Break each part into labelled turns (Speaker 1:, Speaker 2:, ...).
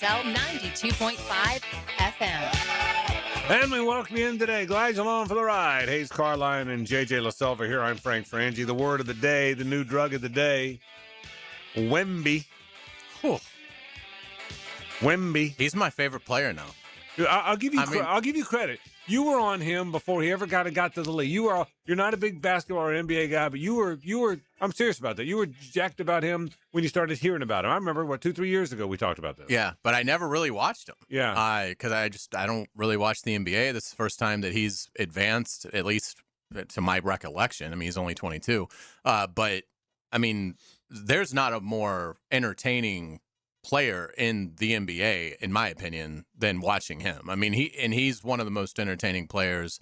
Speaker 1: KXL 92.5 FM.
Speaker 2: And we welcome you in today. Glad you're along for the ride. Hayes Carline and JJ LaSelva here. I'm Frank Frangie. The word of the day, the new drug of the day, Wemby. Whew. Wemby.
Speaker 3: He's my favorite player now.
Speaker 2: I'll give you credit. You were on him before he ever got to the league. You're not a big basketball or NBA guy, but you were. I'm serious about that. You were jacked about him when you started hearing about him. I remember 2-3 years ago we talked about this.
Speaker 3: Yeah, but I never really watched him.
Speaker 2: Yeah,
Speaker 3: because I don't really watch the NBA. This is the first time that he's advanced, at least to my recollection. I mean, he's only 22, but I mean, there's not a more entertaining player in the NBA, in my opinion, than watching him. I mean, he's one of the most entertaining players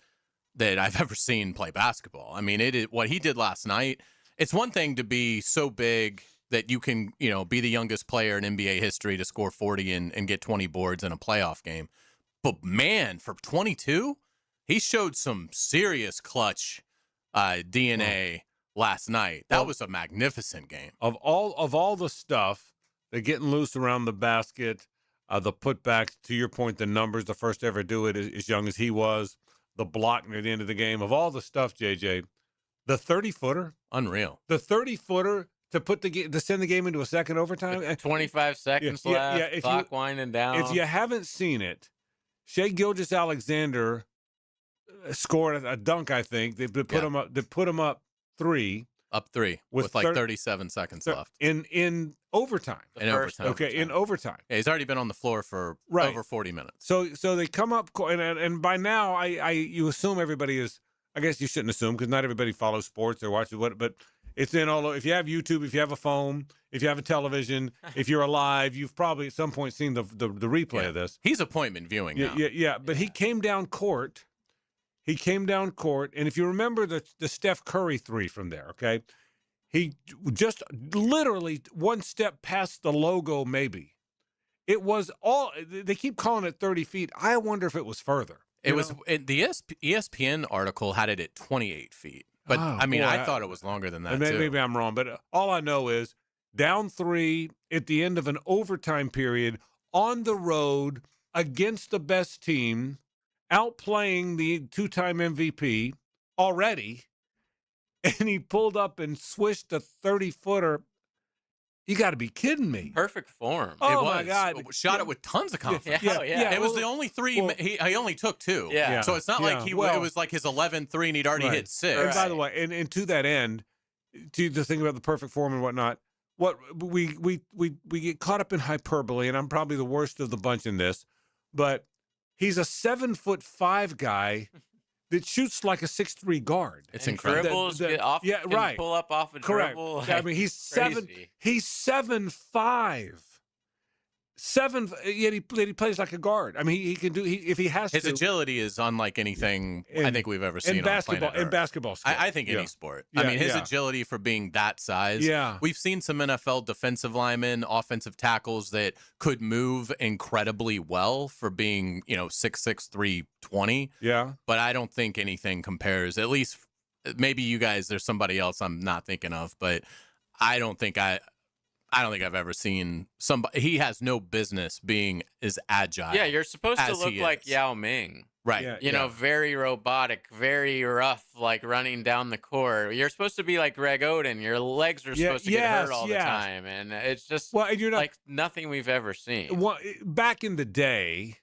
Speaker 3: that I've ever seen play basketball. I mean, what he did last night. It's one thing to be so big that you can, be the youngest player in NBA history to score 40 and get 20 boards in a playoff game. But man, for 22, he showed some serious clutch DNA last night. That was a magnificent game.
Speaker 2: Of all the stuff, the getting loose around the basket, the putback, to your point, the numbers, the first to ever do it as young as he was, the block near the end of the game. Of all the stuff, JJ, the 30-footer.
Speaker 3: Unreal.
Speaker 2: The 30-footer to send the game into a second overtime.
Speaker 4: 25 seconds left, clock winding down.
Speaker 2: If you haven't seen it, Shai Gilgeous-Alexander scored a dunk, I think. They put him up three.
Speaker 3: Up three with like 37 seconds left.
Speaker 2: In overtime. In overtime.
Speaker 3: Yeah, he's already been on the floor for over 40 minutes.
Speaker 2: So they come up, and by now, you assume everybody is, I guess you shouldn't assume because not everybody follows sports or watches but it's in all. If you have YouTube, if you have a phone, if you have a television, if you're alive, you've probably at some point seen the replay of this.
Speaker 3: He's appointment viewing now.
Speaker 2: Yeah. But he came down court. And if you remember the Steph Curry three from there, okay, he just literally one step past the logo, maybe. It was they keep calling it 30 feet. I wonder if it was further.
Speaker 3: The ESPN article had it at 28 feet. But, I thought it was longer than that, too.
Speaker 2: Maybe I'm wrong, but all I know is down 3 at the end of an overtime period on the road against the best team, outplaying the 2-time MVP already, and he pulled up and swished a 30-footer. You got to be kidding me.
Speaker 4: Perfect form.
Speaker 2: Oh, my God.
Speaker 3: Shot it with tons of confidence.
Speaker 4: Yeah.
Speaker 3: It was the only three. He only took 2.
Speaker 4: Yeah.
Speaker 3: So it's not like it was like his 11th three and he'd already hit 6.
Speaker 2: And by the way, and to that end, to think about the perfect form and whatnot, what we get caught up in hyperbole, and I'm probably the worst of the bunch in this, but he's a 7'5" guy that shoots like a 6'3" guard.
Speaker 3: It's incredible.
Speaker 4: Dribbles, pull up off a dribble.
Speaker 2: I mean, he's 7'5". Yet he plays like a guard. I mean, he can do if he has
Speaker 3: his
Speaker 2: to.
Speaker 3: His agility is unlike anything I think we've ever seen
Speaker 2: in basketball. In basketball,
Speaker 3: I think any sport. I mean, his agility for being that size.
Speaker 2: Yeah,
Speaker 3: we've seen some NFL defensive linemen, offensive tackles that could move incredibly well for being 6'6", 320.
Speaker 2: Yeah,
Speaker 3: but I don't think anything compares. At least maybe you guys. There's somebody else I'm not thinking of, but I don't think I've ever seen somebody. He has no business being as agile.
Speaker 4: Yeah, you're supposed to look like Yao Ming.
Speaker 3: Right.
Speaker 4: Very robotic, very rough, like running down the court. You're supposed to be like Greg Oden. Your legs are supposed to get hurt all the time. And it's just like nothing we've ever seen.
Speaker 2: Well, back in the day,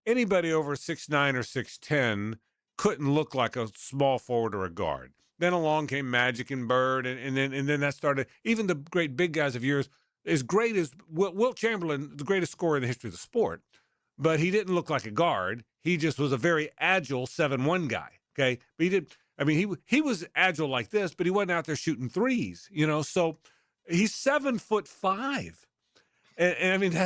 Speaker 2: anybody over 6'9" or 6'10" couldn't look like a small forward or a guard. Then along came Magic and Bird, and then that started. Even the great big guys of yours, as great as Wilt Chamberlain, the greatest scorer in the history of the sport, but he didn't look like a guard. He just was a very agile 7'1" guy. Okay, but he did. I mean, he was agile like this, but he wasn't out there shooting threes. So he's 7'5", and I mean.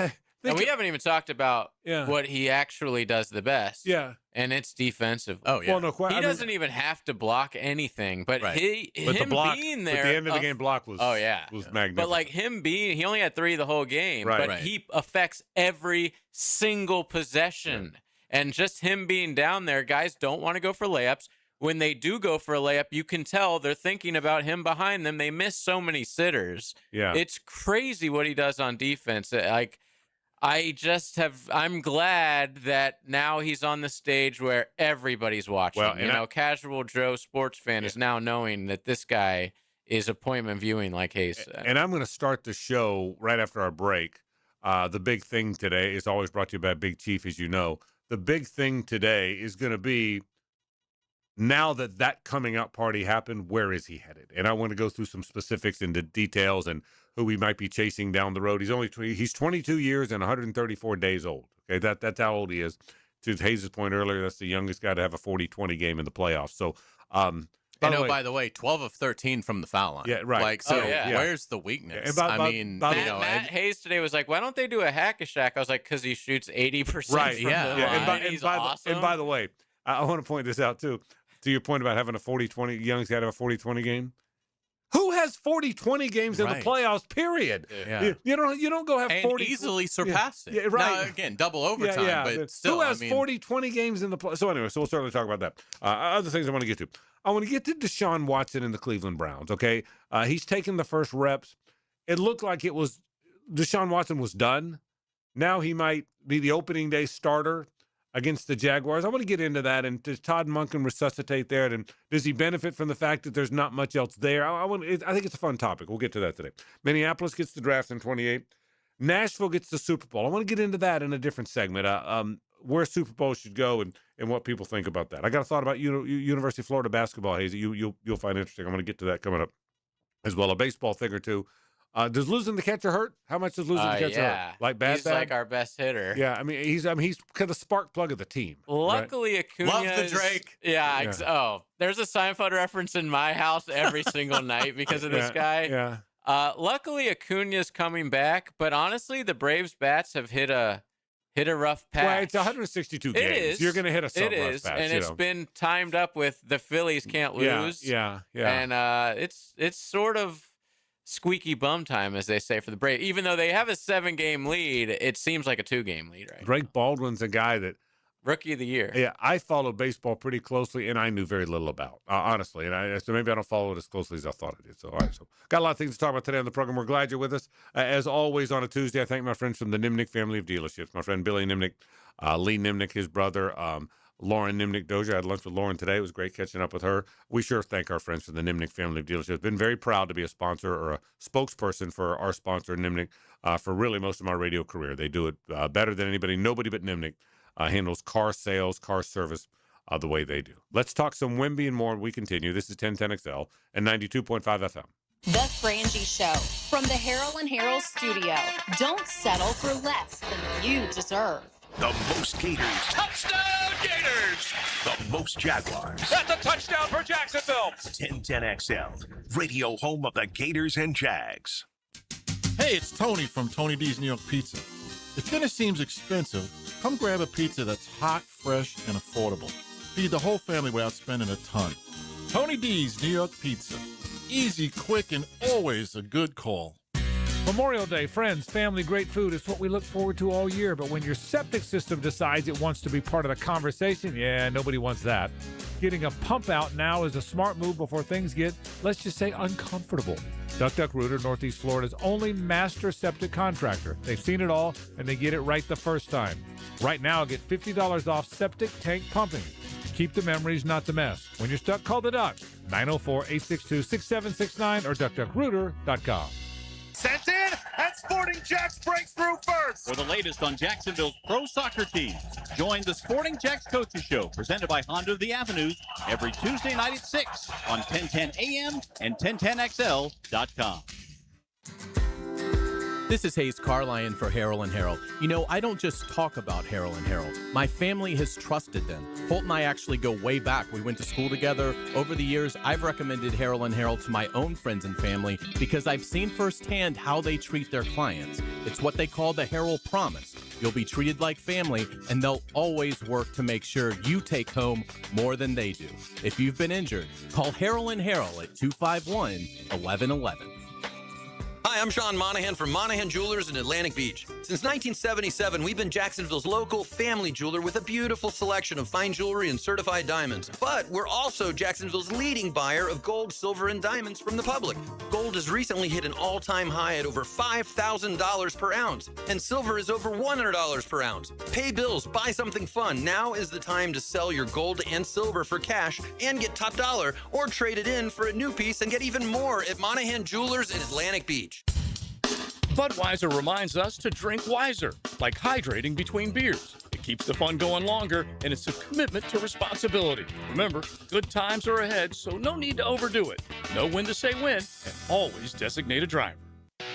Speaker 4: And we haven't even talked about what he actually does the best.
Speaker 2: Yeah.
Speaker 4: And it's defensive.
Speaker 3: Oh, yeah.
Speaker 2: Well,
Speaker 4: he doesn't even have to block anything. But being there.
Speaker 2: At the end of the game block was magnificent.
Speaker 4: But like he only had 3 the whole game.
Speaker 2: Right.
Speaker 4: But he affects every single possession. Yeah. And just him being down there, guys don't want to go for layups. When they do go for a layup, you can tell they're thinking about him behind them. They miss so many sitters.
Speaker 2: Yeah.
Speaker 4: It's crazy what he does on defense. I'm glad that now he's on the stage where everybody's watching. Well, casual Joe sports fan is now knowing that this guy is appointment viewing, like Hayes said.
Speaker 2: And I'm going to start the show right after our break. The big thing today is always brought to you by Big Chief, as you know. The big thing today is going to be, now that coming out party happened, where is he headed? And I want to go through some specifics into details and who we might be chasing down the road. He's 22 years and 134 days old. Okay, that's how old he is. To Hayes' point earlier, that's the youngest guy to have a 40-20 game in the playoffs. So,
Speaker 3: by the way, 12 of 13 from the foul line.
Speaker 2: Yeah, right.
Speaker 3: Where's the weakness?
Speaker 4: Matt Hayes today was like, why don't they do a hack-a-shack? I was like, because he shoots 80% from the line. He's awesome.
Speaker 2: And by the way, I want to point this out, too. To your point about having a 40-20, young's got to have a 40-20 game. Who has 40-20 games in the playoffs, period?
Speaker 3: Yeah.
Speaker 2: You don't go have 40.
Speaker 3: And easily surpassed it.
Speaker 2: Yeah, right.
Speaker 3: Now, again, double overtime, but still.
Speaker 2: Who has 40-20 games in the playoffs? So anyway, so we'll certainly talk about that. Other things I want to get to. I want to get to Deshaun Watson and the Cleveland Browns, okay? He's taken the first reps. It looked like Deshaun Watson was done. Now he might be the opening day starter against the Jaguars. I want to get into that. And does Todd Monken resuscitate there? And does he benefit from the fact that there's not much else there? I think it's a fun topic. We'll get to that today. Minneapolis gets the draft in 28. Nashville gets the Super Bowl. I want to get into that in a different segment. Where Super Bowl should go and what people think about that. I got a thought about University of Florida basketball, Hayes, that you'll find interesting. I'm going to get to that coming up as well. A baseball thing or two. Does losing the catcher hurt? How much does losing the catcher hurt? Like bad?
Speaker 4: He's like our best hitter.
Speaker 2: Yeah, I mean he's kind of the spark plug of the team.
Speaker 4: Luckily,
Speaker 2: right?
Speaker 4: Acuna.
Speaker 3: Love the Drake.
Speaker 4: Yeah. There's a Seinfeld reference in my house every single night because of this guy.
Speaker 2: Yeah.
Speaker 4: Luckily, Acuna's coming back, but honestly, the Braves bats have hit a rough patch.
Speaker 2: Well, it's 162 games.
Speaker 4: It is.
Speaker 2: You're going to hit a rough patch.
Speaker 4: And it's been timed up with the Phillies can't lose.
Speaker 2: Yeah.
Speaker 4: And it's sort of squeaky bum time, as they say, for the Braves. Even though they have a 7-game lead, it seems like a 2-game lead right
Speaker 2: Drake Baldwin's a guy that
Speaker 4: Rookie of the year.
Speaker 2: Yeah, I follow baseball pretty closely, and I knew very little about, honestly. And so maybe I don't follow it as closely as I thought I did. So, all right. So, got a lot of things to talk about today on the program. We're glad you're with us. As always, on a Tuesday, I thank my friends from the Nimnick family of dealerships. My friend Billy Nimnick, Lee Nimnick, his brother, Lauren Nimnick-Dozier. I had lunch with Lauren today. It was great catching up with her. We sure thank our friends from the Nimnick family of dealerships. Been very proud to be a sponsor or a spokesperson for our sponsor, Nimnick, for really most of my radio career. They do it better than anybody. Nobody but Nimnick handles car sales, car service the way they do. Let's talk some Wemby and more. We continue. This is 1010XL and 92.5 FM.
Speaker 1: The Frangie Show from the Harold and Harold studio. Don't settle for less than you deserve.
Speaker 5: The most Gators.
Speaker 6: Touchdown Gators!
Speaker 5: The most Jaguars.
Speaker 6: That's a touchdown for Jacksonville.
Speaker 5: 1010XL, radio home of the Gators and Jags.
Speaker 7: Hey, it's Tony from Tony D's New York Pizza. If dinner seems expensive, come grab a pizza that's hot, fresh, and affordable. Feed the whole family without spending a ton. Tony D's New York Pizza. Easy, quick, and always a good call.
Speaker 8: Memorial Day, friends, family, great food is what we look forward to all year. But when your septic system decides it wants to be part of the conversation, nobody wants that. Getting a pump out now is a smart move before things get, let's just say, uncomfortable. Duck Rooter, Northeast Florida's only master septic contractor. They've seen it all, and they get it right the first time. Right now, get $50 off septic tank pumping. Keep the memories, not the mess. When you're stuck, call the Duck. 904-862-6769 or duckrooter.com.
Speaker 6: Sent in, and Sporting Jacks breaks through first.
Speaker 9: For the latest on Jacksonville's pro soccer teams, join the Sporting Jacks Coaches Show, presented by Honda of the Avenues, every Tuesday night at 6 on 1010 AM and 1010XL.com.
Speaker 3: This is Hayes Carlyon for Harold and Harold. You know, I don't just talk about Harold and Harold. My family has trusted them. Holt and I actually go way back. We went to school together. Over the years, I've recommended Harold and Harold to my own friends and family because I've seen firsthand how they treat their clients. It's what they call the Harold Promise. You'll be treated like family, and they'll always work to make sure you take home more than they do. If you've been injured, call Harold and Harold at 251-1111.
Speaker 10: Hi, I'm Sean Monahan from Monahan Jewelers in Atlantic Beach. Since 1977, we've been Jacksonville's local family jeweler with a beautiful selection of fine jewelry and certified diamonds. But we're also Jacksonville's leading buyer of gold, silver, and diamonds from the public. Gold has recently hit an all-time high at over $5,000 per ounce, and silver is over $100 per ounce. Pay bills, buy something fun. Now is the time to sell your gold and silver for cash and get top dollar, or trade it in for a new piece and get even more at Monahan Jewelers in Atlantic Beach.
Speaker 11: Budweiser reminds us to drink wiser, like hydrating between beers. It keeps the fun going longer, and it's a commitment to responsibility. Remember, good times are ahead, so no need to overdo it. Know when to say when, and always designate a driver.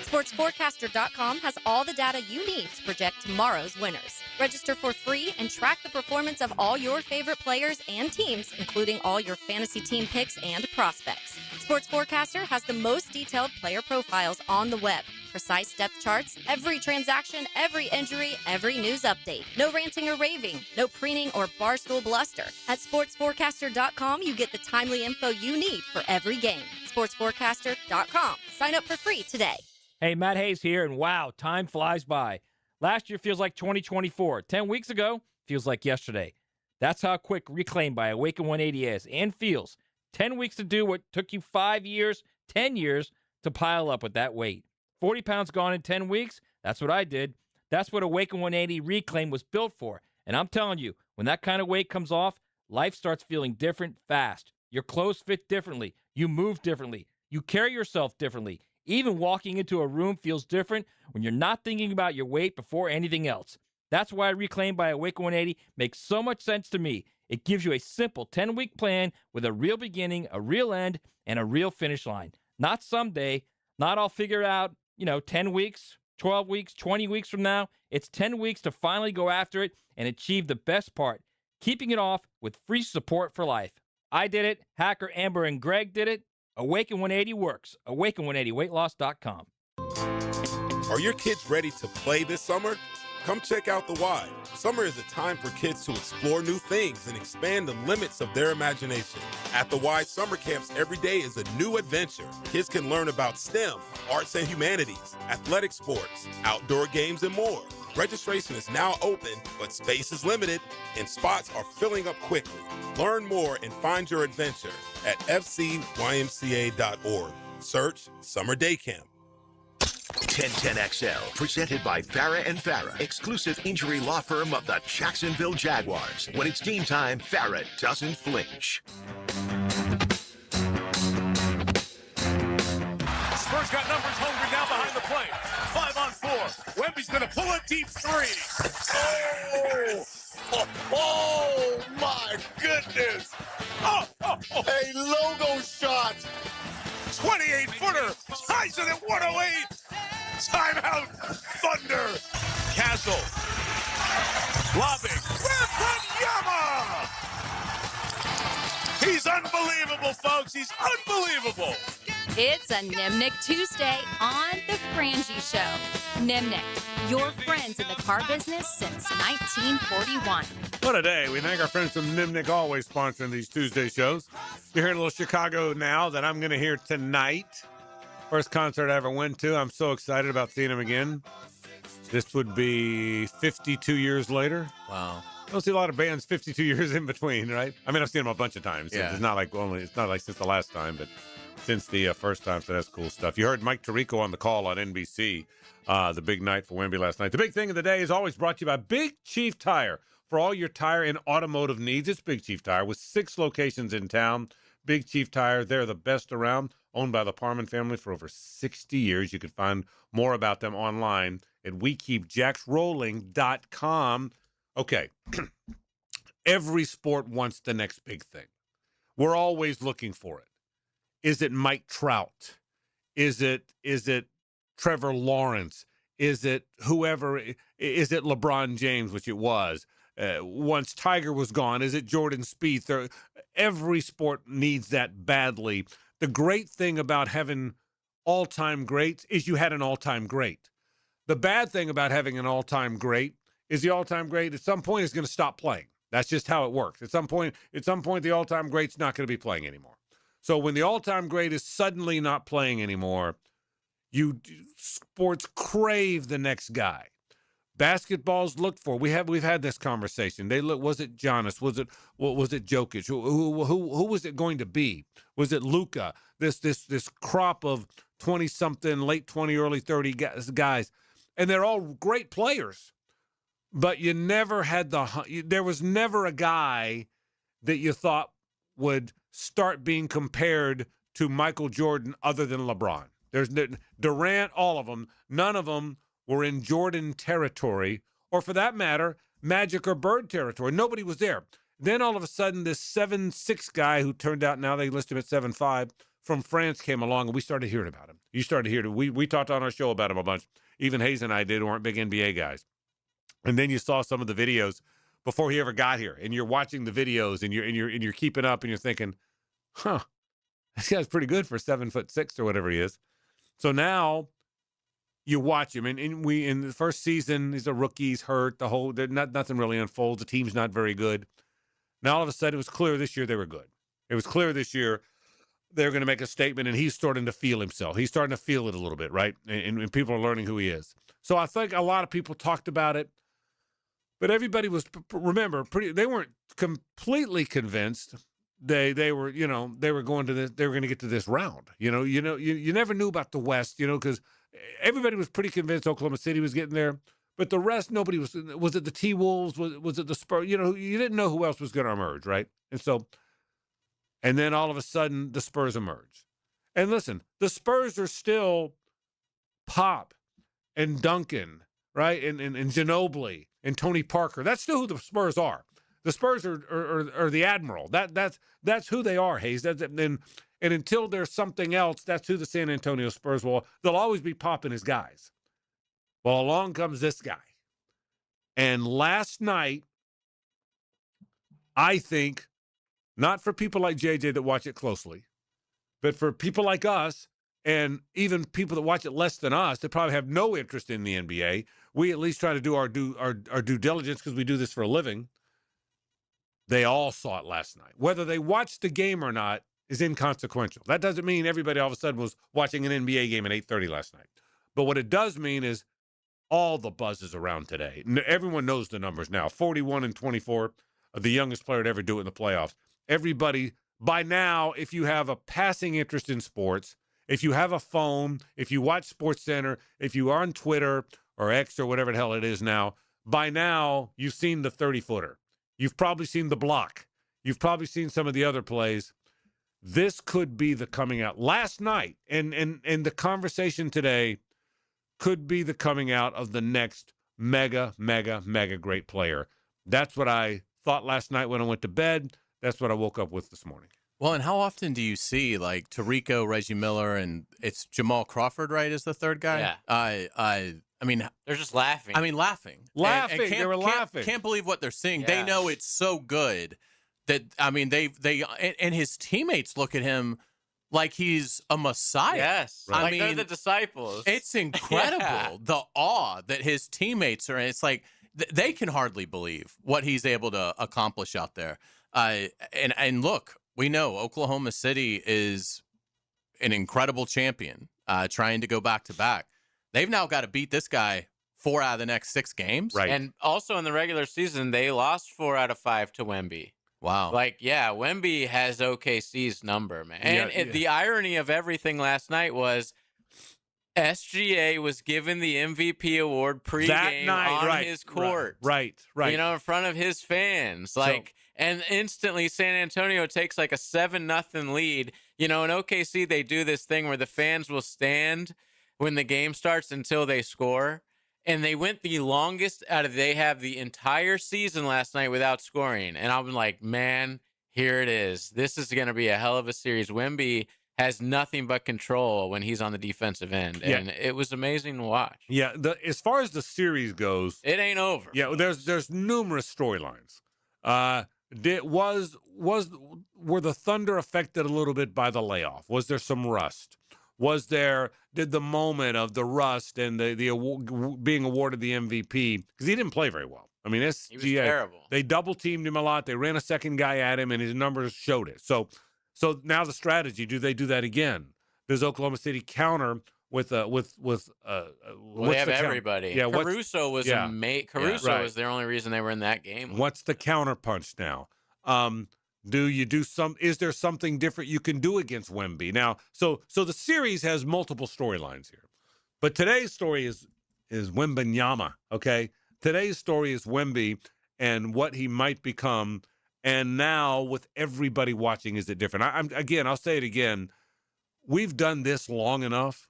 Speaker 12: SportsForecaster.com has all the data you need to project tomorrow's winners. Register for free and track the performance of all your favorite players and teams, including all your fantasy team picks and prospects. Sports Forecaster has the most detailed player profiles on the web, precise depth charts, every transaction, every injury, every news update. No ranting or raving, no preening or barstool bluster. At SportsForecaster.com, you get the timely info you need for every game. SportsForecaster.com. Sign up for free today.
Speaker 13: Hey, Matt Hayes here, and wow, time flies by. Last year feels like 2024. 10 weeks ago feels like yesterday. That's how quick Reclaim by Awaken 180 is and feels. 10 weeks to do what took you 5 years, 10 years to pile up with that weight. 40 pounds gone in 10 weeks? That's what I did. That's what Awaken 180 Reclaim was built for. And I'm telling you, when that kind of weight comes off, life starts feeling different fast. Your clothes fit differently. You move differently. You carry yourself differently. Even walking into a room feels different when you're not thinking about your weight before anything else. That's why Reclaim by Awaken 180 makes so much sense to me. It gives you a simple 10-week plan with a real beginning, a real end, and a real finish line. Not someday, not all figured out, 10 weeks, 12 weeks, 20 weeks from now. It's 10 weeks to finally go after it and achieve the best part, keeping it off with free support for life. I did it. Hacker, Amber, and Greg did it. Awaken 180 works. Awaken180weightloss.com.
Speaker 14: Are your kids ready to play this summer? Come check out the Y. Summer is a time for kids to explore new things and expand the limits of their imagination. At the Y, summer camps every day is a new adventure. Kids can learn about STEM, arts and humanities, athletic sports, outdoor games, and more. Registration is now open, but space is limited, and spots are filling up quickly. Learn more and find your adventure at fcymca.org. Search Summer Day Camp.
Speaker 5: 1010XL, presented by Farah and Farah, exclusive injury law firm of the Jacksonville Jaguars. When it's game time, Farah doesn't flinch.
Speaker 6: Spurs got numbers hungry now behind the plate. 5-on-4. Wemby's going to pull a deep three. Oh my goodness. A logo shot. 28-footer. Ties it at 108. Timeout. Thunder. Castle. Lobbing. Wembanyama. He's unbelievable, folks. He's unbelievable.
Speaker 1: It's a Nimnik Tuesday on The Frangie Show. Nimnik, your friends in the car business since 1941.
Speaker 2: What a day. We thank our friends from Nimnik, always sponsoring these Tuesday shows. You're hearing a little Chicago now that I'm going to hear tonight. First concert I ever went to. I'm so excited about seeing him again. This would be 52 years later.
Speaker 3: Wow.
Speaker 2: I don't see a lot of bands 52 years in between, right? I mean, I've seen them a bunch of times.
Speaker 3: Yeah.
Speaker 2: It's not like since the last time, but since the first time, so that's cool stuff. You heard Mike Tirico on the call on NBC, the big night for Wemby last night. The big thing of the day is always brought to you by Big Chief Tire. For all your tire and automotive needs, it's Big Chief Tire with 6 locations in town. Big Chief Tire, they're the best around, owned by the Parman family for over 60 years. You can find more about them online at WeKeepJacksRolling.com. Okay, every sport wants the next big thing. We're always looking for it. Is it Mike Trout? Is it Trevor Lawrence? Is it whoever? Is it LeBron James, which it was? Once Tiger was gone, is it Jordan Spieth? Every sport needs that badly. The great thing about having all-time greats is you had an all-time great. The bad thing about having an all-time great is the all-time great at some point is going to stop playing. That's just how it works. At some point, the all-time great's not going to be playing anymore. So when the all-time great is suddenly not playing anymore, sports crave the next guy. Basketball's looked for. We've had this conversation. Was it Giannis? Was it Jokic? Who was it going to be? Was it Luka? This crop of 20-something, late 20, early 30 guys, and they're all great players. But you never had there was never a guy that you thought would start being compared to Michael Jordan other than LeBron. There's Durant, all of them. None of them were in Jordan territory, or for that matter, Magic or Bird territory. Nobody was there. Then all of a sudden, this 7'6" guy who turned out now they list him at 7'5" from France came along, and we started hearing about him. You started hearing. We talked on our show about him a bunch. Even Hayes and I did, who aren't big NBA guys. And then you saw some of the videos before he ever got here, and you're watching the videos, and you're keeping up, and you're thinking, "Huh, this guy's pretty good for 7'6" or whatever he is." So now you watch him, and in the first season, he's a rookie, he's hurt. Nothing really unfolds. The team's not very good. Now all of a sudden, it was clear this year they were good. It was clear this year they're going to make a statement, and he's starting to feel himself. He's starting to feel it a little bit, right? And people are learning who he is. So I think a lot of people talked about it, but everybody was, remember, they weren't completely convinced. They were, they were going to this. They were going to get to this round. You never knew about the West, because everybody was pretty convinced Oklahoma City was getting there, but the rest, nobody was. Was it the T-Wolves? Was it the Spurs? You didn't know who else was going to emerge, right? And then all of a sudden, the Spurs emerge. And listen, the Spurs are still Pop and Duncan, right? And Ginobili and Tony Parker. That's still who the Spurs are. The Spurs are the Admiral. That's who they are, Hayes. And until there's something else, that's who the San Antonio Spurs will. They'll always be popping his guys. Well, along comes this guy. And last night, I think, not for people like JJ that watch it closely, but for people like us and even people that watch it less than us that probably have no interest in the NBA, we at least try to do our due diligence because we do this for a living. They all saw it last night. Whether they watched the game or not is inconsequential. That doesn't mean everybody all of a sudden was watching an NBA game at 8:30 last night. But what it does mean is all the buzz is around today. Everyone knows the numbers now. 41-24, the youngest player to ever do it in the playoffs. Everybody, by now, if you have a passing interest in sports, if you have a phone, if you watch SportsCenter, if you are on Twitter or X or whatever the hell it is now, by now you've seen the 30-footer. You've probably seen the block. You've probably seen some of the other plays. This could be the coming out. Last night and the conversation today could be the coming out of the next mega great player. That's what I thought last night when I went to bed. That's what I woke up with this morning.
Speaker 3: Well, and how often do you see like Tarico, Reggie Miller, and it's Jamal Crawford, right, is the third guy?
Speaker 4: Yeah.
Speaker 3: I mean,
Speaker 4: they're just laughing.
Speaker 3: I mean, laughing.
Speaker 2: They were laughing.
Speaker 3: Can't believe what they're seeing.
Speaker 4: Yeah.
Speaker 3: They know it's so good that, I mean, they and his teammates look at him like he's a messiah.
Speaker 4: Yes.
Speaker 3: Right.
Speaker 4: Like they're the disciples.
Speaker 3: It's incredible.
Speaker 4: Yeah.
Speaker 3: The awe that his teammates are in. It's like they can hardly believe what he's able to accomplish out there. And look, we know Oklahoma City is an incredible champion, trying to go back to back. They've now got to beat this guy 4 out of the next 6 games.
Speaker 2: Right.
Speaker 4: And also in the regular season, they lost 4 out of 5 to Wemby.
Speaker 3: Wow.
Speaker 4: Wemby has OKC's number, man. And the irony of everything last night was SGA was given the MVP award pregame on his court.
Speaker 2: Right.
Speaker 4: In front of his fans. And instantly San Antonio takes like a 7-0 lead. In OKC, they do this thing where the fans will stand when the game starts until they score. And they went the longest they have the entire season last night without scoring. And I'm like, man, here it is. This is going to be a hell of a series. Wemby has nothing but control when he's on the defensive end. And it was amazing to watch.
Speaker 2: Yeah, as far as the series goes,
Speaker 4: it ain't over.
Speaker 2: Yeah, there's numerous storylines. Were the Thunder affected a little bit by the layoff? Was there some rust? Did the moment of the rust and the award, being awarded the MVP, because he didn't play very well. I mean,
Speaker 4: he was terrible.
Speaker 2: They double teamed him a lot. They ran a second guy at him, and his numbers showed it. So now the strategy: do they do that again? Does Oklahoma City counter with
Speaker 4: Well, they have everybody.
Speaker 2: Yeah,
Speaker 4: Caruso was amazing. Caruso was the only reason they were in that game.
Speaker 2: What's the counterpunch now? Is there something different you can do against Wemby? Now, so the series has multiple storylines here. But today's story is Wembanyama, okay? Today's story is Wemby and what he might become. And now with everybody watching, is it different? I'll say it again. We've done this long enough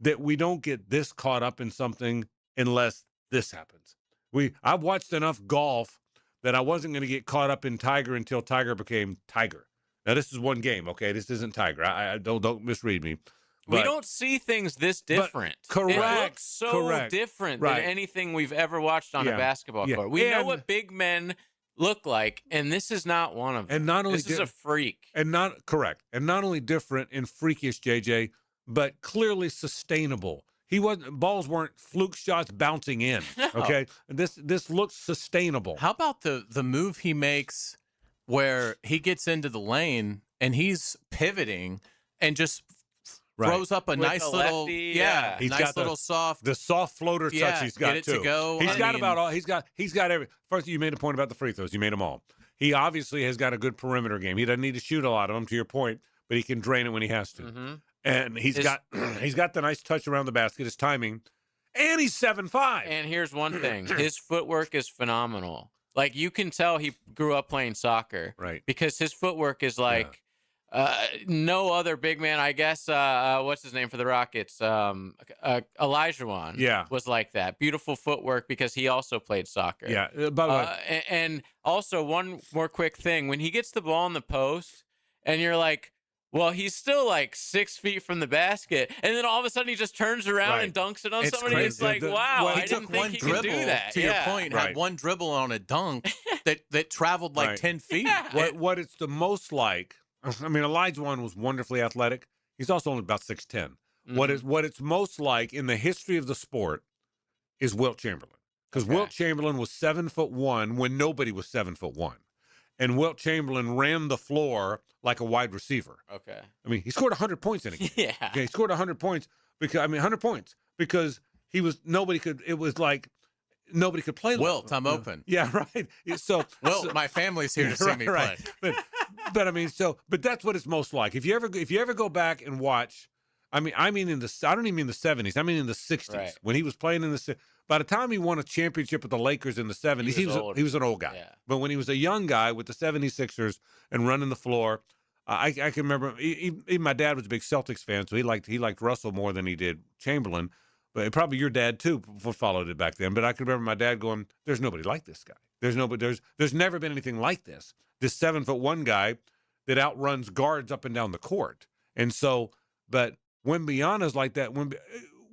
Speaker 2: that we don't get this caught up in something unless this happens. I've watched enough golf that I wasn't going to get caught up in Tiger until Tiger became Tiger. Now, this is one game, okay? This isn't Tiger. I don't misread me. But,
Speaker 4: we don't see things this different.
Speaker 2: Correct.
Speaker 4: It looks so different than anything we've ever watched on a basketball court. We know what big men look like, and this is not one of them.
Speaker 2: And not only
Speaker 4: this is a freak.
Speaker 2: And not only different and freakish, JJ, but clearly sustainable. Balls weren't fluke shots bouncing in.
Speaker 4: No.
Speaker 2: Okay, this looks sustainable.
Speaker 3: How about the move he makes where he gets into the lane and he's pivoting and just throws up a nice little
Speaker 4: lefty,
Speaker 2: He's
Speaker 3: nice
Speaker 2: got
Speaker 3: little
Speaker 2: the soft floater touch he's got
Speaker 3: get it
Speaker 2: too.
Speaker 3: To go.
Speaker 2: He's got every. First, you made a point about the free throws. You made them all. He obviously has got a good perimeter game. He doesn't need to shoot a lot of them, to your point, but he can drain it when he has to.
Speaker 4: Mm-hmm.
Speaker 2: And he's got the nice touch around the basket, his timing, and he's 7'5".
Speaker 4: And here's one thing: his footwork is phenomenal. Like, you can tell he grew up playing soccer,
Speaker 2: right?
Speaker 4: Because his footwork is like no other big man. I guess what's his name for the Rockets? Olajuwon. Was like that. Beautiful footwork because he also played soccer.
Speaker 2: Yeah. By the way,
Speaker 4: and also one more quick thing: when he gets the ball in the post, and you're like, well, he's still like 6 feet from the basket, and then all of a sudden he just turns around and dunks it on somebody.
Speaker 3: Crazy.
Speaker 4: It's like, wow, I didn't think he could do that.
Speaker 3: To your point, had one dribble on a dunk that traveled like 10 feet.
Speaker 2: What it's the most like? I mean, Olajuwon was wonderfully athletic. He's also only about 6'10".
Speaker 4: Mm-hmm.
Speaker 2: What it's most like in the history of the sport is Wilt Chamberlain, because Wilt Chamberlain was 7'1" when nobody was 7'1". And Wilt Chamberlain ran the floor like a wide receiver.
Speaker 4: Okay.
Speaker 2: I mean, he scored 100 points in a game.
Speaker 4: Yeah.
Speaker 2: Okay, he scored 100 points because 100 points because nobody could play.
Speaker 3: Wilt, I'm open.
Speaker 2: Yeah, right. So
Speaker 3: Wilt, my family's here to see me play.
Speaker 2: But I mean, but that's what it's most like. If you ever go back and watch, I don't even mean the 70s. I mean in the 60s when he was playing in the. By the time he won a championship with the Lakers in the 70s, he was an old guy.
Speaker 4: Yeah.
Speaker 2: But when he was a young guy with the 76ers and running the floor, I can remember. Even my dad was a big Celtics fan, so he liked Russell more than he did Chamberlain. But probably your dad too followed it back then. But I can remember my dad going, "There's nobody like this guy. There's never been anything like this. This 7'1" guy that outruns guards up and down the court." And so, but Wembanyama's like that.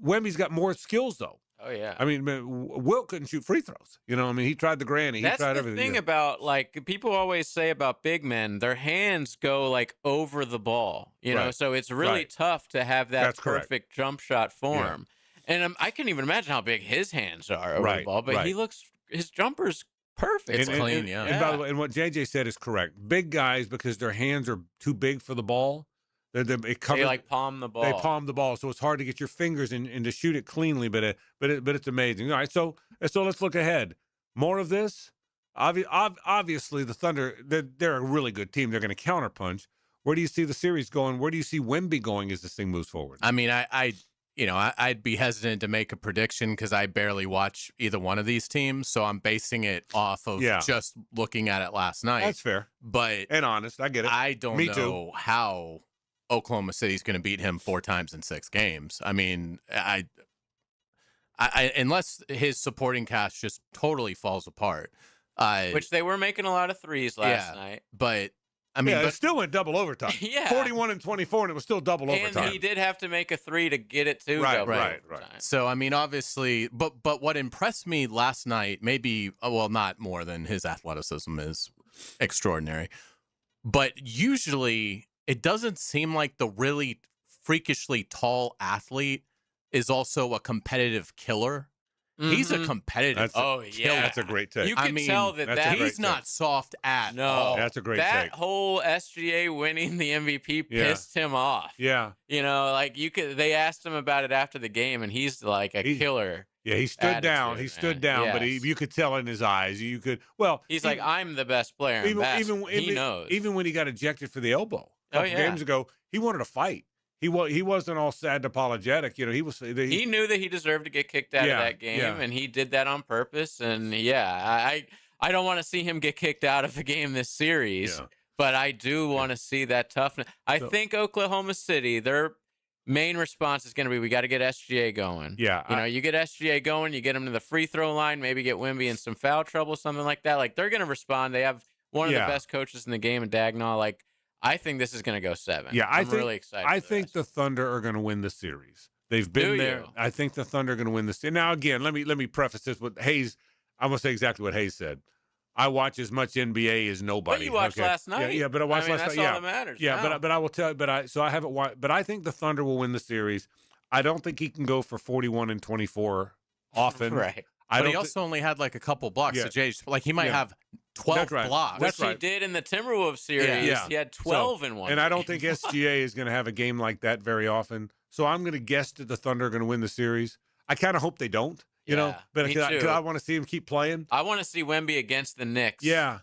Speaker 2: Wemby's got more skills though.
Speaker 4: Oh yeah.
Speaker 2: I mean, Wilt couldn't shoot free throws. You know, I mean, he tried the granny.
Speaker 4: That's
Speaker 2: he tried
Speaker 4: the
Speaker 2: everything.
Speaker 4: thing about, like, people always say about big men, their hands go like over the ball. You know, so it's really tough to have that perfect jump shot form. Yeah. And I can even imagine how big his hands are over the ball. But his jumper's perfect.
Speaker 3: It's clean, yeah.
Speaker 2: And by the way, and what JJ said is correct. Big guys, because their hands are too big for the ball. They
Speaker 4: like palm the ball.
Speaker 2: They palm the ball, so it's hard to get your fingers in and to shoot it cleanly. But it's amazing. All right, so let's look ahead. More of this. Obviously, the Thunder, they're a really good team. They're going to counterpunch. Where do you see the series going? Where do you see Wemby going as this thing moves forward?
Speaker 3: I mean, I'd be hesitant to make a prediction because I barely watch either one of these teams, so I'm basing it off of just looking at it last night.
Speaker 2: That's fair, and honest. I get it.
Speaker 3: I don't know how Oklahoma City's going to beat him 4 times in 6 games. I mean, I unless his supporting cast just totally falls apart.
Speaker 4: Which they were making a lot of threes last night.
Speaker 3: But I mean,
Speaker 2: it still went double overtime. 41 and 24, and it was still double overtime.
Speaker 4: And he did have to make a 3 to get it to double overtime.
Speaker 3: So I mean, obviously, but what impressed me last night, maybe not more than his athleticism is extraordinary, but usually it doesn't seem like the really freakishly tall athlete is also a competitive killer. He's a competitive.
Speaker 2: That's a great take.
Speaker 4: You can tell that
Speaker 3: he's not soft at
Speaker 4: no.
Speaker 3: all.
Speaker 2: That's a great
Speaker 4: that
Speaker 2: take.
Speaker 4: whole SGA winning the MVP pissed him off.
Speaker 2: Yeah.
Speaker 4: You know, like they asked him about it after the game, and he's like a killer.
Speaker 2: Yeah, he stood down. He
Speaker 4: man.
Speaker 2: stood down, but you could tell in his eyes. You could
Speaker 4: He's like, I'm the best player. He knows.
Speaker 2: Even when he got ejected for the elbow a couple games ago, he wanted to fight. He wasn't all sad and apologetic. You know, he
Speaker 4: knew that he deserved to get kicked out of that game, and he did that on purpose. And I don't want to see him get kicked out of the game this series, but I do want to see that toughness. I think Oklahoma City, their main response is going to be, we got to get SGA going.
Speaker 2: Yeah.
Speaker 4: You get SGA going, you get him to the free throw line, maybe get Wemby in some foul trouble, something like that. Like, they're going to respond. They have one of the best coaches in the game in Dagnall. Like, I think this is going to go 7.
Speaker 2: Yeah,
Speaker 4: I'm really excited.
Speaker 2: I think the Thunder are going to win the series. They've been there. I think the Thunder are going to win the series. Now, again, let me preface this with Hayes. I'm going to say exactly what Hayes said. I watch as much NBA as nobody.
Speaker 4: But you watched last night.
Speaker 2: Yeah, but I watched last
Speaker 4: night.
Speaker 2: That's
Speaker 4: all that matters.
Speaker 2: Yeah, but I will tell you, I haven't watched, but I think the Thunder will win the series. I don't think he can go for 41 and 24 often.
Speaker 4: Right.
Speaker 3: But he also only had like a couple blocks.
Speaker 2: Yeah.
Speaker 3: So Jay's, like, he might have 12 blocks.
Speaker 4: Which he did in the Timberwolves series.
Speaker 2: Yeah.
Speaker 4: He had 12 in one.
Speaker 2: And I don't think SGA is going to have a game like that very often. So I'm going to guess that the Thunder are going to win the series. I kind of hope they don't, you know, but because I want to see him keep playing.
Speaker 4: I want to see Wemby against the Knicks.
Speaker 2: Yeah.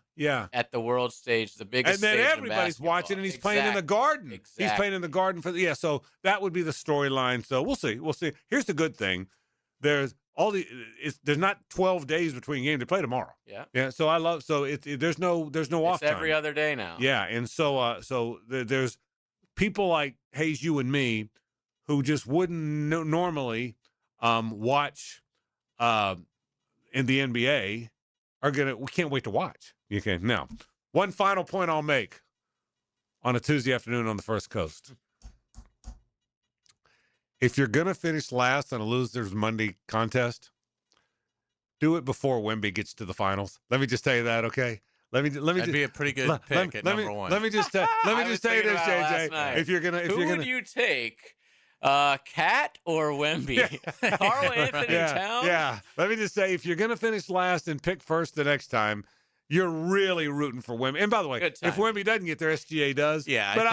Speaker 4: At the world stage, the biggest
Speaker 2: stage. And then
Speaker 4: stage
Speaker 2: everybody's watching, and he's playing in the Garden.
Speaker 4: Exactly.
Speaker 2: He's playing in the Garden so that would be the storyline. So we'll see. Here's the good thing. There's not 12 days between games. They play tomorrow. Yeah. So there's no off time.
Speaker 4: It's every other day now.
Speaker 2: Yeah, and so there's people like Hayes, you and me, who just wouldn't normally watch in the NBA we can't wait to watch. You can now. One final point I'll make on a Tuesday afternoon on the First Coast. If you're gonna finish last on a losers Monday contest, do it before Wemby gets to the finals. Let me just tell you that, okay?
Speaker 3: That'd be a pretty good pick at number one.
Speaker 2: Let me just tell you this, JJ. If you're gonna,
Speaker 4: who would you take? Cat or Wemby? Karl Anthony Towns?
Speaker 2: Yeah. Let me just say, if you're going to finish last and pick first the next time, you're really rooting for Wemby. And by the way, if Wemby doesn't get there, SGA does.
Speaker 3: Yeah.
Speaker 2: But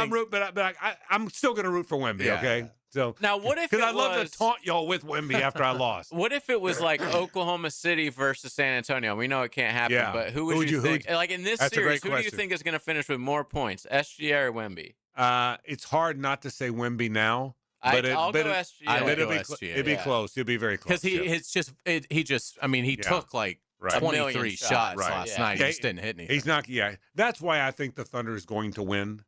Speaker 2: I'm still going to root for Wemby.
Speaker 3: Yeah.
Speaker 2: Okay. So
Speaker 4: now, what if?
Speaker 2: Because I love to taunt y'all with Wemby after I lost.
Speaker 4: What if it was like Oklahoma City versus San Antonio? We know it can't happen, but who would you think? Like in this series, who do you think is going to finish with more points, SGA or Wemby?
Speaker 2: It's hard not to say Wemby now.
Speaker 4: I'll go SGA.
Speaker 2: It'd be close. It'd be very close.
Speaker 3: Because he took like 23 shots last night. He just didn't hit anything.
Speaker 2: He's not. Yeah, that's why I think the Thunder is going to win,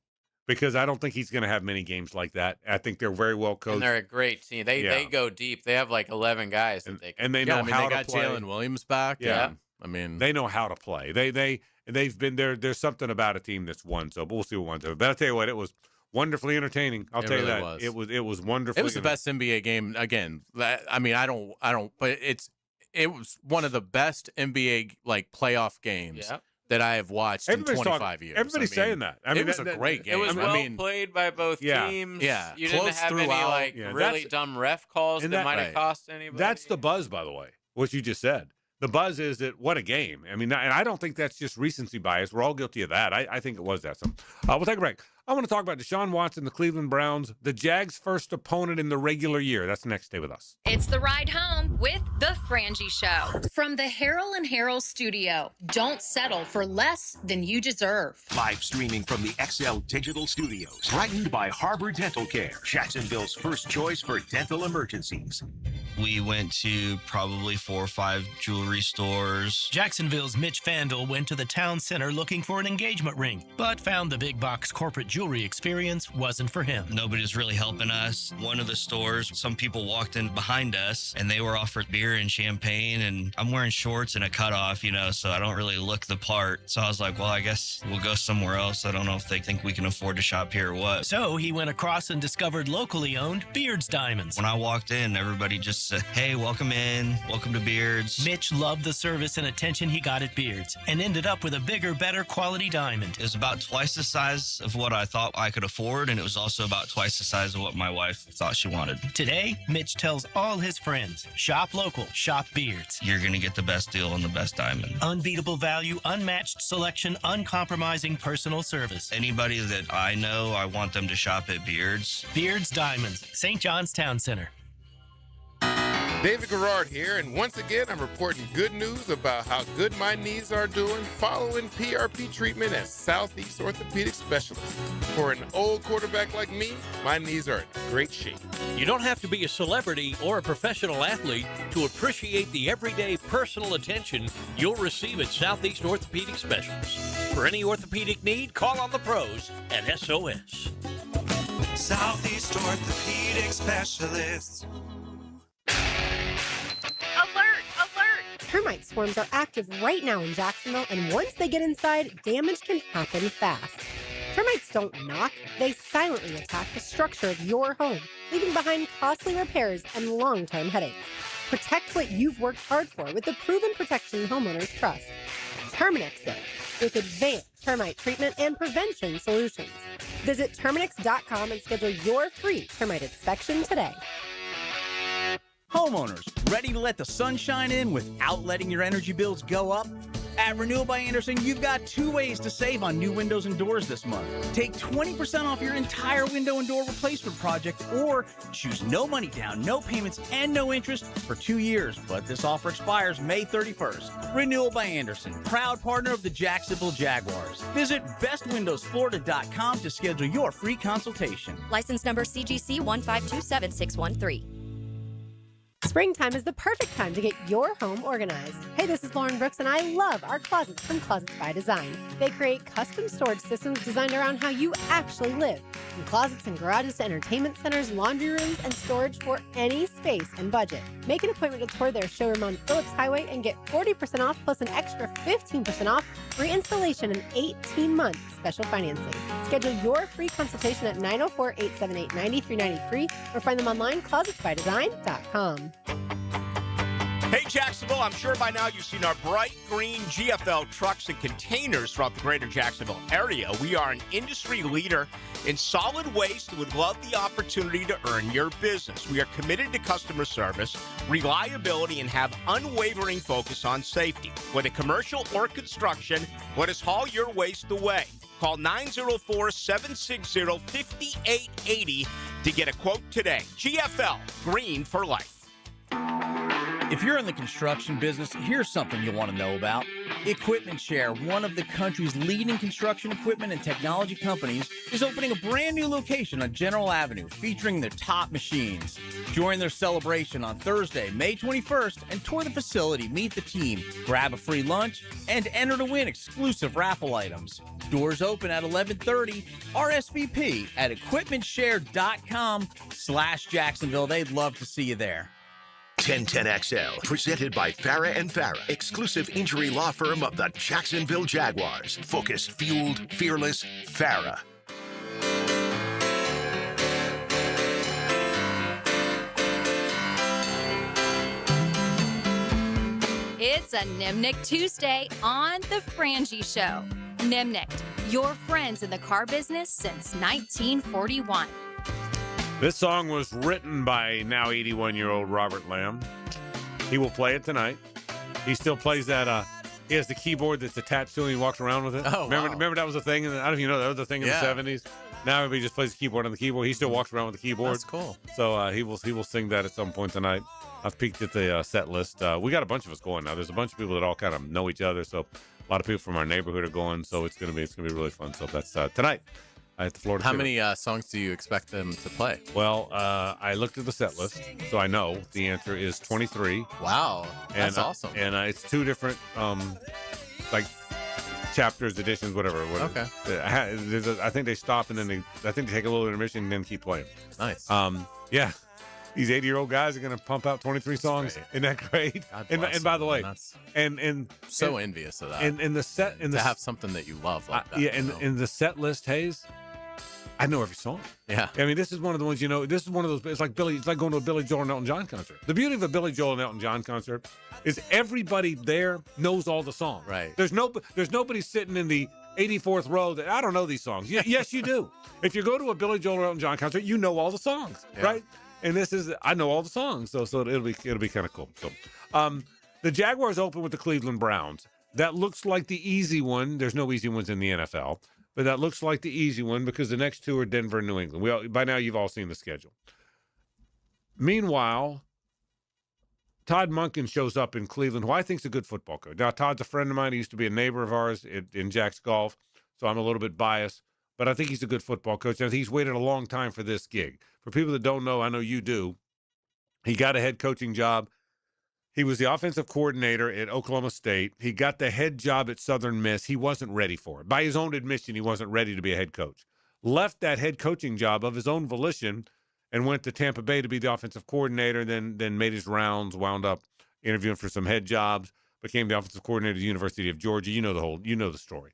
Speaker 2: because I don't think he's going to have many games like that. I think they're very well coached.
Speaker 4: And they're a great team. They go deep. They have like 11 guys that they can.
Speaker 2: And they know how
Speaker 3: to play. They got Jalen Williams back.
Speaker 2: Yeah.
Speaker 3: I mean,
Speaker 2: they know how to play. They've been there. There's something about a team that's won. So we'll see what one's. But I'll tell you what, it was wonderfully entertaining. I'll tell you that. It was wonderful.
Speaker 3: It was the best NBA game again. I mean, I don't. But it was one of the best NBA like playoff games that I have watched in 25 years.
Speaker 2: Everybody's saying that. I mean,
Speaker 3: it was a great game.
Speaker 4: It was played by both teams.
Speaker 3: Yeah,
Speaker 4: you didn't have any really dumb ref calls that might have cost anybody.
Speaker 2: That's the buzz, by the way. What you just said. The buzz is that what a game. I mean, and I don't think that's just recency bias. We're all guilty of that. I think it was that. So we'll take a break. I want to talk about Deshaun Watson, the Cleveland Browns, the Jags' first opponent in the regular year. That's next. Stay with us.
Speaker 1: It's the ride home with The Frangie Show. From the Harrell and Harrell studio, don't settle for less than you deserve.
Speaker 5: Live streaming from the XL Digital Studios. Brightened by Harbor Dental Care, Jacksonville's first choice for dental emergencies.
Speaker 15: We went to probably 4 or 5 jewelry stores.
Speaker 16: Jacksonville's Mitch Vandal went to the town center looking for an engagement ring, but found the big box corporate jewelry experience wasn't for him.
Speaker 15: Nobody was really helping us. One of the stores, some people walked in behind us and they were offered beer and champagne, and I'm wearing shorts and a cutoff, so I don't really look the part. So I was like, well, I guess we'll go somewhere else. I don't know if they think we can afford to shop here or what.
Speaker 16: So he went across and discovered locally owned Beards Diamonds.
Speaker 15: When I walked in, everybody just said, hey, welcome in, welcome to Beards.
Speaker 16: Mitch loved the service and attention he got at Beards and ended up with a bigger, better quality diamond.
Speaker 15: It was about twice the size of what I thought I could afford, and it was also about twice the size of what my wife thought she wanted.
Speaker 16: Today, Mitch tells all his friends, shop local, shop Beards.
Speaker 15: You're going to get the best deal on the best diamond.
Speaker 16: Unbeatable value, unmatched selection, uncompromising personal service.
Speaker 15: Anybody that I know, I want them to shop at Beards.
Speaker 16: Beards Diamonds, St. John's Town Center.
Speaker 14: David Garrard here, and once again, I'm reporting good news about how good my knees are doing following PRP treatment at Southeast Orthopedic Specialists. For an old quarterback like me, my knees are in great shape.
Speaker 6: You don't have to be a celebrity or a professional athlete to appreciate the everyday personal attention you'll receive at Southeast Orthopedic Specialists. For any orthopedic need, call on the pros at SOS.
Speaker 17: Southeast Orthopedic Specialists.
Speaker 18: Alert! Alert! Termite swarms are active right now in Jacksonville, and once they get inside, damage can happen fast. Termites don't knock, they silently attack the structure of your home, leaving behind costly repairs and long-term headaches. Protect what you've worked hard for with the proven protection homeowners trust. Terminix it, with advanced termite treatment and prevention solutions. Visit Terminix.com and schedule your free termite inspection today.
Speaker 19: Homeowners, ready to let the sunshine in without letting your energy bills go up? At Renewal by Andersen, you've got 2 ways to save on new windows and doors this month. Take 20% off your entire window and door replacement project, or choose no money down, no payments, and no interest for 2 years. But this offer expires May 31st. Renewal by Andersen, proud partner of the Jacksonville Jaguars. Visit bestwindowsflorida.com to schedule your free consultation.
Speaker 12: License number CGC 1527613.
Speaker 18: Springtime is the perfect time to get your home organized. Hey, this is Lauren Brooks, and I love our closets from Closets by Design. They create custom storage systems designed around how you actually live. From closets and garages to entertainment centers, laundry rooms, and storage for any space and budget. Make an appointment to tour their showroom on Phillips Highway and get 40% off plus an extra 15% off free installation and 18-month special financing. Schedule your free consultation at 904-878-9393 or find them online, closetsbydesign.com.
Speaker 20: Hey Jacksonville, I'm sure by now you've seen our bright green GFL trucks and containers throughout the greater Jacksonville area. We are an industry leader in solid waste and would love the opportunity to earn your business. We are committed to customer service, reliability, and have unwavering focus on safety. Whether commercial or construction, let us haul your waste away. Call 904-760-5880 to get a quote today. GFL, green for life.
Speaker 19: If you're in the construction business, here's something you'll want to know about. Equipment Share, one of the country's leading construction equipment and technology companies, is opening a brand new location on General Avenue featuring their top machines. Join their celebration on Thursday, May 21st, and tour the facility, meet the team, grab a free lunch, and enter to win exclusive raffle items. Doors open at 11:30. RSVP at equipmentshare.com/Jacksonville. They'd love to see you there.
Speaker 5: 1010XL, presented by Farah and Farah, exclusive injury law firm of the Jacksonville Jaguars. Focused, fueled, fearless, Farah.
Speaker 1: It's a Nimnick Tuesday on The Frangie Show. Nimnick, your friends in the car business since 1941.
Speaker 2: This song was written by now 81-year-old Robert Lamb. He will play it tonight. He still plays that. He has the keyboard that's attached to him. He walks around with it.
Speaker 3: Oh,
Speaker 2: remember that was a thing? I don't know if you know that was a thing in the 70s. Now everybody just plays the keyboard on the keyboard. He still walks around with the keyboard.
Speaker 3: That's cool.
Speaker 2: So he will sing that at some point tonight. I've peeked at the set list. We got a bunch of us going now. There's a bunch of people that all kind of know each other. So a lot of people from our neighborhood are going. So it's gonna be really fun. So that's tonight. At the Florida
Speaker 3: How
Speaker 2: Theater.
Speaker 3: many songs do you expect them to play?
Speaker 2: Well, I looked at the set list, so I know the answer is 23.
Speaker 3: Wow, that's
Speaker 2: and,
Speaker 3: awesome.
Speaker 2: And it's 2 different, like chapters, editions, whatever.
Speaker 3: Okay.
Speaker 2: I think they stop and then they take a little intermission and then keep playing.
Speaker 3: Nice.
Speaker 2: Yeah. These 80-year-old guys are going to pump out 23 songs. Isn't that great? And by the way, and
Speaker 3: so envious of that.
Speaker 2: And the set
Speaker 3: to have something that you love like that.
Speaker 2: Yeah, and the set list, Hayes. I know every song.
Speaker 3: Yeah.
Speaker 2: I mean, this is one of the ones, this is one of those, it's like going to a Billy Joel and Elton John concert. The beauty of a Billy Joel and Elton John concert is everybody there knows all the songs.
Speaker 3: Right.
Speaker 2: There's nobody sitting in the 84th Road. I don't know these songs. Yes, you do. If you go to a Billy Joel or Elton John concert, you know all the songs, right? And I know all the songs, so it'll be kind of cool. So, the Jaguars open with the Cleveland Browns. That looks like the easy one. There's no easy ones in the NFL, but that looks like the easy one because the next two are Denver and New England. By now, you've all seen the schedule. Meanwhile, Todd Monken shows up in Cleveland, who I think is a good football coach. Now, Todd's a friend of mine. He used to be a neighbor of ours in Jack's Golf, so I'm a little bit biased. But I think he's a good football coach, and I think he's waited a long time for this gig. For people that don't know, I know you do, he got a head coaching job. He was the offensive coordinator at Oklahoma State. He got the head job at Southern Miss. He wasn't ready for it. By his own admission, he wasn't ready to be a head coach. Left that head coaching job of his own volition and went to Tampa Bay to be the offensive coordinator, then made his rounds, wound up interviewing for some head jobs, became the offensive coordinator at the University of Georgia. You know the story.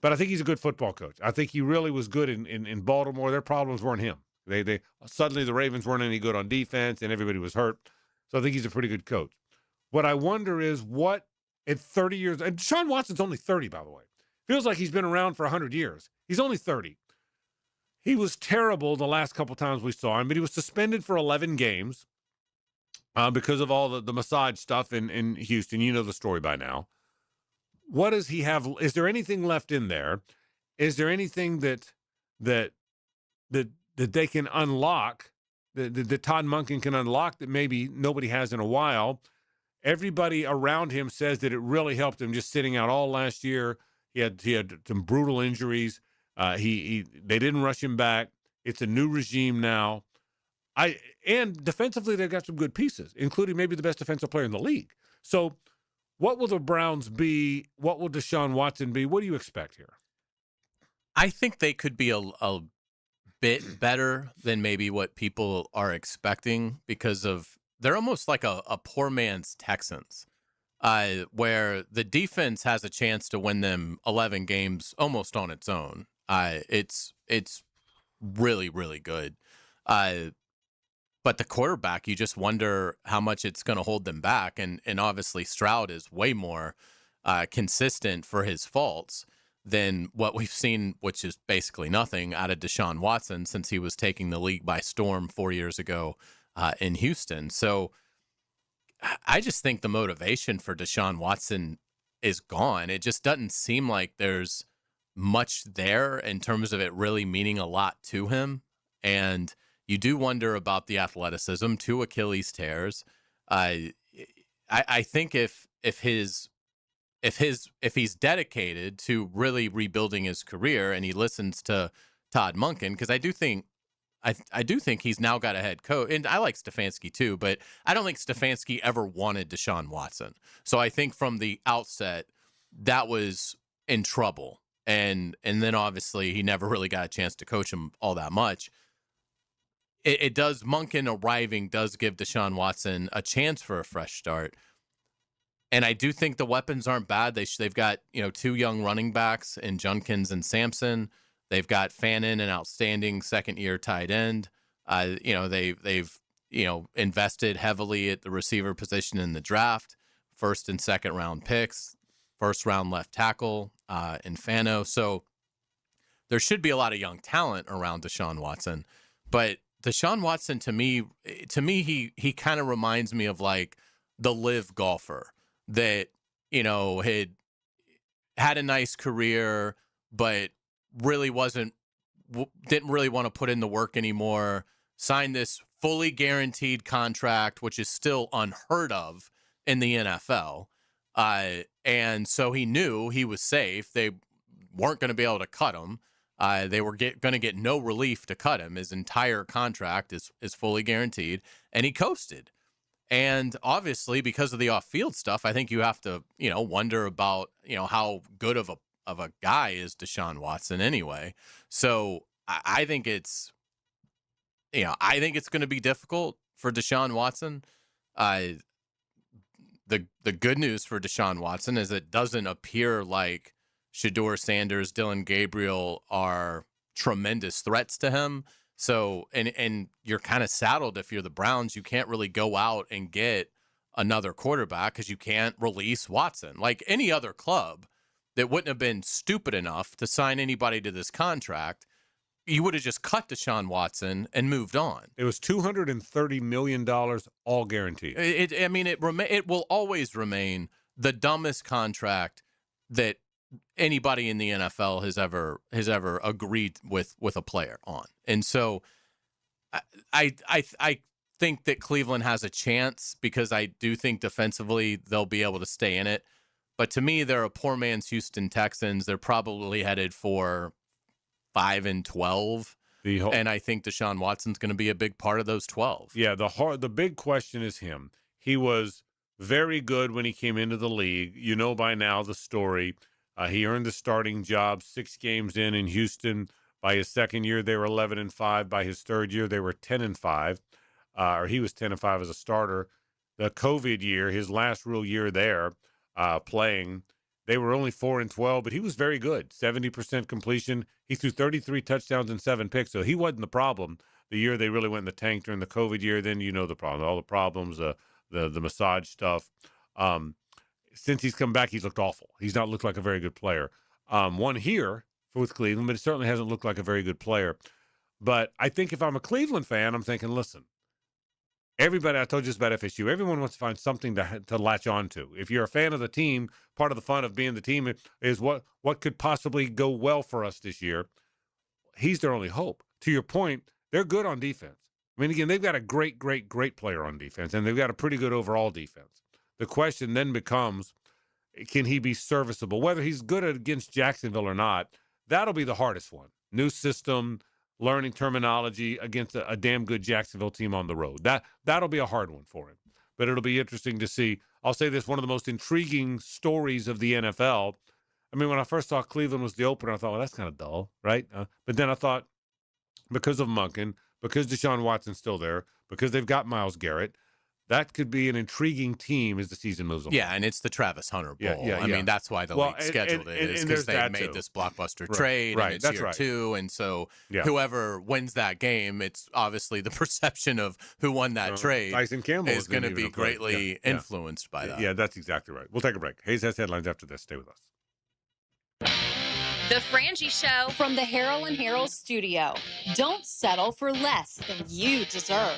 Speaker 2: But I think he's a good football coach. I think he really was good in Baltimore. Their problems weren't him. They suddenly the Ravens weren't any good on defense and everybody was hurt. So I think he's a pretty good coach. What I wonder is what at 30 years, and Deshaun Watson's only 30, by the way. Feels like he's been around for 100 years. He's only 30. He was terrible the last couple times we saw him, but he was suspended for 11 games because of all the massage stuff in Houston. You know the story by now. What does he have? Is there anything left in there? Is there anything that they can unlock, that Todd Monken can unlock that maybe nobody has in a while? Everybody around him says that it really helped him just sitting out all last year. He had some brutal injuries. They didn't rush him back. It's a new regime now. And defensively, they've got some good pieces, including maybe the best defensive player in the league. So what will the Browns be? What will Deshaun Watson be? What do you expect here?
Speaker 3: I think they could be a bit better than maybe what people are expecting because of they're almost like a poor man's Texans, where the defense has a chance to win them 11 games almost on its own. It's really, really good. But the quarterback, you just wonder how much it's going to hold them back. And obviously Stroud is way more consistent for his faults than what we've seen, which is basically nothing, out of Deshaun Watson since he was taking the league by storm 4 years ago in Houston. So I just think the motivation for Deshaun Watson is gone. It just doesn't seem like there's much there in terms of it really meaning a lot to him. And you do wonder about the athleticism, 2 Achilles tears. I think if he's dedicated to really rebuilding his career and he listens to Todd Monken, because I do think he's now got a head coach, and I like Stefanski too, but I don't think Stefanski ever wanted Deshaun Watson. So I think from the outset that was in trouble, and then obviously he never really got a chance to coach him all that much. It does, Monken arriving does give Deshaun Watson a chance for a fresh start. And I do think the weapons aren't bad. They've got 2 young running backs in Junkins and Sampson. They've got Fannin, an outstanding second-year tight end. They've invested heavily at the receiver position in the draft, 1st and 2nd round picks, 1st round left tackle in Fano. So there should be a lot of young talent around Deshaun Watson, but Deshaun Watson to me, he kind of reminds me of like the live golfer that, had a nice career, but really didn't really want to put in the work anymore, signed this fully guaranteed contract, which is still unheard of in the NFL. And so he knew he was safe. They weren't going to be able to cut him. They were going to get no relief to cut him. His entire contract is fully guaranteed, and he coasted. And obviously, because of the off-field stuff, I think you have to, wonder about, how good of a guy is Deshaun Watson anyway. So I think it's going to be difficult for Deshaun Watson. The good news for Deshaun Watson is it doesn't appear like Shedeur Sanders, Dylan Gabriel are tremendous threats to him. So, and you're kind of saddled if you're the Browns. You can't really go out and get another quarterback because you can't release Watson. Like any other club, that wouldn't have been stupid enough to sign anybody to this contract. You would have just cut Deshaun Watson and moved on.
Speaker 2: It was $230 million, all guaranteed.
Speaker 3: It will always remain the dumbest contract that anybody in the NFL has ever agreed with a player on. And so I think that Cleveland has a chance because I do think defensively they'll be able to stay in it. But to me, they're a poor man's Houston Texans. They're probably headed for 5-12. And I think Deshaun Watson's going to be a big part of those 12.
Speaker 2: Yeah, the big question is him. He was very good when he came into the league. You know by now the story. He earned the starting job 6 games in Houston. By his second year, they were 11-5. By his third year, they were 10-5. Or he was 10-5 as a starter. The COVID year, his last real year there playing, they were only 4-12, but he was very good. 70% completion. He threw 33 touchdowns and 7 picks, so he wasn't the problem. The year they really went in the tank during the COVID year, then you know the problem, all the problems, the massage stuff. Since he's come back, he's looked awful. He's not looked like a very good player. One here with Cleveland, but it certainly hasn't looked like a very good player. But I think if I'm a Cleveland fan, I'm thinking, listen, everybody, I told you this about FSU, everyone wants to find something to latch on to. If you're a fan of the team, part of the fun of being the team is what could possibly go well for us this year. He's their only hope. To your point, they're good on defense. I mean, again, they've got a great, great, great player on defense, and they've got a pretty good overall defense. The question then becomes, can he be serviceable? Whether he's good against Jacksonville or not, that'll be the hardest one. New system, learning terminology against a damn good Jacksonville team on the road. That'll be a hard one for him. But it'll be interesting to see. I'll say this, one of the most intriguing stories of the NFL. I mean, when I first saw Cleveland was the opener, I thought, well, that's kind of dull, right? But then I thought, because of Monken, because Deshaun Watson's still there, because they've got Myles Garrett, that could be an intriguing team as the season moves on.
Speaker 3: Yeah, and it's the Travis Hunter Bowl.
Speaker 2: Yeah.
Speaker 3: I mean, that's why the league scheduled it, is because they made this blockbuster trade, and it's year 2. And so whoever wins that game, it's obviously the perception of who won that trade
Speaker 2: Tyson Campbell
Speaker 3: is going to be greatly influenced by that.
Speaker 2: Yeah, that's exactly right. We'll take a break. Hayes has headlines after this. Stay with us.
Speaker 1: The Frangie Show from the Harold and Harold studio. Don't settle for less than you deserve.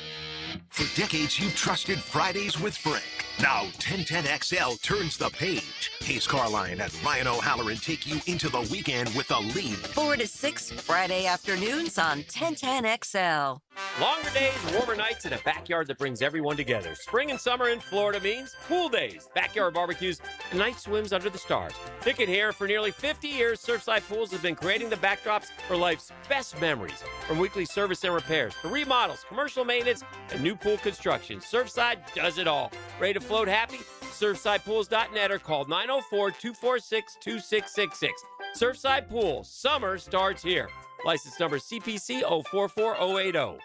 Speaker 5: For decades, you've trusted Fridays with Frank. Now, 1010XL turns the page. Hayes Carline and Ryan O'Halloran take you into the weekend with a lead.
Speaker 21: 4 to 6 Friday afternoons on 1010XL.
Speaker 22: Longer days, warmer nights, and a backyard that brings everyone together. Spring and summer in Florida means pool days, backyard barbecues, and night swims under the stars. Ticket here. For nearly 50 years, Surfside Pools has been creating the backdrops for life's best memories. From weekly service and repairs to remodels, commercial maintenance, and new pool construction, Surfside does it all. Ready to float happy? SurfsidePools.net or call 904-246-2666. Surfside Pools. Summer starts here. License number CPC 044080.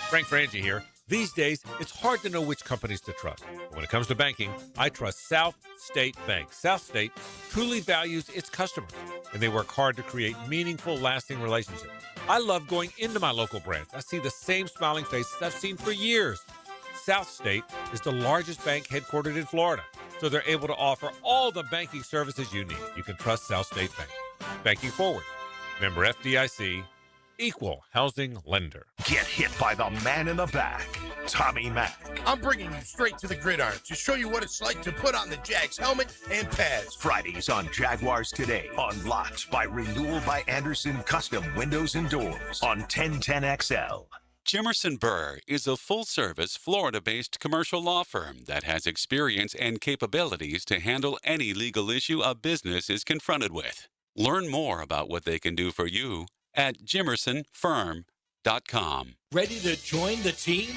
Speaker 8: Frank Frangie here. These days, it's hard to know which companies to trust. When it comes to banking, I trust South State Bank. South State truly values its customers, and they work hard to create meaningful, lasting relationships. I love going into my local branch. I see the same smiling faces I've seen for years. South State is the largest bank headquartered in Florida, so they're able to offer all the banking services you need. You can trust South State Bank. Banking forward. Member FDIC, equal housing lender.
Speaker 5: Get hit by the man in the back, Tommy Mack.
Speaker 23: I'm bringing you straight to the gridiron to show you what it's like to put on the Jags helmet and pads.
Speaker 5: Fridays on Jaguars Today. Unlocked by Renewal by Anderson Custom Windows and Doors on 1010XL.
Speaker 24: Jimerson Burr is a full-service, Florida-based commercial law firm that has experience and capabilities to handle any legal issue a business is confronted with. Learn more about what they can do for you at jimersonfirm.com.
Speaker 6: Ready to join the team?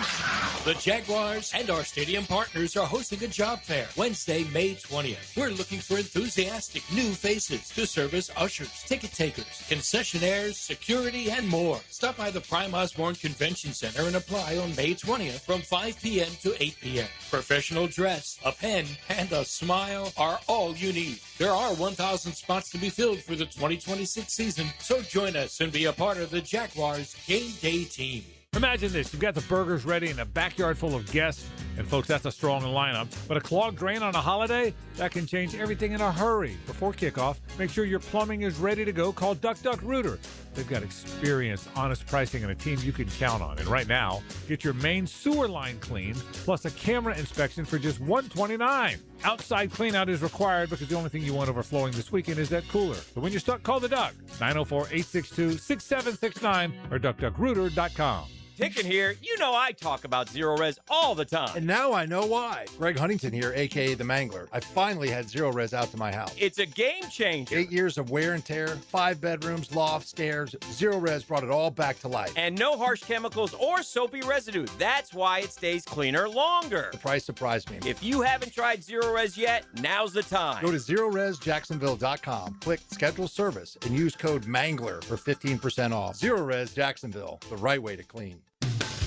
Speaker 6: The Jaguars and our stadium partners are hosting a job fair Wednesday, May 20th. We're looking for enthusiastic new faces to serve as ushers, ticket takers, concessionaires, security, and more. Stop by the Prime Osborne Convention Center and apply on May 20th from 5 p.m. to 8 p.m. Professional dress, a pen, and a smile are all you need. There are 1,000 spots to be filled for the 2026 season, so join us and be a part of the Jaguars game day team.
Speaker 8: Imagine this. You've got the burgers ready in a backyard full of guests. And folks, that's a strong lineup. But a clogged drain on a holiday, that can change everything in a hurry. Before kickoff, make sure your plumbing is ready to go. Call Duck Duck Rooter. They've got experience, honest pricing, and a team you can count on. And right now, get your main sewer line cleaned, plus a camera inspection for just $129. Outside cleanout is required because the only thing you want overflowing this weekend is that cooler. So when you're stuck, call the Duck. 904-862-6769 or duckduckrooter.com.
Speaker 7: Picking here, you know I talk about Zero Res all the time.
Speaker 9: And now I know why. Greg Huntington here, a.k.a. The Mangler. I finally had Zero Res out to my house.
Speaker 7: It's a game changer.
Speaker 9: 8 years of wear and tear, 5 bedrooms, loft, stairs. Zero Res brought it all back to life.
Speaker 7: And no harsh chemicals or soapy residue. That's why it stays cleaner longer.
Speaker 9: The price surprised me.
Speaker 7: If you haven't tried Zero Res yet, now's the time.
Speaker 9: Go to ZeroResJacksonville.com, click Schedule Service, and use code MANGLER for 15% off. Zero Res Jacksonville, the right way to clean.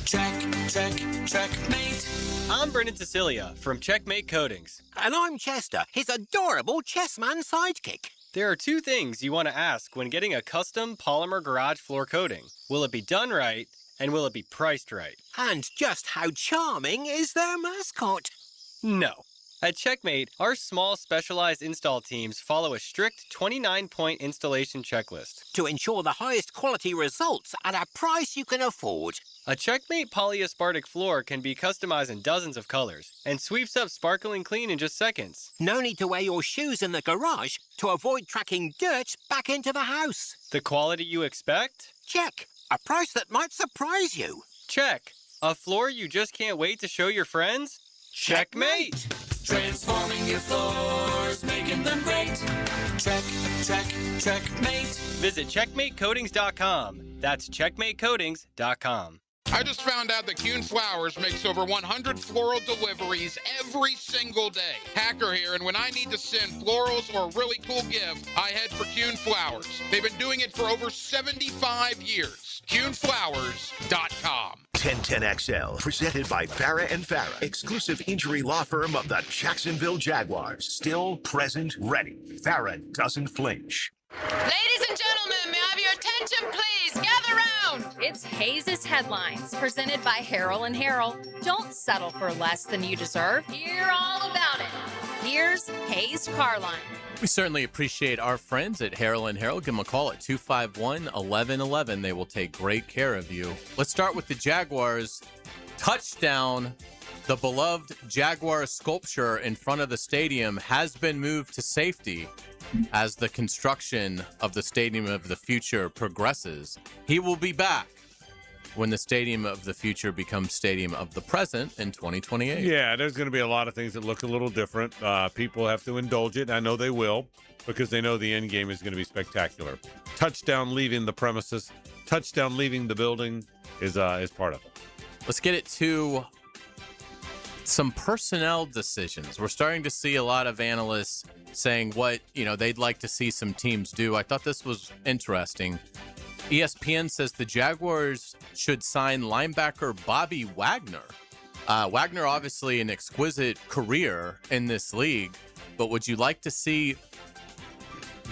Speaker 10: Checkmate. I'm Brendan Cecilia from Checkmate Coatings.
Speaker 11: And I'm Chester, his adorable chessman sidekick.
Speaker 10: There are two things you want to ask when getting a custom polymer garage floor coating. Will it be done right, and will it be priced right?
Speaker 11: And just how charming is their mascot?
Speaker 10: No. At Checkmate, our small specialized install teams follow a strict 29-point installation checklist
Speaker 11: to ensure the highest quality results at a price you can afford.
Speaker 10: A Checkmate polyaspartic floor can be customized in dozens of colors and sweeps up sparkling clean in just seconds.
Speaker 11: No need to wear your shoes in the garage to avoid tracking dirt back into the house.
Speaker 10: The quality you expect?
Speaker 11: Check. A price that might surprise you.
Speaker 10: Check. A floor you just can't wait to show your friends? Checkmate!
Speaker 17: Transforming your floors, making them great. Checkmate.
Speaker 10: Visit CheckmateCoatings.com. That's CheckmateCoatings.com.
Speaker 25: I just found out that Kuhn Flowers makes over 100 floral deliveries every single day. Hacker here, and when I need to send florals or a really cool gift, I head for Kuhn Flowers. They've been doing it for over 75 years. KuhnFlowers.com.
Speaker 5: 1010XL, presented by Farah and Farah, exclusive injury law firm of the Jacksonville Jaguars. Still, present, ready. Farah doesn't flinch.
Speaker 1: Ladies and gentlemen, may I have your attention, please? Gather round. It's Hayes' Headlines, presented by Harrell and Harrell. Don't settle for less than you deserve. Hear all about it. Here's Hayes Carline.
Speaker 3: We certainly appreciate our friends at Harrell and Harrell. Give them a call at 251-1111. They will take great care of you. Let's start with the Jaguars. Touchdown. The beloved Jaguar sculpture in front of the stadium has been moved to safety as the construction of the Stadium of the Future progresses. He will be back when the Stadium of the Future becomes Stadium of the Present in 2028.
Speaker 2: Yeah, there's going to be a lot of things that look a little different. People have to indulge it. I know they will, because they know the end game is going to be spectacular. Touchdown leaving the premises, touchdown leaving the building is part of it.
Speaker 3: Let's get it to some personnel decisions. We're starting to see a lot of analysts saying what, they'd like to see some teams do. I thought this was interesting. ESPN says the Jaguars should sign linebacker Bobby Wagner. Wagner, obviously an exquisite career in this league, but would you like to see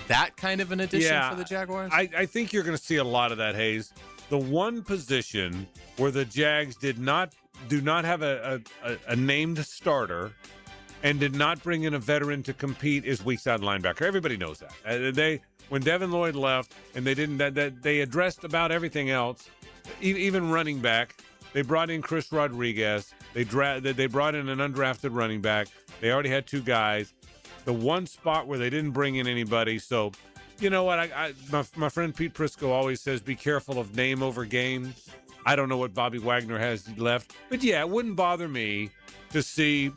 Speaker 3: that kind of an addition for the Jaguars?
Speaker 2: I think you're going to see a lot of that, Hayes. The one position where the Jags do not have a named starter and did not bring in a veteran to compete is weak side linebacker. Everybody knows that. When Devin Lloyd left and they addressed about everything else, even running back. They brought in Chris Rodriguez. They brought in an undrafted running back. They already had two guys. The one spot where they didn't bring in anybody. So, you know what? My friend Pete Prisco always says, be careful of name over game. I don't know what Bobby Wagner has left. But, yeah, it wouldn't bother me to see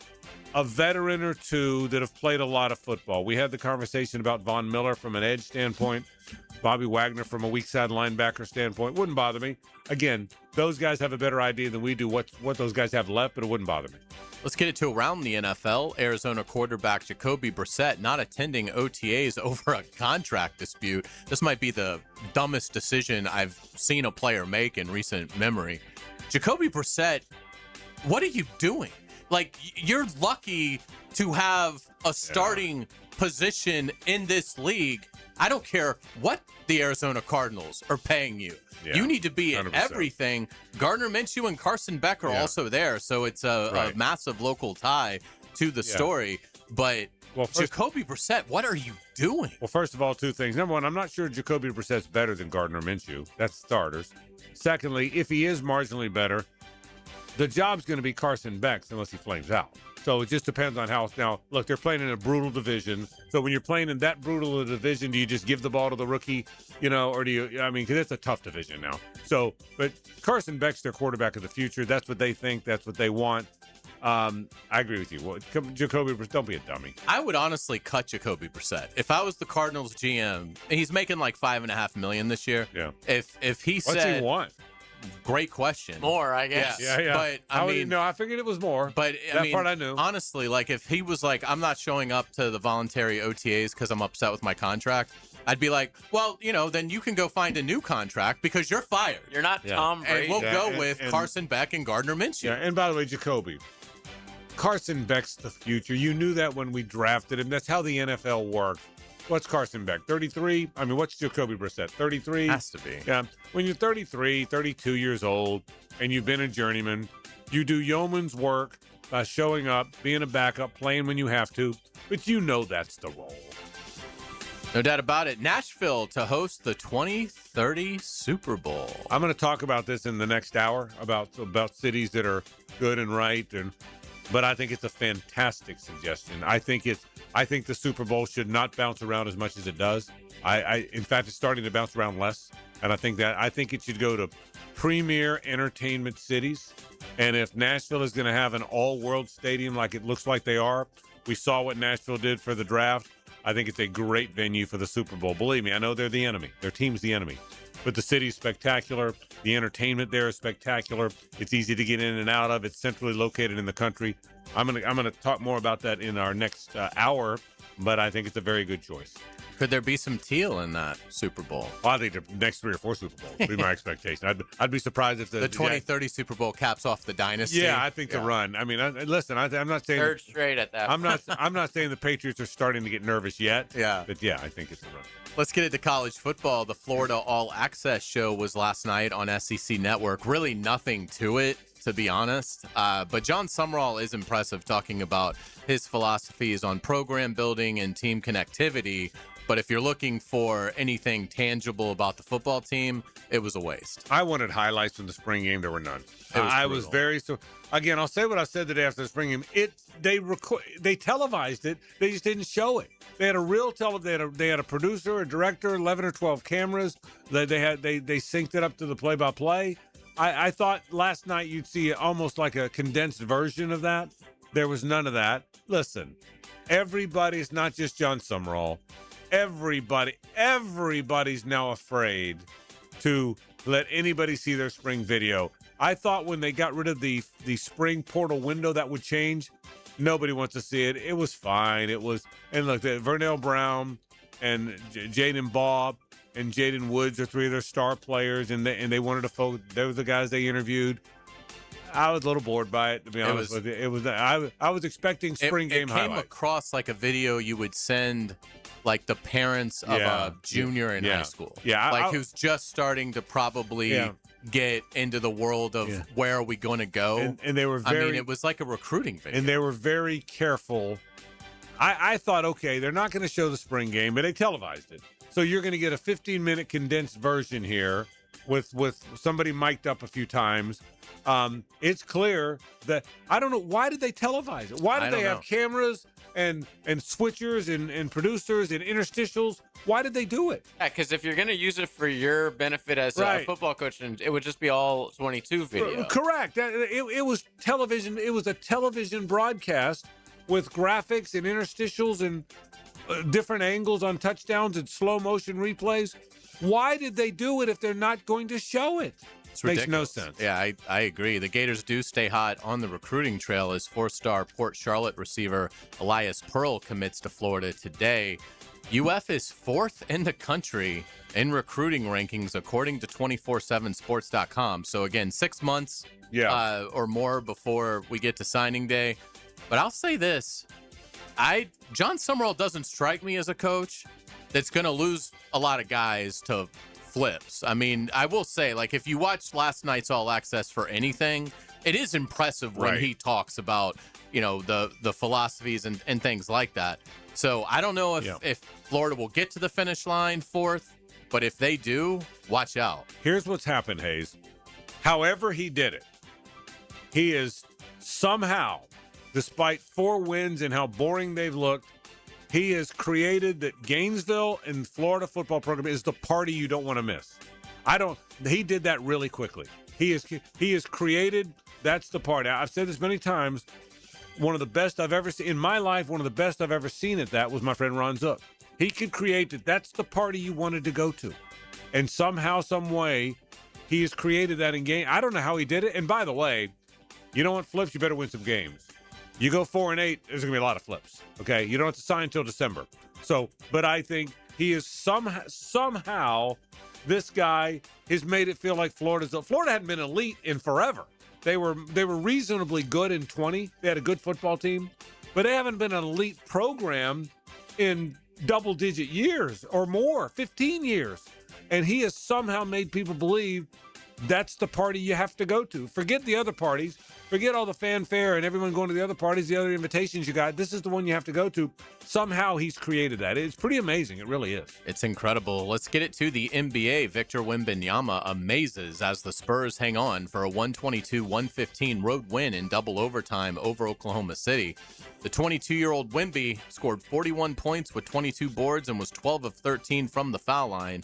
Speaker 2: a veteran or two that have played a lot of football. We had the conversation about Von Miller from an edge standpoint, Bobby Wagner from a weak side linebacker standpoint. Wouldn't bother me. Again, those guys have a better idea than we do what those guys have left, but it wouldn't bother me.
Speaker 3: Let's get it to around the NFL. Arizona quarterback Jacoby Brissett not attending OTAs over a contract dispute. This might be the dumbest decision I've seen a player make in recent memory. Jacoby Brissett, what are you doing? Like, you're lucky to have a starting position in this league. I don't care what the Arizona Cardinals are paying you.
Speaker 2: Yeah,
Speaker 3: you need to be in
Speaker 2: 100%.
Speaker 3: everything. Gardner Minshew and Carson Beck are also there, so it's a massive local tie to the story. But Jacoby Brissett, what are you doing?
Speaker 2: Well, first of all, two things. Number one, I'm not sure Jacoby Brissett's better than Gardner Minshew. That's starters. Secondly, if he is marginally better, the job's going to be Carson Beck's unless he flames out. So it just depends on how. Now, look, they're playing in a brutal division. So when you're playing in that brutal a division, do you just give the ball to the rookie, or do you? I mean, because it's a tough division now. So, but Carson Beck's their quarterback of the future. That's what they think. That's what they want. I agree with you. Well, Jacoby, don't be a dummy.
Speaker 3: I would honestly cut Jacoby Brissett if I was the Cardinals GM. He's making like $5.5 million this year.
Speaker 2: Yeah.
Speaker 3: If he said,
Speaker 2: what's he want?
Speaker 3: Great question.
Speaker 4: More, I guess.
Speaker 2: Yeah.
Speaker 3: But
Speaker 2: I figured it was more.
Speaker 3: But
Speaker 2: that part I knew.
Speaker 3: Honestly, like if he was like, I'm not showing up to the voluntary OTAs because I'm upset with my contract, I'd be like, well, then you can go find a new contract because you're fired.
Speaker 4: You're not Tom Brady.
Speaker 3: And we'll go with Carson Beck and Gardner Minshew.
Speaker 2: Yeah, and by the way, Jacoby, Carson Beck's the future. You knew that when we drafted him. That's how the NFL works. What's Carson Beck? 33? I mean, what's Jacoby Brissett? 33?
Speaker 3: Has to be.
Speaker 2: Yeah. When you're 33, 32 years old, and you've been a journeyman, you do yeoman's work by showing up, being a backup, playing when you have to, but that's the role.
Speaker 3: No doubt about it. Nashville to host the 2030 Super Bowl.
Speaker 2: I'm going to talk about this in the next hour, about cities that are good and right, but I think it's a fantastic suggestion. I think the Super Bowl should not bounce around as much as it does. In fact, it's starting to bounce around less. And I think it should go to premier entertainment cities. And if Nashville is going to have an all-world stadium like it looks like they are, we saw what Nashville did for the draft. I think it's a great venue for the Super Bowl. Believe me, I know they're the enemy. Their team's the enemy. But the city's spectacular. The entertainment there is spectacular. It's easy to get in and out of. It's centrally located in the country. I'm gonna talk more about that in our next hour, but I think it's a very good choice.
Speaker 3: Could there be some teal in that Super Bowl?
Speaker 2: Well, I think the next 3 or 4 Super Bowls would be my expectation. I'd be surprised if
Speaker 3: the 2030 Super Bowl caps off the dynasty.
Speaker 2: Yeah, I think the run. I mean, listen, I'm not saying
Speaker 4: third straight at that.
Speaker 2: I'm not saying the Patriots are starting to get nervous yet.
Speaker 3: Yeah,
Speaker 2: but yeah, I think it's a run.
Speaker 3: Let's get into college football. The Florida All Access show was last night on SEC Network. Really nothing to it, to be honest. But John Sumrall is impressive, talking about his philosophies on program building and team connectivity. But if you're looking for anything tangible about the football team, it was a waste.
Speaker 2: I wanted highlights from the spring game. There were none. I was very again, I'll say what I said today after the spring game. They televised it. They just didn't show it. They had a real they had a producer, a director, 11 or 12 cameras. They synced it up to the play-by-play. I thought last night you'd see almost like a condensed version of that. There was none of that. Listen, everybody's not just John Sumrall. Everybody's now afraid to let anybody see their spring video. I thought when they got rid of the spring portal window that would change. Nobody wants to see it. It was fine. And look, Vernell Brown and Jaden Bobb and Jaden Woods are 3 of their star players, and they wanted to focus. They were the guys they interviewed. I was a little bored by it, to be honest with you. I was expecting spring game highlights.
Speaker 3: It came across like a video you would send like the parents of a junior in high school.
Speaker 2: Yeah.
Speaker 3: Who's just starting to probably get into the world of where are we going to go.
Speaker 2: And they were
Speaker 3: it was like a recruiting video.
Speaker 2: And they were very careful. I thought, okay, they're not going to show the spring game, but they televised it. So you're going to get a 15-minute condensed version here with somebody mic'd up a few times. It's clear that I don't know, why did they televise it? Why did they have cameras and switchers and producers and interstitials? Why did they do it?
Speaker 4: Yeah, because if you're going to use it for your benefit as a football coach, it would just be all 22 video.
Speaker 2: Correct. It was television. It was a television broadcast with graphics and interstitials and different angles on touchdowns and slow motion replays. Why did they do it if they're not going to show it? Makes no sense.
Speaker 3: Yeah, I agree. The Gators do stay hot on the recruiting trail as 4-star Port Charlotte receiver Elias Pearl commits to Florida today. UF is 4th in the country in recruiting rankings, according to 247sports.com. So, again, 6 months or more before we get to signing day. But I'll say this. John Sumrall doesn't strike me as a coach that's going to lose a lot of guys to flips. I mean, I will say, like, if you watched last night's All Access for anything, it is impressive when he talks about, the philosophies and things like that. So I don't know if Florida will get to the finish line 4th, but if they do, watch out.
Speaker 2: Here's what's happened, Hayes. However he did it, he is somehow, despite 4 wins and how boring they've looked, he has created that Gainesville and Florida football program is the party you don't want to miss. He did that really quickly. He has created, that's the party. I've said this many times. One of the best I've ever seen in my life, one of the best I've ever seen at that was my friend Ron Zook. He could create that. That's the party you wanted to go to. And somehow, some way, he has created that in game. I don't know how he did it. And by the way, you don't want flips, you better win some games. You go 4-8, there's going to be a lot of flips. Okay? You don't have to sign until December. But I think he is somehow this guy has made it feel like Florida hadn't been elite in forever. They were reasonably good in 20. They had a good football team, but they haven't been an elite program in double-digit years or more, 15 years. And he has somehow made people believe that's the party you have to go to. Forget the other parties. Forget all the fanfare and everyone going to the other parties, the other invitations you got. This is the one you have to go to. Somehow he's created that. It's pretty amazing. It really is.
Speaker 3: It's incredible. Let's get it to the NBA. Victor Wembanyama amazes as the Spurs hang on for a 122-115 road win in double overtime over Oklahoma City. The 22-year-old Wemby scored 41 points with 22 boards and was 12 of 13 from the foul line.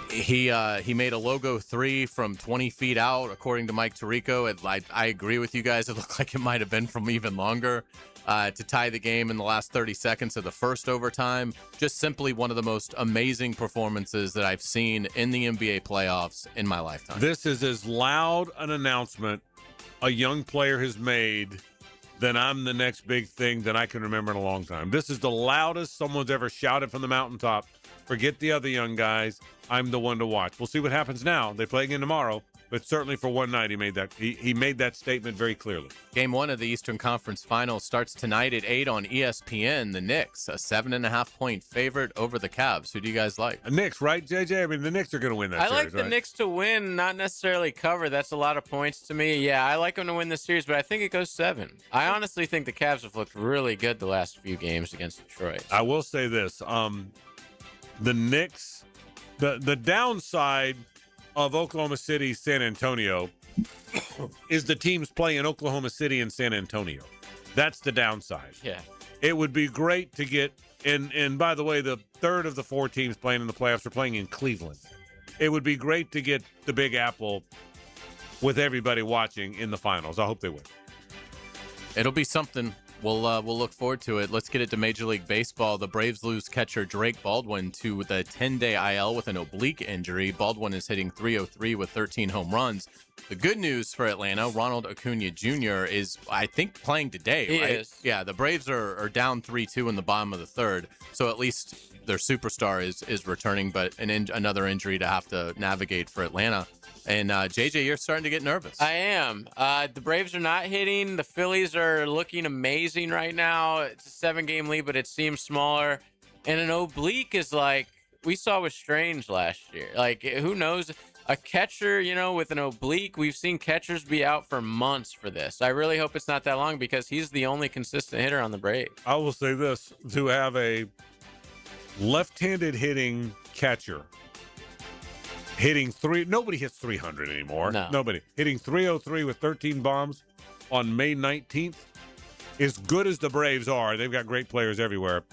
Speaker 3: He made a logo 3 from 20 feet out, according to Mike Tirico. I agree with you guys. It looked like it might have been from even longer to tie the game in the last 30 seconds of the first overtime. Just simply one of the most amazing performances that I've seen in the NBA playoffs in my lifetime.
Speaker 2: This is as loud an announcement a young player has made than I'm the next big thing that I can remember in a long time. This is the loudest someone's ever shouted from the mountaintop. Forget the other young guys. I'm the one to watch. We'll see what happens now. They play again tomorrow, but certainly for one night he made that statement very clearly.
Speaker 3: Game 1 of the Eastern Conference Finals starts tonight at 8 on ESPN. The Knicks, a 7.5-point favorite over the Cavs. Who do you guys like?
Speaker 2: The Knicks, right, JJ? I mean, the Knicks are going to win that series,
Speaker 4: I like the Knicks to win, not necessarily cover. That's a lot of points to me. Yeah, I like them to win the series, but I think it goes 7. I honestly think the Cavs have looked really good the last few games against Detroit.
Speaker 2: I will say this. The Knicks, the downside of Oklahoma City, San Antonio is the teams play in Oklahoma City and San Antonio. That's the downside.
Speaker 4: Yeah.
Speaker 2: It would be great to get, and by the way, the third of the 4 teams playing in the playoffs are playing in Cleveland. It would be great to get the Big Apple with everybody watching in the finals. I hope they win.
Speaker 3: It'll be something. We'll look forward to it. Let's get it to Major League Baseball. The Braves lose catcher Drake Baldwin to the 10-day IL with an oblique injury. Baldwin is hitting .303 with 13 home runs. The good news for Atlanta, Ronald Acuna Jr. is, I think, playing today, right?
Speaker 4: He is.
Speaker 3: Yeah, the Braves are down 3-2 in the bottom of the third, so at least their superstar is returning, but another injury to have to navigate for Atlanta. And, JJ, you're starting to get nervous.
Speaker 4: I am. The Braves are not hitting. The Phillies are looking amazing right now. It's a 7-game lead, but it seems smaller. And an oblique is like we saw with Strange last year. Like, who knows? A catcher, with an oblique, we've seen catchers be out for months for this. I really hope it's not that long because he's the only consistent hitter on the Braves.
Speaker 2: I will say this, to have a left-handed hitting catcher hitting nobody hits 300 anymore.
Speaker 4: No.
Speaker 2: Nobody. Hitting 303 with 13 bombs on May 19th. As good as the Braves are, they've got great players everywhere.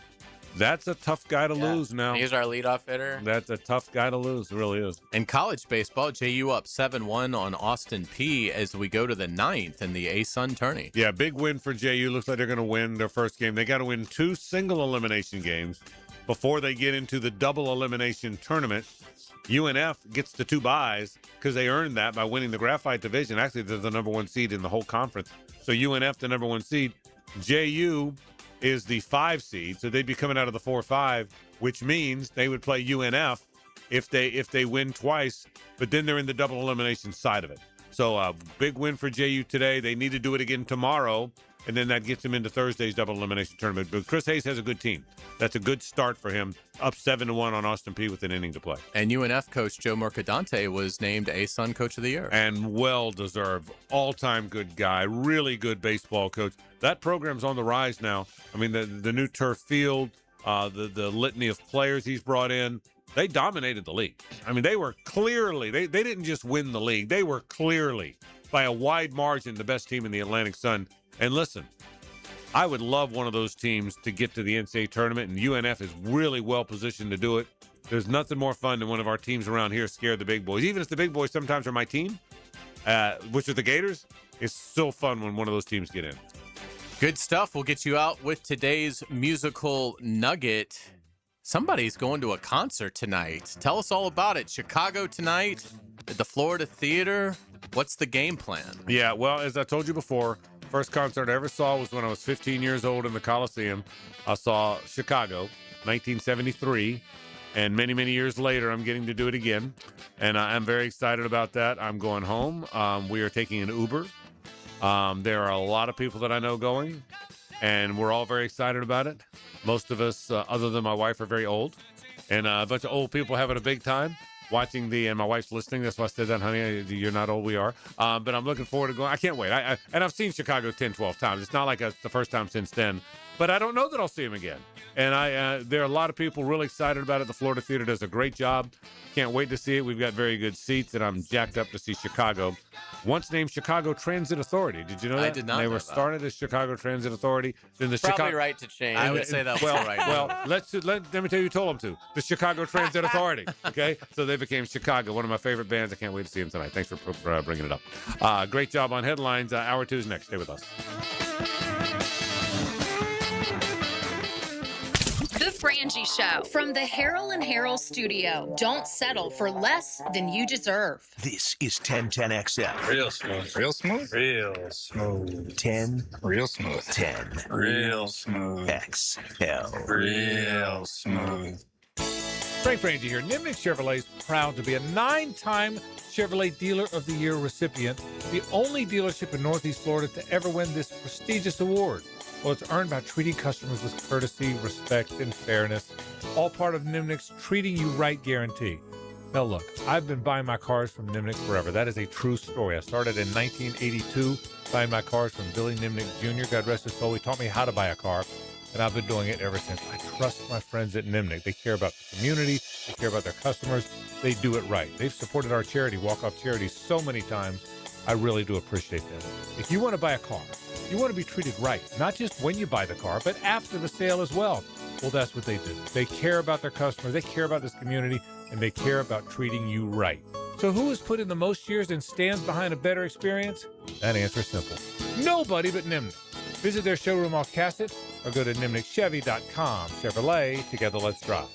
Speaker 2: That's a tough guy to lose now.
Speaker 4: He's our leadoff hitter.
Speaker 2: That's a tough guy to lose. It really is.
Speaker 3: In college baseball, JU up 7-1 on Austin Peay as we go to the 9th in the A-Sun tourney.
Speaker 2: Yeah, big win for JU. Looks like they're going to win their first game. They got to win 2 single elimination games before they get into the double elimination tournament. UNF gets the 2 byes because they earned that by winning the Graphite Division. Actually, they're the number 1 seed in the whole conference. So UNF, the number 1 seed. JU is the 5 seed, so they'd be coming out of the 4-5, which means they would play UNF if they win twice, but then they're in the double elimination side of it. So big win for JU today. They need to do it again tomorrow, and then that gets them into Thursday's double elimination tournament. But Chris Hayes has a good team. That's a good start for him, up 7-1 on Austin Peay with an inning to play.
Speaker 3: And UNF coach Joe Mercadante was named ASUN Coach of the Year.
Speaker 2: And well-deserved, all-time good guy, really good baseball coach. That program's on the rise now. I mean, the new turf field, the litany of players he's brought in, they dominated the league. I mean, they were clearly, they didn't just win the league. They were clearly, by a wide margin, the best team in the Atlantic Sun. And listen, I would love one of those teams to get to the NCAA tournament, and UNF is really well positioned to do it. There's nothing more fun than one of our teams around here scare the big boys. Even if the big boys sometimes are my team, which are the Gators, it's still fun when one of those teams get in.
Speaker 3: Good stuff. We'll get you out with today's musical nugget. Somebody's going to a concert tonight. Tell us all about it. Chicago tonight at the Florida Theater. What's the game plan?
Speaker 2: Yeah, well, as I told you before, first concert I ever saw was when I was 15 years old in the Coliseum. I saw Chicago, 1973, and many, many years later, I'm getting to do it again, and I'm very excited about that. I'm going home. We are taking an Uber. There are a lot of people that I know going, and we're all very excited about it. Most of us, other than my wife, are very old, and a bunch of old people having a big time. Watching and my wife's listening. That's why I said that, honey. You're not old, we are. But I'm looking forward to going. I can't wait. And I've seen Chicago 10, 12 times. It's not like the first time since then. But I don't know that I'll see him again. And there are a lot of people really excited about it. The Florida Theater does a great job. Can't wait to see it. We've got very good seats, and I'm jacked up to see Chicago. Once named Chicago Transit Authority. Did you know that?
Speaker 3: I did not
Speaker 2: They
Speaker 3: know
Speaker 2: were
Speaker 3: that.
Speaker 2: started as Chicago Transit Authority. Then the
Speaker 4: Probably
Speaker 2: Chicago.
Speaker 4: right to change.
Speaker 3: I would say that was
Speaker 2: Well,
Speaker 3: right.
Speaker 2: well, let me tell you who told them to. The Chicago Transit Authority. Okay, so they became Chicago. One of my favorite bands. I can't wait to see them tonight. Thanks for bringing it up. Great job on headlines. Hour 2 is next. Stay with us.
Speaker 1: The Frangie Show from the Harold and Harold studio. Don't settle for less than you deserve.
Speaker 5: This is 1010XL.
Speaker 12: Real smooth. Real smooth. Real smooth.
Speaker 5: 10.
Speaker 12: Real smooth.
Speaker 5: 10.
Speaker 12: Real smooth.
Speaker 5: XL.
Speaker 12: Real smooth.
Speaker 8: Frank Frangie here. Nimnik Chevrolet is proud to be a 9-time Chevrolet Dealer of the Year recipient, the only dealership in Northeast Florida to ever win this prestigious award. Well, it's earned by treating customers with courtesy, respect, and fairness, all part of Nimnik's Treating You Right guarantee. Now, look, I've been buying my cars from Nimnik forever. That is a true story. I started in 1982 buying my cars from Billy Nimnik Jr., God rest his soul. He taught me how to buy a car, and I've been doing it ever since. I trust my friends at Nimnik. They care about the community. They care about their customers. They do it right. They've supported our charity, Walk Off Charity, so many times. I really do appreciate that. If you want to buy a car, you want to be treated right, not just when you buy the car, but after the sale as well. Well, that's what they do. They care about their customers, they care about this community, and they care about treating you right. So who has put in the most years and stands behind a better experience? That answer is simple. Nobody but Nimnik. Visit their showroom off Cassett or go to nimnikchevy.com. Chevrolet, together let's drive.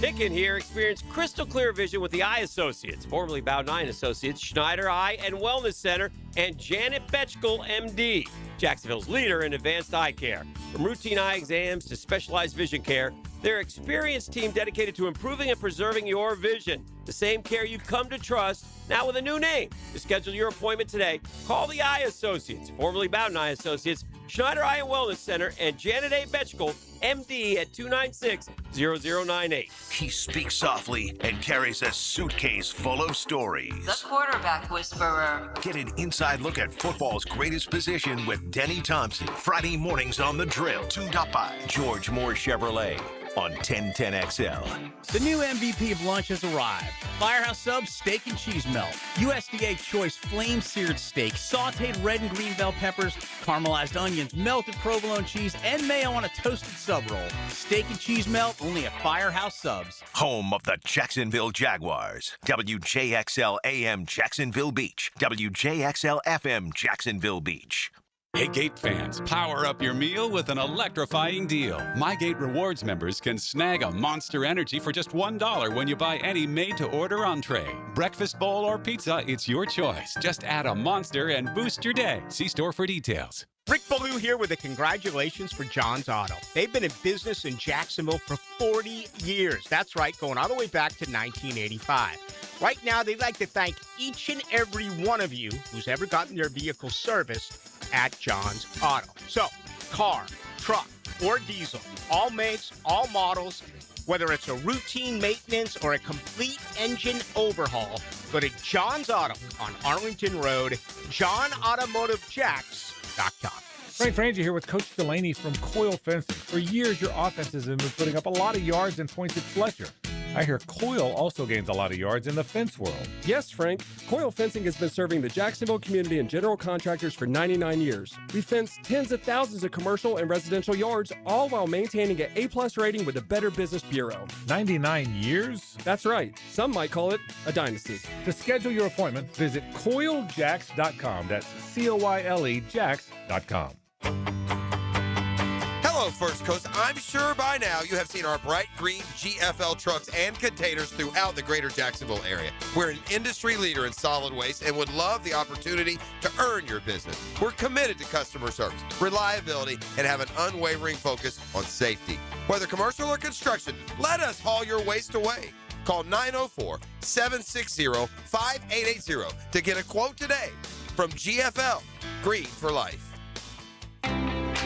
Speaker 7: Hicken here. Experience crystal clear vision with the Eye Associates, formerly Bowden Eye Associates, Schneider Eye and Wellness Center, and Janet Betchkel, MD, Jacksonville's leader in advanced eye care. From routine eye exams to specialized vision care, their experienced team dedicated to improving and preserving your vision. The same care you've come to trust, now with a new name. To schedule your appointment today, call the Eye Associates, formerly Bowden Eye Associates, Schneider Eye and Wellness Center, and Janet A. Betchkel, MD, at 296-0098.
Speaker 5: He speaks softly and carries a suitcase full of stories.
Speaker 21: The quarterback whisperer.
Speaker 5: Get an inside look at football's greatest position with Denny Thompson. Friday mornings on The Drill, tuned up by George Moore Chevrolet on 1010XL.
Speaker 19: The new MVP of lunch has arrived. Firehouse Subs Steak and Cheese Melt. USDA Choice Flame-Seared Steak, sauteed red and green bell peppers, caramelized onions, melted provolone cheese, and mayo on a toasted sub roll. Steak and Cheese Melt, only at Firehouse Subs.
Speaker 5: Home of the Jacksonville Jaguars. WJXL AM Jacksonville Beach. WJXL FM Jacksonville Beach.
Speaker 24: Hey, Gate fans, power up your meal with an electrifying deal. My Gate Rewards members can snag a Monster Energy for just $1 when you buy any made-to-order entree. Breakfast bowl or pizza, it's your choice. Just add a Monster and boost your day. See store for details.
Speaker 20: Rick Ballou here with a congratulations for John's Auto. They've been in business in Jacksonville for 40 years. That's right, going all the way back to 1985. Right now, they'd like to thank each and every one of you who's ever gotten their vehicle serviced at John's Auto. So, car, truck, or diesel, all makes, all models, whether it's a routine maintenance or a complete engine overhaul, go to John's Auto on Arlington Road, johnautomotivejacks.com.
Speaker 8: Frangie here with Coach Delaney from Coil Fencing. For years, your offenses have been putting up a lot of yards and points at Fletcher. I hear Coil also gains a lot of yards in the fence world.
Speaker 13: Yes, Frank. Coil Fencing has been serving the Jacksonville community and general contractors for 99 years. We fence tens of thousands of commercial and residential yards, all while maintaining an A+ rating with the Better Business Bureau.
Speaker 8: 99 years?
Speaker 13: That's right. Some might call it a dynasty.
Speaker 8: To schedule your appointment, visit coiljacks.com. That's COYLE Jacks.com.
Speaker 14: Hello, First Coast. I'm sure by now you have seen our bright green GFL trucks and containers throughout the greater Jacksonville area. We're an industry leader in solid waste and would love the opportunity to earn your business. We're committed to customer service, reliability, and have an unwavering focus on safety. Whether commercial or construction, let us haul your waste away. Call 904-760-5880 to get a quote today. From GFL, Green for Life.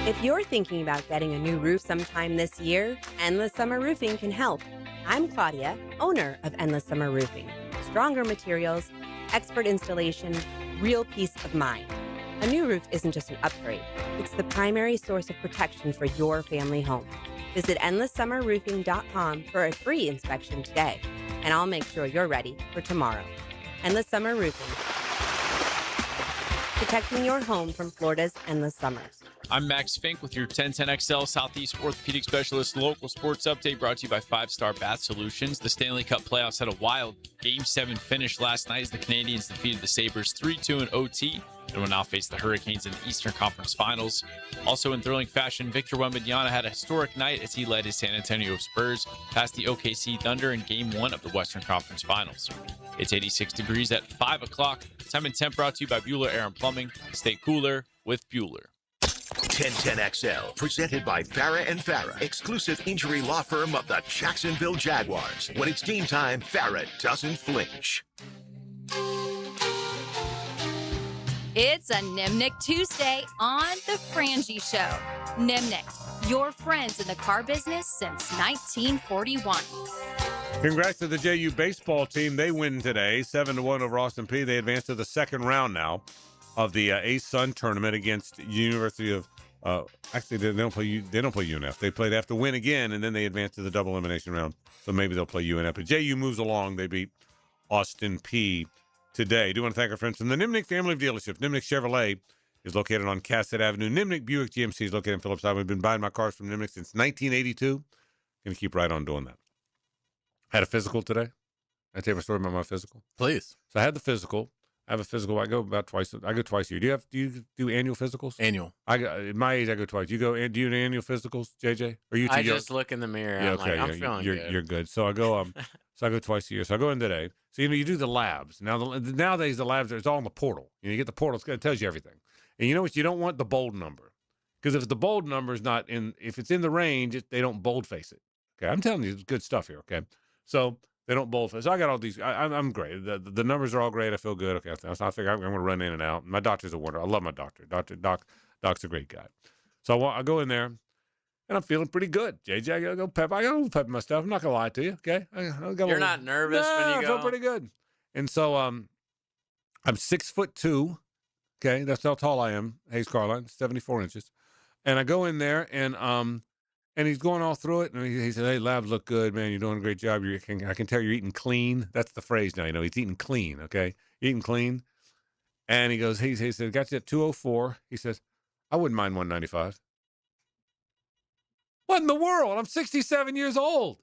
Speaker 15: If you're thinking about getting a new roof sometime this year, Endless Summer Roofing can help. I'm Claudia, owner of Endless Summer Roofing. Stronger materials, expert installation, real peace of mind. A new roof isn't just an upgrade. It's the primary source of protection for your family home. Visit endlesssummerroofing.com for a free inspection today, and I'll make sure you're ready for tomorrow. Endless Summer Roofing. Protecting your home from Florida's endless summers.
Speaker 16: I'm Max Fink with your 1010XL Southeast Orthopedic Specialist local sports update brought to you by 5 Star Bath Solutions. The Stanley Cup playoffs had a wild Game 7 finish last night as the Canadians defeated the Sabres 3-2 in OT and will now face the Hurricanes in the Eastern Conference Finals. Also in thrilling fashion, Victor Wembanyama had a historic night as he led his San Antonio Spurs past the OKC Thunder in Game 1 of the Western Conference Finals. It's 86 degrees at 5 o'clock. Time and Temp brought to you by Bueller Air and Plumbing. Stay cooler with Bueller.
Speaker 5: 1010XL, presented by Farah and Farah, exclusive injury law firm of the Jacksonville Jaguars. When it's game time, Farah doesn't flinch.
Speaker 1: It's a Nimnik Tuesday on The Frangie Show. Nimnik, your friends in the car business since 1941.
Speaker 2: Congrats to the JU baseball team. They win today, 7-1 over Austin Peay. They advance to the second round now of the A-Sun tournament against University of. Actually, they don't play UNF. They have to win again, and then they advance to the double elimination round. So maybe they'll play UNF. But JU moves along. They beat Austin Peay today. I do want to thank our friends from the Nimnik family of dealerships. Nimnik Chevrolet is located on Cassett Avenue. Nimnik Buick GMC is located in Phillips Highway. We've been buying my cars from Nimnik since 1982. Going to keep right on doing that. Had a physical today. I tell you a story about my physical.
Speaker 3: Please.
Speaker 2: So I had the physical. I have a physical. I go about twice. I go twice a year. Do you do annual physicals?
Speaker 3: Annual.
Speaker 2: At my age, I go twice. Do you do annual physicals, JJ? Or you?
Speaker 4: I just look in the mirror.
Speaker 2: Yeah,
Speaker 4: I'm
Speaker 2: okay.
Speaker 4: I'm feeling good.
Speaker 2: You're good. So I go. So I go twice a year. So I go in today. So you do the labs. Nowadays the labs it's all in the portal. You get the portal. It tells you everything. And you know what? You don't want the bold number because if the bold number is not in, if it's in the range, they don't bold face it. Okay, I'm telling you, it's good stuff here. Okay, so. They don't boldface. So I got all these. I'm great. The numbers are all great. I feel good. Okay, so I figure I'm going to run in and out. My doctor's a wonder. I love my doctor. Doc's a great guy. So I go in there, and I'm feeling pretty good. JJ, I got to go pep. I got to pep my stuff. I'm not going to lie to you. Okay,
Speaker 4: You're not nervous when you go.
Speaker 2: I feel pretty good. And so I'm 6'2". Okay, that's how tall I am. Hayes Carline, 74 inches. And I go in there, and he's going all through it, and he said, "Hey, labs look good, man. You're doing a great job. I can tell you're eating clean." That's the phrase now. He's eating clean. Okay, eating clean. And he goes, he said, "Got you at 204." He says, "I wouldn't mind 195." What in the world? I'm 67 years old.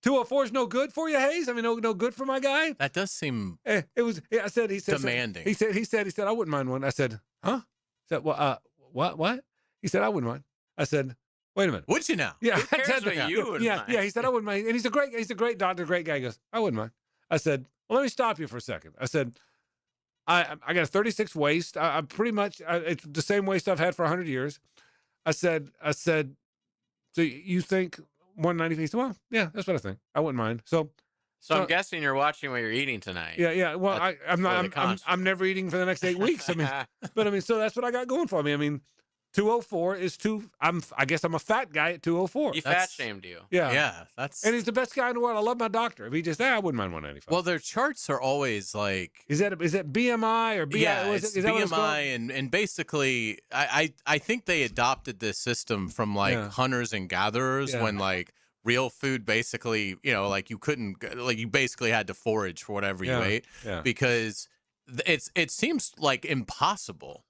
Speaker 2: 204 is no good for you, Hayes? I mean, no good for my guy.
Speaker 3: That does seem.
Speaker 2: It was. I said. He said
Speaker 3: demanding.
Speaker 2: He said. I wouldn't mind one. I said, "Huh?" He said, "Well, what?" He said, "I wouldn't mind." I said. Wait a minute.
Speaker 3: Would you now?
Speaker 2: Yeah.
Speaker 4: Who cares what you would mind?
Speaker 2: Yeah. He said, I wouldn't mind. And he's a great doctor, great guy. He goes, I wouldn't mind. I said, well, let me stop you for a second. I said, I got a 36 waist. I'm pretty much it's the same waist I've had for 100 years. I said, so you think 190? He said, well, yeah, that's what I think. I wouldn't mind. So
Speaker 4: I'm guessing you're watching what you're eating tonight.
Speaker 2: Yeah. Well, I'm not. I'm never eating for the next 8 weeks. I mean, so that's what I got going for me. I mean, 204 is too. I guess I'm a fat guy at 204.
Speaker 4: He fat shamed you.
Speaker 2: Yeah.
Speaker 3: That's.
Speaker 2: And he's the best guy in the world. I love my doctor. If he just, I wouldn't mind 195.
Speaker 3: Well, their charts are always like.
Speaker 2: Is that BMI or BI?
Speaker 3: Yeah,
Speaker 2: is
Speaker 3: it's
Speaker 2: that what it's called?
Speaker 3: BMI, and basically, I think they adopted this system from like hunters and gatherers when like real food basically, like you couldn't, like you basically had to forage for whatever you ate because it seems like impossible.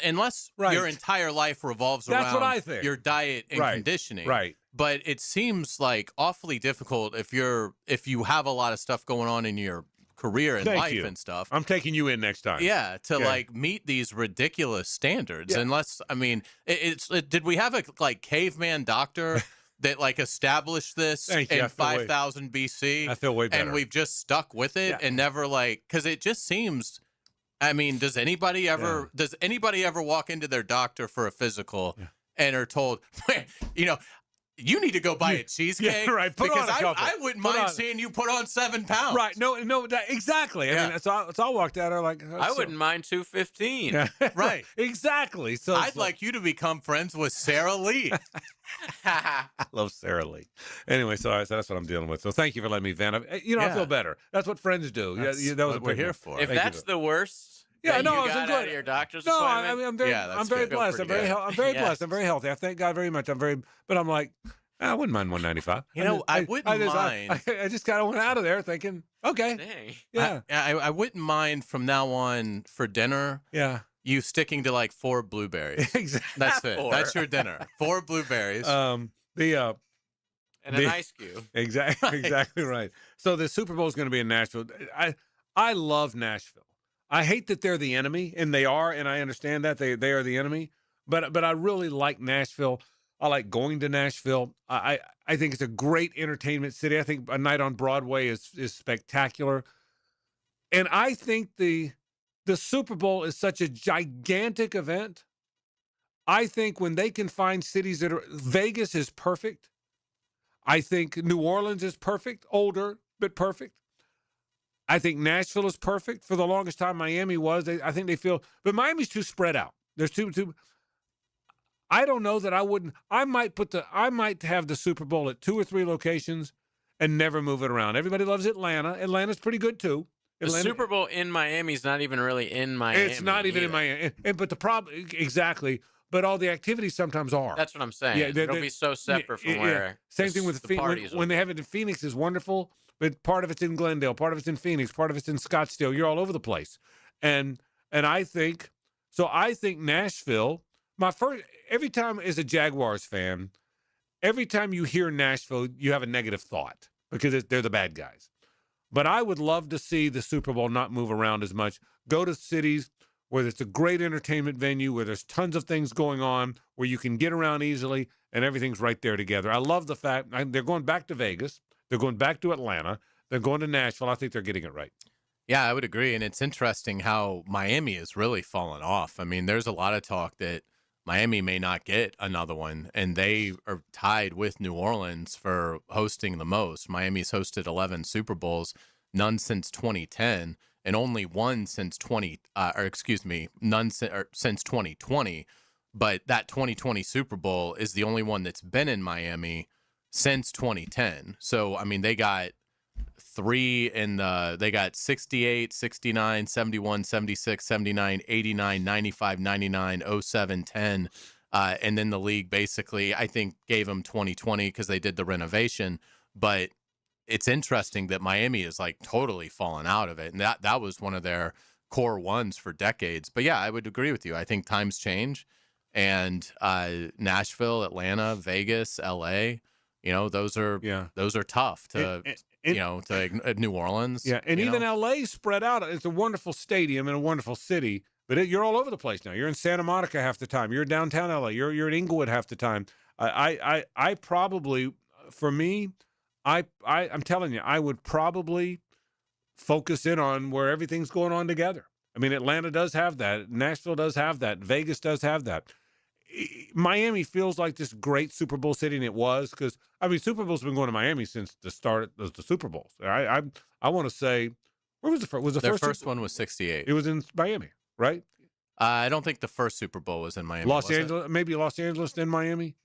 Speaker 3: Unless your entire life revolves
Speaker 2: That's what I
Speaker 3: around
Speaker 2: think.
Speaker 3: your diet and conditioning,
Speaker 2: right?
Speaker 3: But it seems like awfully difficult if you have a lot of stuff going on in your career and life and stuff.
Speaker 2: I'm taking you in next time.
Speaker 3: Yeah, to like meet these ridiculous standards. Unless, I mean, did we have a like caveman doctor that like established this in 5000 BC?
Speaker 2: I feel way better.
Speaker 3: And we've just stuck with it and never like, because it just seems. I mean, does anybody ever walk into their doctor for a physical and are told, you need to go buy a cheesecake?
Speaker 2: Yeah, right. Put
Speaker 3: because
Speaker 2: on a couple.
Speaker 3: I wouldn't mind seeing you put on 7 pounds.
Speaker 2: Right. No, exactly. I mean, so I walked out there like,
Speaker 4: I wouldn't mind 215.
Speaker 3: Right.
Speaker 2: Exactly. So
Speaker 3: I'd like you to become friends with Sarah Lee.
Speaker 2: I love Sarah Lee. Anyway, so that's what I'm dealing with. So thank you for letting me vent. I feel better. That's what friends do.
Speaker 3: That's
Speaker 2: that was
Speaker 3: what we're here for.
Speaker 4: If that's the worst,
Speaker 2: no,
Speaker 4: you
Speaker 2: I was
Speaker 4: got
Speaker 2: good.
Speaker 4: out of your doctor's
Speaker 2: No,
Speaker 4: appointment.
Speaker 2: I mean, I'm very blessed. I'm very blessed. I'm very healthy. I thank God very much. But I'm like, I wouldn't mind 195.
Speaker 3: I wouldn't mind.
Speaker 2: I just kind of went out of there thinking, okay,
Speaker 4: Dang.
Speaker 2: yeah,
Speaker 3: I wouldn't mind from now on for dinner.
Speaker 2: Yeah.
Speaker 3: You sticking to like 4 blueberries.
Speaker 2: Exactly.
Speaker 3: That's it. That's your dinner. 4 blueberries.
Speaker 4: And an ice cube.
Speaker 2: Exactly right. So the Super Bowl is going to be in Nashville. I love Nashville. I hate that they're the enemy, and they are, and I understand that they are the enemy. But I really like Nashville. I like going to Nashville. I think it's a great entertainment city. I think a night on Broadway is spectacular. And I think the Super Bowl is such a gigantic event. I think when they can find cities that are Vegas is perfect. I think New Orleans is perfect, older, but perfect. I think Nashville is perfect. For the longest time, Miami was. I think they feel, but Miami's too spread out. There's too. I don't know that I wouldn't. I might have the Super Bowl at 2 or 3 locations and never move it around. Everybody loves Atlanta. Atlanta's pretty good too.
Speaker 4: The Super Bowl in Miami is not even really in Miami.
Speaker 2: It's not even in Miami. But the problem, exactly. But all the activities sometimes are.
Speaker 4: That's what I'm saying. Yeah, it'll be so separate from where.
Speaker 2: Same thing with when they have it in Phoenix is wonderful, but part of it's in Glendale, part of it's in Phoenix, part of it's in Scottsdale. You're all over the place, and I think so. I think Nashville. Every time as a Jaguars fan, every time you hear Nashville, you have a negative thought because they're the bad guys. But I would love to see the Super Bowl not move around as much. Go to cities where it's a great entertainment venue, where there's tons of things going on, where you can get around easily, and everything's right there together. I love the fact they're going back to Vegas. They're going back to Atlanta. They're going to Nashville. I think they're getting it right.
Speaker 3: Yeah, I would agree. And it's interesting how Miami has really fallen off. I mean, there's a lot of talk that Miami may not get another one, and they are tied with New Orleans for hosting the most. Miami's hosted 11 Super Bowls, none since 2010, and only one since none since 2020. But that 2020 Super Bowl is the only one that's been in Miami since 2010. So, I mean, they got 3 they got 68, 69, 71, 76, 79, 89, 95, 99, 07, 10. And then the league basically, I think, gave them 2020 because they did the renovation. But it's interesting that Miami is like totally fallen out of it. And that was one of their core ones for decades. But yeah, I would agree with you. I think times change. And Nashville, Atlanta, Vegas, LA, those are tough to to New Orleans.
Speaker 2: Yeah, and even LA spread out. It's a wonderful stadium and a wonderful city, but you're all over the place now. You're in Santa Monica half the time. You're downtown LA. You're in Inglewood half the time. I probably, for me, I'm telling you, I would probably focus in on where everything's going on together. I mean, Atlanta does have that. Nashville does have that. Vegas does have that. Miami feels like this great Super Bowl city, and it was because, I mean, Super Bowl's been going to Miami since the start of the Super Bowls. I want to say, where was the first? Was the
Speaker 3: Their
Speaker 2: first
Speaker 3: one was 68.
Speaker 2: It was in Miami, right?
Speaker 3: I don't think the first Super Bowl was in Miami.
Speaker 2: Los Angeles, maybe Los Angeles, then Miami.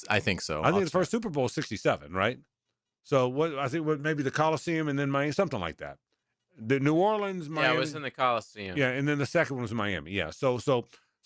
Speaker 3: I think so.
Speaker 2: I think the first Super Bowl was 67, right? So I think maybe the Coliseum and then Miami, something like that. The New Orleans, Miami.
Speaker 4: Yeah, it was in the Coliseum.
Speaker 2: Yeah, and then the second one was Miami. Yeah, so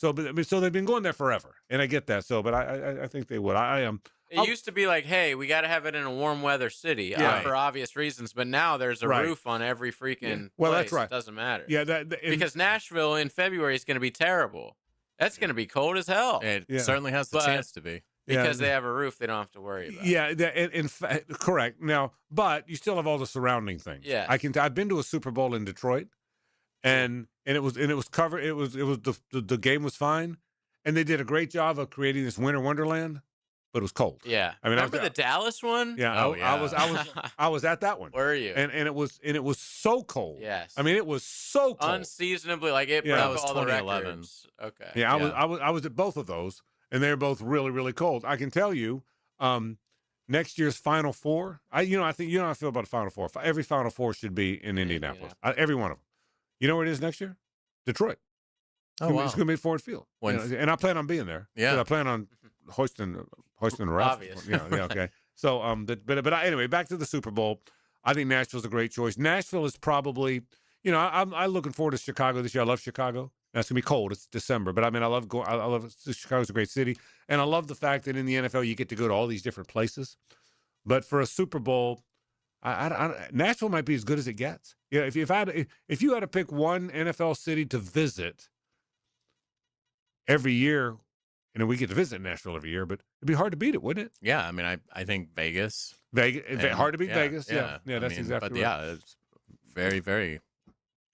Speaker 2: they've been going there forever, and I get that. So, but I think they would.
Speaker 4: It used to be like, hey, we got to have it in a warm weather city for obvious reasons, but now there's a roof on every freaking
Speaker 2: Well,
Speaker 4: place.
Speaker 2: that's right.
Speaker 4: It doesn't matter.
Speaker 2: Yeah,
Speaker 4: because Nashville in February is going to be terrible. That's going to be cold as hell.
Speaker 3: It certainly has the chance to be.
Speaker 4: Because they have a roof, they don't have to worry about.
Speaker 2: Yeah, in fact, correct. Now, but you still have all the surrounding things.
Speaker 4: Yeah,
Speaker 2: I've been to a Super Bowl in Detroit, and it was covered. It was the game was fine, and they did a great job of creating this winter wonderland, but it was cold.
Speaker 4: Yeah,
Speaker 2: I mean,
Speaker 4: remember the Dallas one?
Speaker 2: Yeah, I was at that one.
Speaker 4: Were you?
Speaker 2: And it was so cold.
Speaker 4: Yes.
Speaker 2: I mean, it was so cold.
Speaker 4: Unseasonably, like it
Speaker 2: Yeah,
Speaker 4: broke
Speaker 2: that was
Speaker 4: all the
Speaker 3: 2011.
Speaker 4: records. Okay.
Speaker 2: Yeah, I was at both of those, and they were both really, really cold. I can tell you, next year's Final Four. I think how I feel about the Final Four. Every Final Four should be in Indianapolis. Every one of them. You know where it is next year? Detroit.
Speaker 3: Oh, wow.
Speaker 2: It's going to be at Ford Field. And I plan on being there.
Speaker 3: Yeah.
Speaker 2: I plan on hoisting the ref.
Speaker 4: Obvious.
Speaker 2: Yeah, okay. So, anyway, back to the Super Bowl. I think Nashville's a great choice. Nashville is probably, I'm looking forward to Chicago this year. I love Chicago. Now, it's gonna be cold. It's December, but I mean, I love Chicago's a great city, and I love the fact that in the NFL you get to go to all these different places. But for a Super Bowl, Nashville might be as good as it gets. Yeah, if you had to pick one NFL city to visit every year, we get to visit Nashville every year, but it'd be hard to beat it, wouldn't it?
Speaker 3: Yeah, I mean, I think Vegas.
Speaker 2: Hard to beat Vegas. Yeah, that's exactly right.
Speaker 3: Yeah, it's very, very.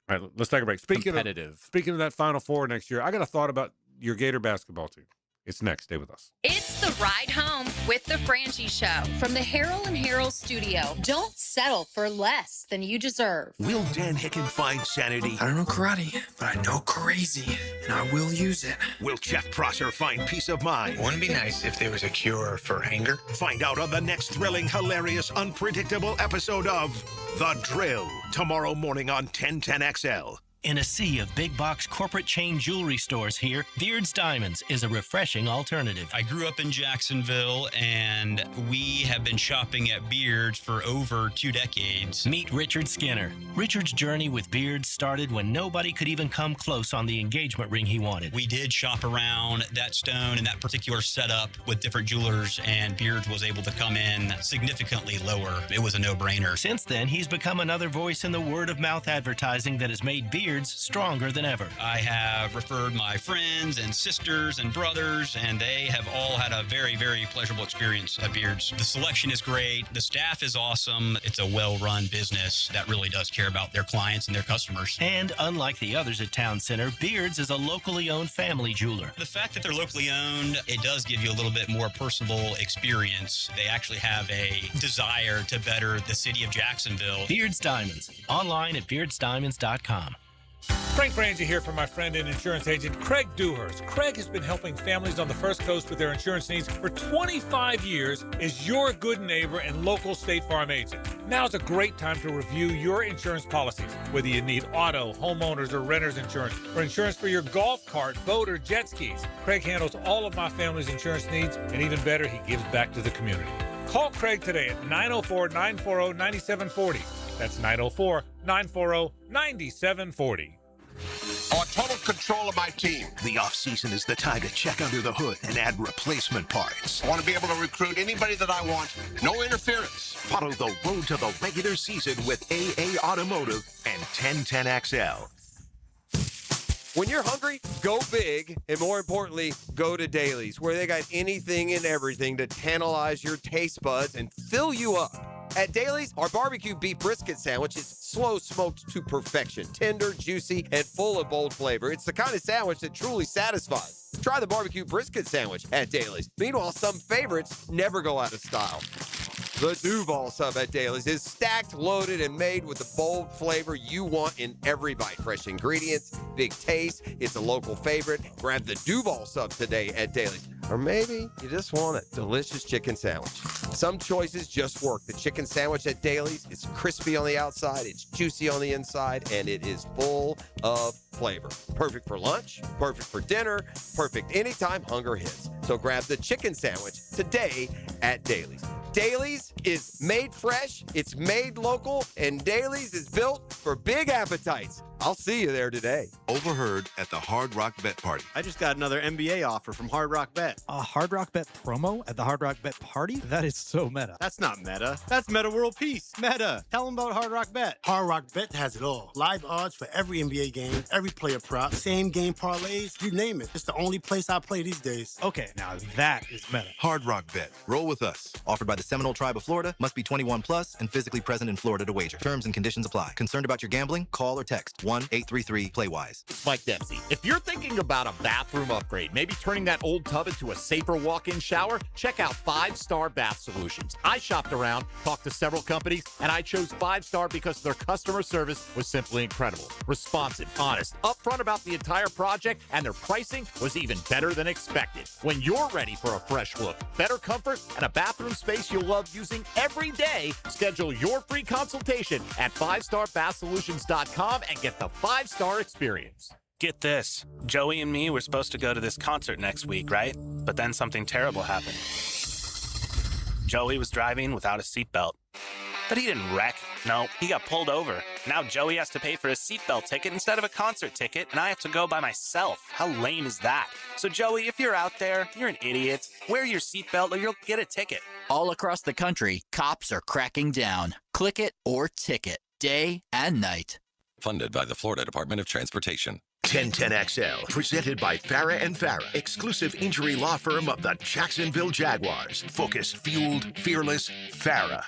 Speaker 2: All right, let's take a break.
Speaker 3: Competitive.
Speaker 2: Speaking of that Final Four next year, I got a thought about your Gator basketball team. It's next. Stay with us.
Speaker 1: It's the ride home with the Frangie Show from the Harold and Harold studio. Don't settle for less than you deserve.
Speaker 5: Will Dan Hicken find sanity?
Speaker 6: I don't know karate, but I know crazy, and I will use it.
Speaker 5: Will Jeff Prosser find peace of mind?
Speaker 6: Wouldn't it be nice if there was a cure for anger?
Speaker 5: Find out on the next thrilling, hilarious, unpredictable episode of The Drill, tomorrow morning on 1010XL.
Speaker 9: In a sea of big box corporate chain jewelry stores here, Beard's Diamonds is a refreshing alternative.
Speaker 18: I grew up in Jacksonville, and we have been shopping at Beard's for over 2 decades.
Speaker 9: Meet Richard Skinner. Richard's journey with Beard's started when nobody could even come close on the engagement ring he wanted.
Speaker 18: We did shop around that stone and that particular setup with different jewelers, and Beard's was able to come in significantly lower. It was a no-brainer.
Speaker 9: Since then, he's become another voice in the word-of-mouth advertising that has made Beard's stronger than ever.
Speaker 18: I have referred my friends and sisters and brothers, and they have all had a very, very pleasurable experience at Beard's. The selection is great. The staff is awesome. It's a well-run business that really does care about their clients and their customers.
Speaker 9: And unlike the others at Town Center, Beard's is a locally owned family jeweler.
Speaker 18: The fact that they're locally owned, it does give you a little bit more personal experience. They actually have a desire to better the city of Jacksonville.
Speaker 9: Beard's Diamonds. Online at beardsdiamonds.com.
Speaker 8: Frank Frangie here for my friend and insurance agent, Craig Dewhurst. Craig has been helping families on the First Coast with their insurance needs for 25 years as your good neighbor and local State Farm agent. Now's a great time to review your insurance policies, whether you need auto, homeowners, or renter's insurance, or insurance for your golf cart, boat, or jet skis. Craig handles all of my family's insurance needs, and even better, he gives back to the community. Call Craig today at 904-940-9740. That's 904-940-9740.
Speaker 14: I want total control of my team.
Speaker 5: The off-season is the time to check under the hood and add replacement parts.
Speaker 14: I want to be able to recruit anybody that I want. No interference.
Speaker 5: Follow the road to the regular season with AA Automotive and 1010XL.
Speaker 7: When you're hungry, go big, and more importantly, go to Dailies, where they got anything and everything to tantalize your taste buds and fill you up. At Dailies, our barbecue beef brisket sandwich is slow smoked to perfection, tender, juicy, and full of bold flavor. It's the kind of sandwich that truly satisfies. Try the barbecue brisket sandwich at Dailies. Meanwhile, some favorites never go out of style.
Speaker 14: The Duval sub at Daly's is stacked, loaded, and made with the bold flavor you want in every bite. Fresh ingredients, big taste. It's a local favorite. Grab the Duval sub today at Daly's. Or maybe you just want a delicious chicken sandwich. Some choices just work. The chicken sandwich at Daly's is crispy on the outside, it's juicy on the inside, and it is full of flavor. Perfect for lunch, perfect for dinner, perfect anytime hunger hits. So grab the chicken sandwich today at Daly's. Daly's is made fresh, it's made local, and Daly's is built for big appetites. I'll see you there today.
Speaker 10: Overheard at the Hard Rock Bet Party.
Speaker 11: I just got another NBA offer from Hard Rock Bet.
Speaker 17: A Hard Rock Bet promo at the Hard Rock Bet Party? That is so meta.
Speaker 11: That's not meta. That's Meta World Peace. Meta. Tell them about Hard Rock Bet.
Speaker 22: Hard Rock Bet has it all. Live odds for every NBA game, every player prop, same game parlays, you name it. It's the only place I play these days.
Speaker 17: Okay, now that is meta.
Speaker 10: Hard Rock Bet. Roll with us. Offered by the Seminole Tribe of Florida. Must be 21 plus and physically present in Florida to wager. Terms and conditions apply. Concerned about your gambling? Call or text 1-833-PLAY-WISE.
Speaker 20: Mike Dempsey. If you're thinking about a bathroom upgrade, maybe turning that old tub into a safer walk-in shower, check out 5 Star Bath Solutions. I shopped around, talked to several companies, and I chose 5 Star because their customer service was simply incredible. Responsive, honest, upfront about the entire project, and their pricing was even better than expected. When you're ready for a fresh look, better comfort, and a bathroom space you'll love using every day, schedule your free consultation at 5starbathsolutions.com and get the 5-star experience.
Speaker 23: Get this. Joey and me were supposed to go to this concert next week, right? But then something terrible happened. Joey was driving without a seatbelt. But he didn't wreck. No, he got pulled over. Now Joey has to pay for a seatbelt ticket instead of a concert ticket, and I have to go by myself. How lame is that? So Joey, if you're out there, you're an idiot. Wear your seatbelt or you'll get a ticket.
Speaker 26: All across the country, cops are cracking down. Click it or ticket, day and night.
Speaker 27: Funded by the Florida Department of Transportation.
Speaker 5: 1010XL, presented by Farah and Farah, exclusive injury law firm of the Jacksonville Jaguars. Focused, fueled, fearless, Farah.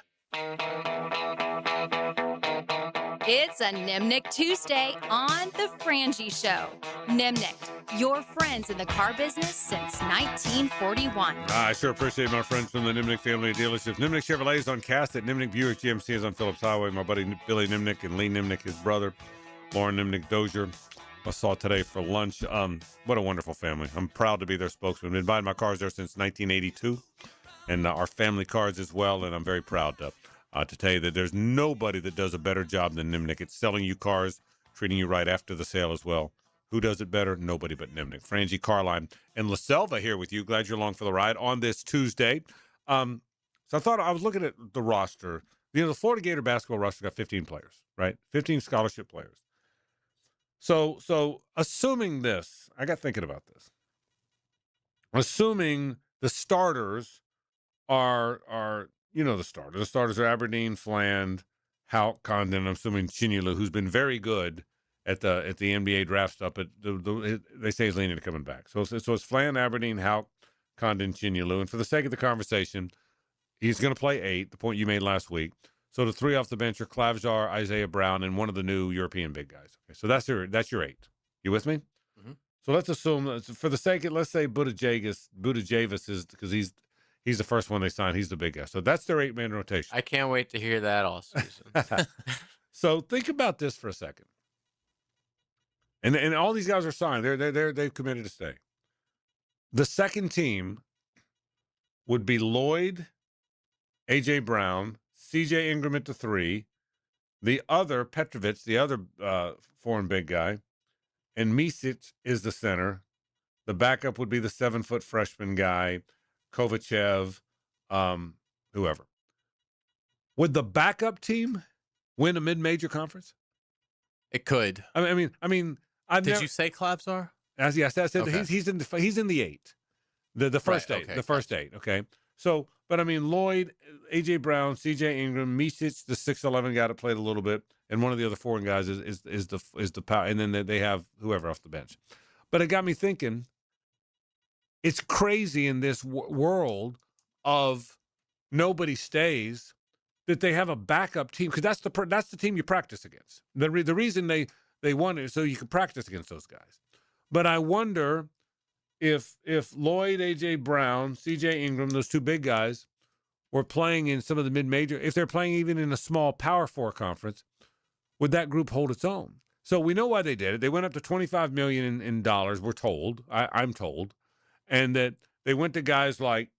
Speaker 1: It's a Nimnik Tuesday on The Frangie Show. Nimnik, your friends in the car business since 1941.
Speaker 2: I sure appreciate my friends from the Nimnik family of dealerships. Nimnik Chevrolet is on Cast at Nimnik Buick GMC is on Phillips Highway. My buddy Billy Nimnik and Lee Nimnik, his brother, Lauren Nimnik Dozier, I saw today for lunch. What a wonderful family. I'm proud to be their spokesman. Been buying my cars there since 1982, and our family cars as well, and I'm very proud to tell you that there's nobody that does a better job than Nimnik. It's selling you cars, treating you right after the sale as well. Who does it better? Nobody but Nimnik. Frangie, Carline, and LaSelva here with you. Glad you're along for the ride on this Tuesday. So I thought I was looking at the roster. You know, the Florida Gator basketball roster got 15 players, right? 15 scholarship players. So assuming this, I got thinking about this. Assuming the starters are you know the starters. The starters are Aberdeen, Fland, Houck, Condon. I'm assuming Chinulu, who's been very good at the NBA draft stuff, but they say he's leaning to coming back. So it's Fland, Aberdeen, Houck, Condon, Chinulu. And for the sake of the conversation, he's going to play 8, the point you made last week. So the 3 off the bench are Klavjar, Isaiah Brown, and one of the new European big guys. Okay, so that's your 8. You with me? Mm-hmm. So let's assume, for the sake of, let's say Budajavis is, because he's the first one they signed. He's the big guy. So that's their 8-man rotation.
Speaker 4: I can't wait to hear that all season.
Speaker 2: So think about this for a second. And all these guys are signed. They've committed to stay. The second team would be Lloyd, A.J. Brown, C.J. Ingram at the 3, the other Petrovic, the other foreign big guy, and Misic is the center. The backup would be the 7-foot freshman guy, Kovachev, whoever. Would the backup team win a mid-major conference?
Speaker 3: It could.
Speaker 2: I mean.
Speaker 3: Did you say Klavjar?
Speaker 2: Yes, I said
Speaker 3: okay.
Speaker 2: he's in the 8, the first
Speaker 3: right,
Speaker 2: 8,
Speaker 3: okay,
Speaker 2: the first 8. Okay, so but I mean Lloyd, AJ Brown, CJ Ingram, Misic, the 6'11" guy that played a little bit, and one of the other foreign guys is the power, and then they have whoever off the bench. But it got me thinking. It's crazy in this world of nobody stays that they have a backup team, because that's the team you practice against. The reason they won it so you can practice against those guys. But I wonder if Lloyd, A.J. Brown, C.J. Ingram, those 2 big guys, were playing in some of the mid-major, if they're playing even in a small Power 4 conference, would that group hold its own? So we know why they did it. They went up to $25 million in dollars, we're told. I'm told. And that they went to guys like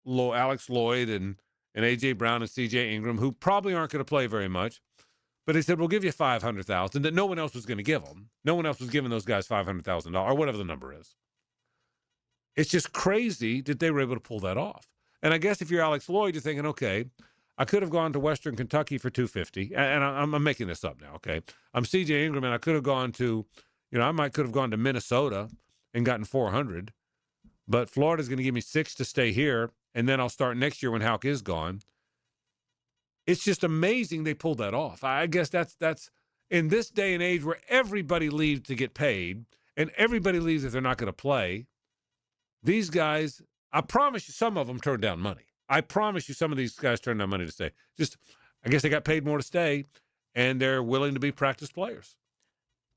Speaker 2: Alex Lloyd and A.J. Brown and C.J. Ingram, who probably aren't going to play very much. But they said, we'll give you $500,000, that no one else was going to give them. No one else was giving those guys $500,000 or whatever the number is. It's just crazy that they were able to pull that off. And I guess if you're Alex Lloyd, you're thinking, okay, I could have gone to Western Kentucky for $250, and I'm making this up now, okay? I'm C.J. Ingram, and I could have gone to, I could have gone to Minnesota and gotten $400, but Florida's going to give me $6 to stay here, and then I'll start next year when Houck is gone. It's just amazing they pulled that off. I guess that's in this day and age where everybody leaves to get paid, and everybody leaves if they're not going to play. These guys, I promise you, some of them turned down money. I promise you some of these guys turned down money to stay. Just, I guess they got paid more to stay, and they're willing to be practice players.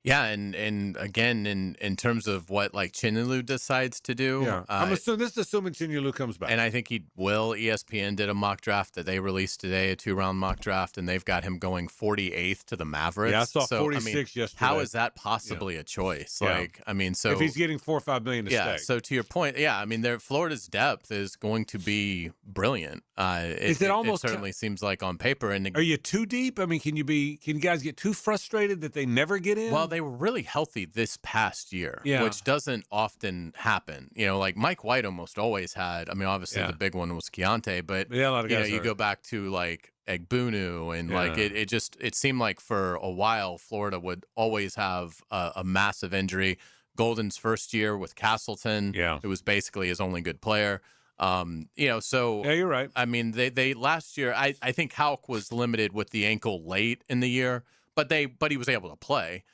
Speaker 3: Yeah, and again, in terms of what like Chinelu decides to do,
Speaker 2: Yeah, I'm assuming this is assuming Chinelu comes back,
Speaker 3: and I think he will. ESPN did a mock draft that they released today, a 2-round mock draft, and they've got him going 48th to the Mavericks.
Speaker 2: Yeah, I saw 46 yesterday.
Speaker 3: How is that possibly a choice?
Speaker 2: Yeah.
Speaker 3: Like, I mean, so
Speaker 2: if he's getting $4 or $5 million to stay.
Speaker 3: So to your point, yeah, I mean, Florida's depth is going to be brilliant. It certainly seems like on paper. And
Speaker 2: are you too deep? I mean, can you guys get too frustrated that they never get in?
Speaker 3: Well, they were really healthy this past year, which doesn't often happen. Like Mike White almost always had. I mean, obviously the big one was Keontae, but
Speaker 2: a lot of guys
Speaker 3: you go back to like Egbunu and like it seemed like for a while Florida would always have a massive injury. Golden's first year with Castleton, who was basically his only good player. So
Speaker 2: yeah, you're right.
Speaker 3: I mean, they last year I think Houck was limited with the ankle late in the year, but he was able to play.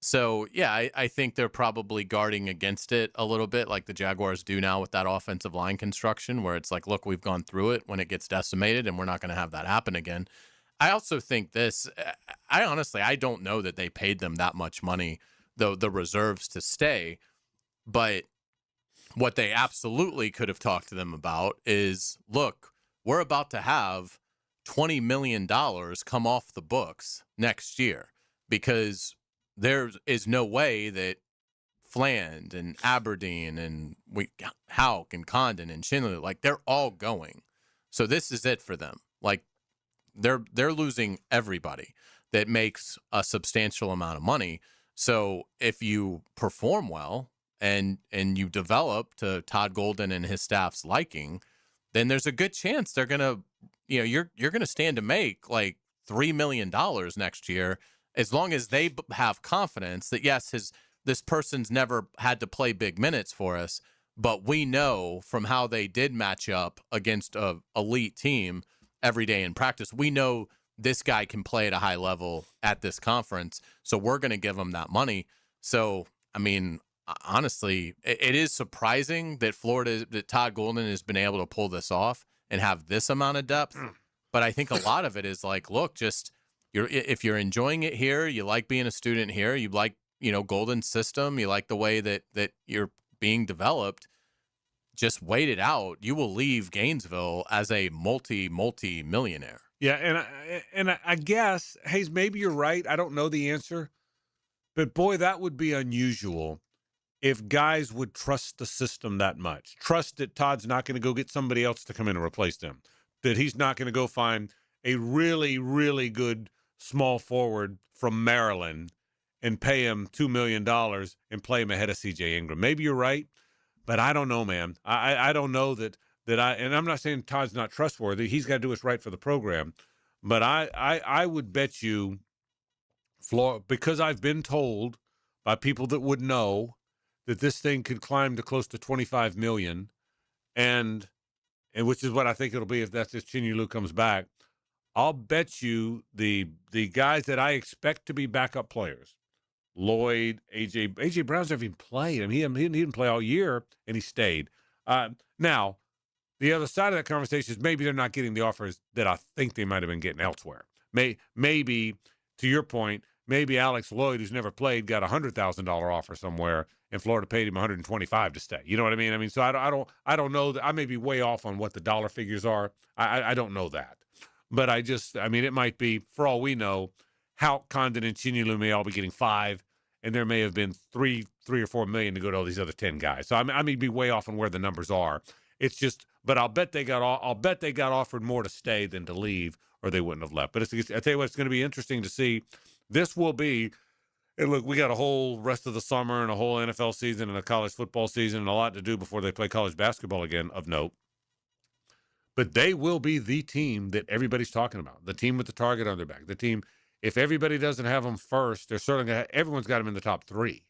Speaker 3: So yeah, I think they're probably guarding against it a little bit, like the Jaguars do now with that offensive line construction, where it's like, look, we've gone through it when it gets decimated, and we're not going to have that happen again. I also think I don't know that they paid them that much money, though, the reserves to stay, but what they absolutely could have talked to them about is, look, we're about to have $20 million come off the books next year because there is no way that Fland and Aberdeen and Houck and Condon and Chinelu, like they're all going. So this is it for them. Like they're losing everybody that makes a substantial amount of money. So if you perform well and you develop to Todd Golden and his staff's liking, then there's a good chance they're gonna, you're gonna stand to make like $3 million next year, as long as they have confidence that yes, this person's never had to play big minutes for us, but we know from how they did match up against a elite team every day in practice, we know this guy can play at a high level at this conference, so we're going to give him that money. So, I mean, honestly, it is surprising that Todd Golden has been able to pull this off and have this amount of depth. But I think a lot of it is like, look, if you're enjoying it here, you like being a student here, you like, Golden's system, you like the way that you're being developed, just wait it out. You will leave Gainesville as a multi-millionaire.
Speaker 2: Yeah, and I guess, Hayes, maybe you're right. I don't know the answer. But, boy, that would be unusual if guys would trust the system that much. Trust that Todd's not going to go get somebody else to come in and replace them. That he's not going to go find a really, really good small forward from Maryland and pay him $2 million and play him ahead of C.J. Ingram. Maybe you're right, but I don't know, man. I don't know that and I'm not saying Todd's not trustworthy. He's got to do what's right for the program. But I would bet you, because I've been told by people that would know that this thing could climb to close to $25 million, and which is what I think it'll be if Chinelu comes back. I'll bet you the guys that I expect to be backup players, Lloyd, AJ Brown's never even played. I mean, he didn't play all year, and he stayed. Now, the other side of that conversation is maybe they're not getting the offers that I think they might have been getting elsewhere. Maybe, to your point, maybe Alex Lloyd, who's never played, got a $100,000 offer somewhere, and Florida paid him $125 to stay. You know what I mean? I mean, so I don't know that. I may be way off on what the dollar figures are. I don't know that, but I mean, it might be, for all we know, Houck, Condon, and Chinyelu may all be getting $5, and there may have been $3 or $4 million to go to all these other 10 guys. So I may be way off on where the numbers are. It's just, but I'll bet they got offered more to stay than to leave, or they wouldn't have left. But I tell you what, it's going to be interesting to see. This will be, and look, we got a whole rest of the summer and a whole NFL season and a college football season and a lot to do before they play college basketball again, of note. But they will be the team that everybody's talking about, the team with the target on their back, the team. If everybody doesn't have them first, they're certainly everyone's got them in the top 3.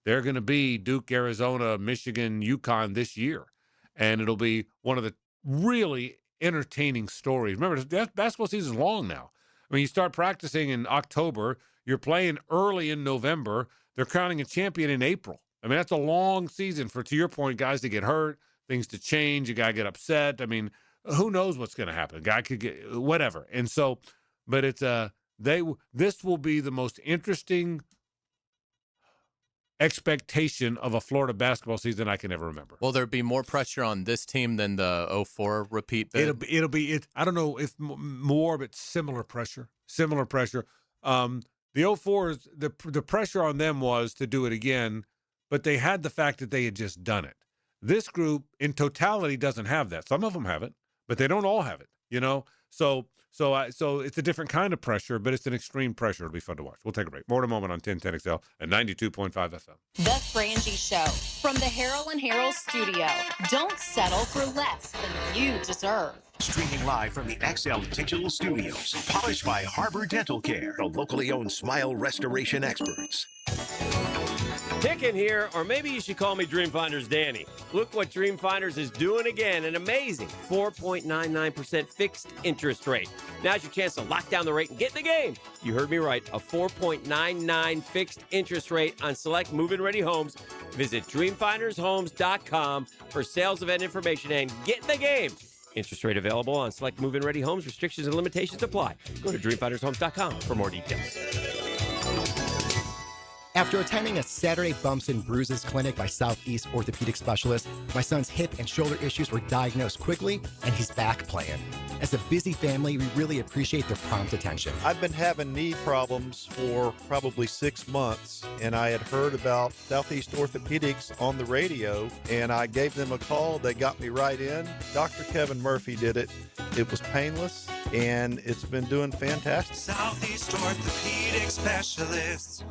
Speaker 2: They're going to be Duke, Arizona, Michigan, UConn this year. And it'll be one of the really entertaining stories. Remember, basketball season is long now. I mean, you start practicing in October. You're playing early in November. They're crowning a champion in April. I mean, that's a long season for, to your point, guys to get hurt, things to change, a guy get upset. I mean, who knows what's going to happen? A guy could get whatever. And so, but it's this will be the most interesting expectation of a Florida basketball season I can ever remember.
Speaker 3: Will there be more pressure on this team than the 04 repeat bid?
Speaker 2: It'll be I don't know if more, but similar pressure. The 04s, the pressure on them was to do it again, but they had the fact that they had just done it. This group in totality doesn't have that. Some of them have it, but they don't all have it, you know? So it's a different kind of pressure, but it's an extreme pressure. It'll be fun to watch. We'll take a break. More in a moment on 1010XL at 92.5 FM.
Speaker 1: The Frangie Show from the Harrell and Harrell studio. Don't settle for less than you deserve.
Speaker 5: Streaming live from the XL Digital Studios. Polished by Harbor Dental Care, the locally owned smile restoration experts.
Speaker 7: Kicking here, or maybe you should call me Dreamfinders Danny. Look what Dreamfinders is doing again, an amazing 4.99% fixed interest rate. Now's your chance to lock down the rate and get in the game. You heard me right, a 4.99 fixed interest rate on select move-in-ready homes. Visit dreamfindershomes.com for sales event information and get in the game. Interest rate available on select move-in-ready homes. Restrictions and limitations apply. Go to dreamfindershomes.com for more details.
Speaker 12: After attending a Saturday Bumps and Bruises clinic by Southeast orthopedic specialists, my son's hip and shoulder issues were diagnosed quickly, and he's back playing. As a busy family, we really appreciate their prompt attention.
Speaker 13: I've been having knee problems for probably 6 months, and I had heard about Southeast Orthopedics on the radio, and I gave them a call. They got me right in. Dr. Kevin Murphy did it. It was painless, and it's been doing fantastic.
Speaker 15: Southeast Orthopedic Specialists.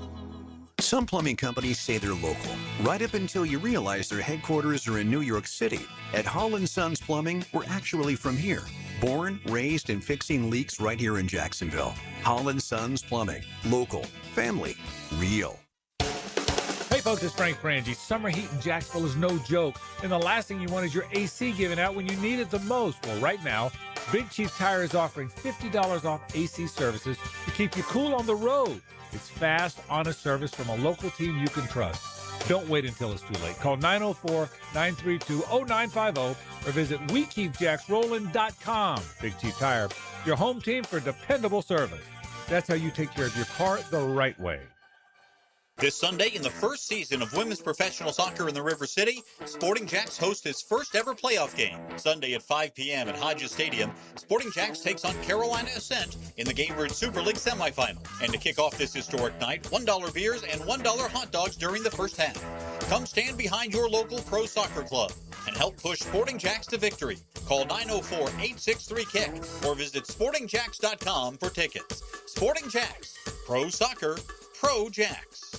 Speaker 19: Some plumbing companies say they're local, right up until you realize their headquarters are in New York City. At Hall & Sons Plumbing, we're actually from here. Born, raised, and fixing leaks right here in Jacksonville. Hall & Sons Plumbing. Local. Family. Real.
Speaker 8: Hey folks, it's Frangie. Summer heat in Jacksonville is no joke, and the last thing you want is your AC given out when you need it the most. Well, right now, Big Chief Tire is offering $50 off AC services to keep you cool on the road. It's fast, honest service from a local team you can trust. Don't wait until it's too late. Call 904-932-0950 or visit WeKeepJacksRollin.com. Big Chief Tire, your home team for dependable service. That's how you take care of your car the right way.
Speaker 21: This Sunday, in the first season of women's professional soccer in the River City, Sporting Jacks hosts its first ever playoff game. Sunday at 5 p.m. at Hodges Stadium, Sporting Jacks takes on Carolina Ascent in the Gainbridge Super League semifinal. And to kick off this historic night, $1 beers and $1 hot dogs during the first half. Come stand behind your local pro soccer club and help push Sporting Jacks to victory. Call 904-863-KICK or visit sportingjacks.com for tickets. Sporting Jacks, pro soccer, pro Jacks.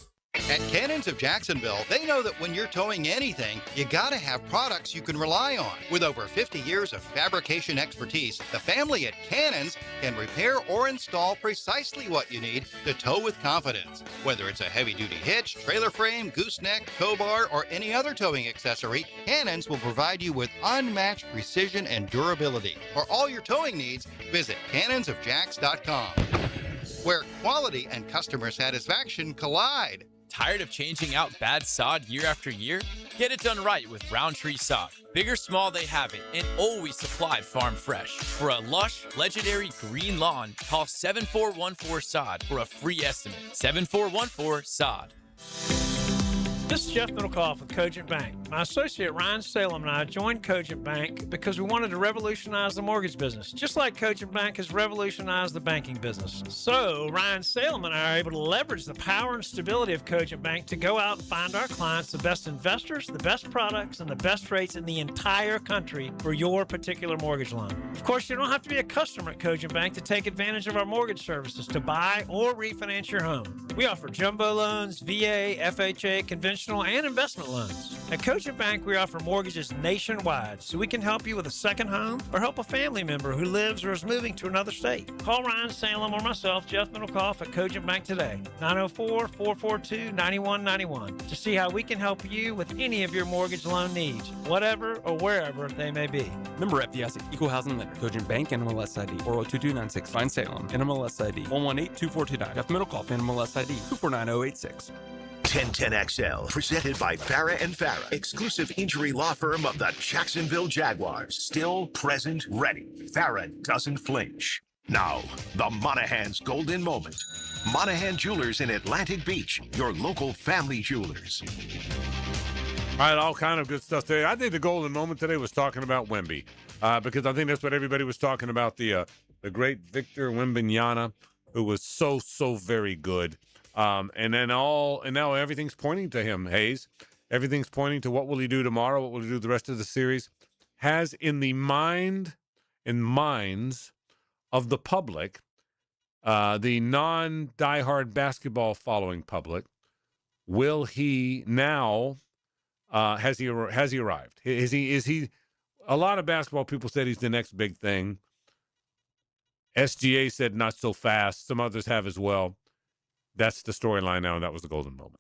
Speaker 24: At Cannons of Jacksonville, they know that when you're towing anything, you gotta have products you can rely on. With over 50 years of fabrication expertise, the family at Cannons can repair or install precisely what you need to tow with confidence. Whether it's a heavy-duty hitch, trailer frame, gooseneck, tow bar, or any other towing accessory, Cannons will provide you with unmatched precision and durability. For all your towing needs, visit cannonsofjacks.com, where quality and customer satisfaction collide.
Speaker 6: Tired of changing out bad sod year after year? Get it done right with Roundtree Sod. Big or small, they have it, and always supplied farm fresh. For a lush, legendary green lawn, call 7414-SOD for a free estimate. 7414-SOD.
Speaker 9: This is Jeff Middlecoff with Cogent Bank. My associate Ryan Salem and I joined Cogent Bank because we wanted to revolutionize the mortgage business, just like Cogent Bank has revolutionized the banking business. So Ryan Salem and I are able to leverage the power and stability of Cogent Bank to go out and find our clients the best investors, the best products, and the best rates in the entire country for your particular mortgage loan. Of course, you don't have to be a customer at Cogent Bank to take advantage of our mortgage services to buy or refinance your home. We offer jumbo loans, VA, FHA, conventional and investment loans. At Cogent Bank, we offer mortgages nationwide, so we can help you with a second home or help a family member who lives or is moving to another state. Call Ryan Salem or myself, Jeff Middlecoff, at Cogent Bank today, 904-442-9191, to see how we can help you with any of your mortgage loan needs, whatever or wherever they may be.
Speaker 11: Member FDIC, Equal Housing Lender, Cogent Bank, NMLS ID 402296, Fine Salem, NMLS ID 1182429, Jeff Middlecoff, NMLS ID 249086.
Speaker 5: 1010XL, presented by Farah and Farah, exclusive injury law firm of the Jacksonville Jaguars. Still present, ready. Farah doesn't flinch. Now, the Monahan's golden moment. Monahan Jewelers in Atlantic Beach, your local family jewelers.
Speaker 2: All right, all kind of good stuff today. I think the golden moment today was talking about Wemby, because I think that's what everybody was talking about, the great Victor Wembanyama, who was so very good. And now everything's pointing to him, Hayes. Everything's pointing to what will he do tomorrow, what will he do the rest of the series. Has in the minds of the public, the non-diehard basketball following public, will he now, has he arrived? Is he, a lot of basketball people said he's the next big thing. SGA said not so fast. Some others have as well. That's the storyline now, and that was the golden moment.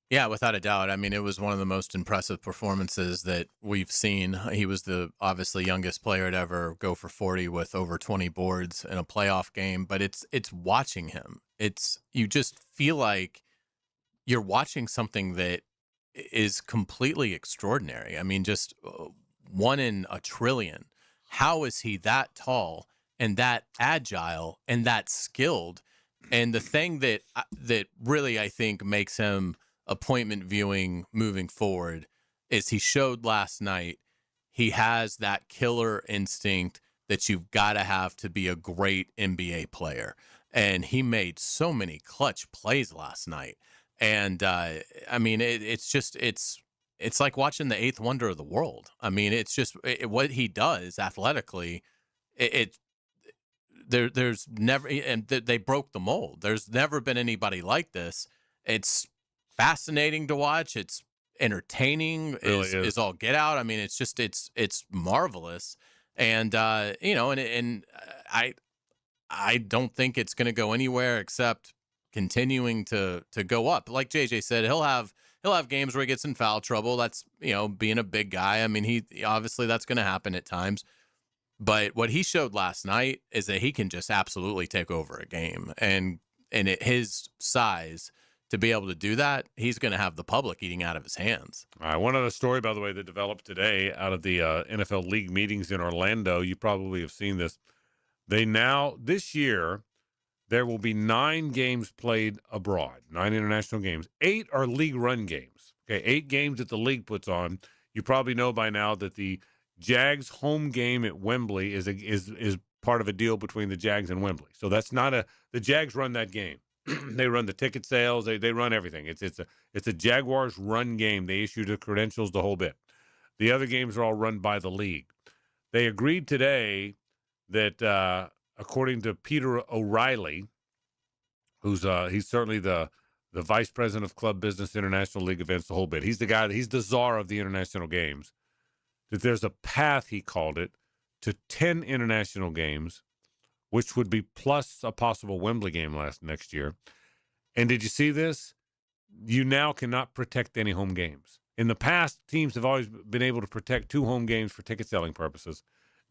Speaker 3: Yeah, without a doubt. I mean, it was one of the most impressive performances that we've seen. He was the obviously youngest player to ever go for 40 with over 20 boards in a playoff game. But it's watching him. You just feel like you're watching something that is completely extraordinary. I mean, just one in a trillion. How is he that tall and that agile and that skilled? And the thing that really, I think, makes him appointment viewing moving forward is he showed last night he has that killer instinct that you've got to have to be a great NBA player. And he made so many clutch plays last night. And, I mean, it's like watching the eighth wonder of the world. I mean, it's just what he does athletically, There's never, and they broke the mold. There's never been anybody like this. It's fascinating to watch. It's entertaining. Really is all get out. I mean, it's just it's marvelous. And I don't think it's going to go anywhere except continuing to go up. Like JJ said, he'll have games where he gets in foul trouble. That's being a big guy. I mean, he obviously that's going to happen at times. But what he showed last night is that he can just absolutely take over a game. And at his size, to be able to do that, he's going to have the public eating out of his hands.
Speaker 2: All right, one other story, by the way, that developed today out of the NFL league meetings in Orlando. You probably have seen this. This year, there will be 9 games played abroad, 9 international games. 8 are league run games. Okay, 8 games that the league puts on. You probably know by now that the Jags home game at Wembley is part of a deal between the Jags and Wembley. So that's not the Jags run that game. They run the ticket sales. They run everything. It's a Jaguars run game. They issue the credentials, the whole bit. The other games are all run by the league. They agreed today that according to Peter O'Reilly, he's certainly the vice president of club business, international league events, the whole bit. He's the czar of the international games. That there's a path, he called it, to 10 international games, which would be plus a possible Wembley game next year. And did you see this? You now cannot protect any home games. In the past, teams have always been able to protect 2 home games for ticket selling purposes.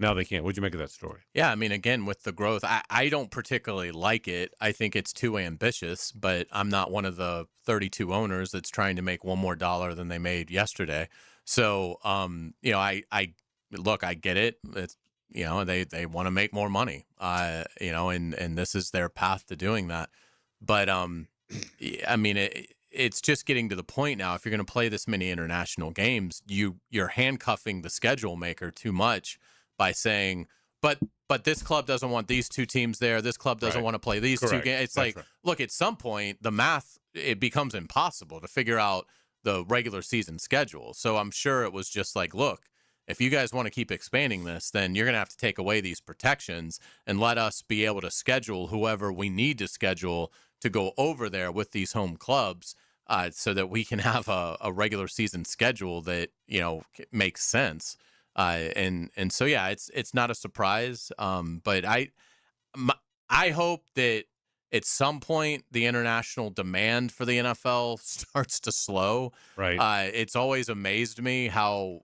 Speaker 2: Now they can't. What'd you make of that story?
Speaker 3: Yeah, I mean, again, with the growth, I don't particularly like it. I think it's too ambitious, but I'm not one of the 32 owners that's trying to make one more dollar than they made yesterday. So, I look, I get it. It's, they want to make more money, and this is their path to doing that. But, I mean, it's just getting to the point now. If you're going to play this many international games, you're handcuffing the schedule maker too much by saying, but this club doesn't want these two teams there. This club doesn't want to play these two games. It's like, look, at some point, the math, it becomes impossible to figure out the regular season schedule. So I'm sure it was just like, look, if you guys want to keep expanding this, then you're going to have to take away these protections and let us be able to schedule whoever we need to schedule to go over there with these home clubs, so that we can have a regular season schedule that, makes sense. And so, yeah, it's not a surprise. But I hope that at some point the international demand for the NFL starts to slow.
Speaker 2: Right.
Speaker 3: It's always amazed me how,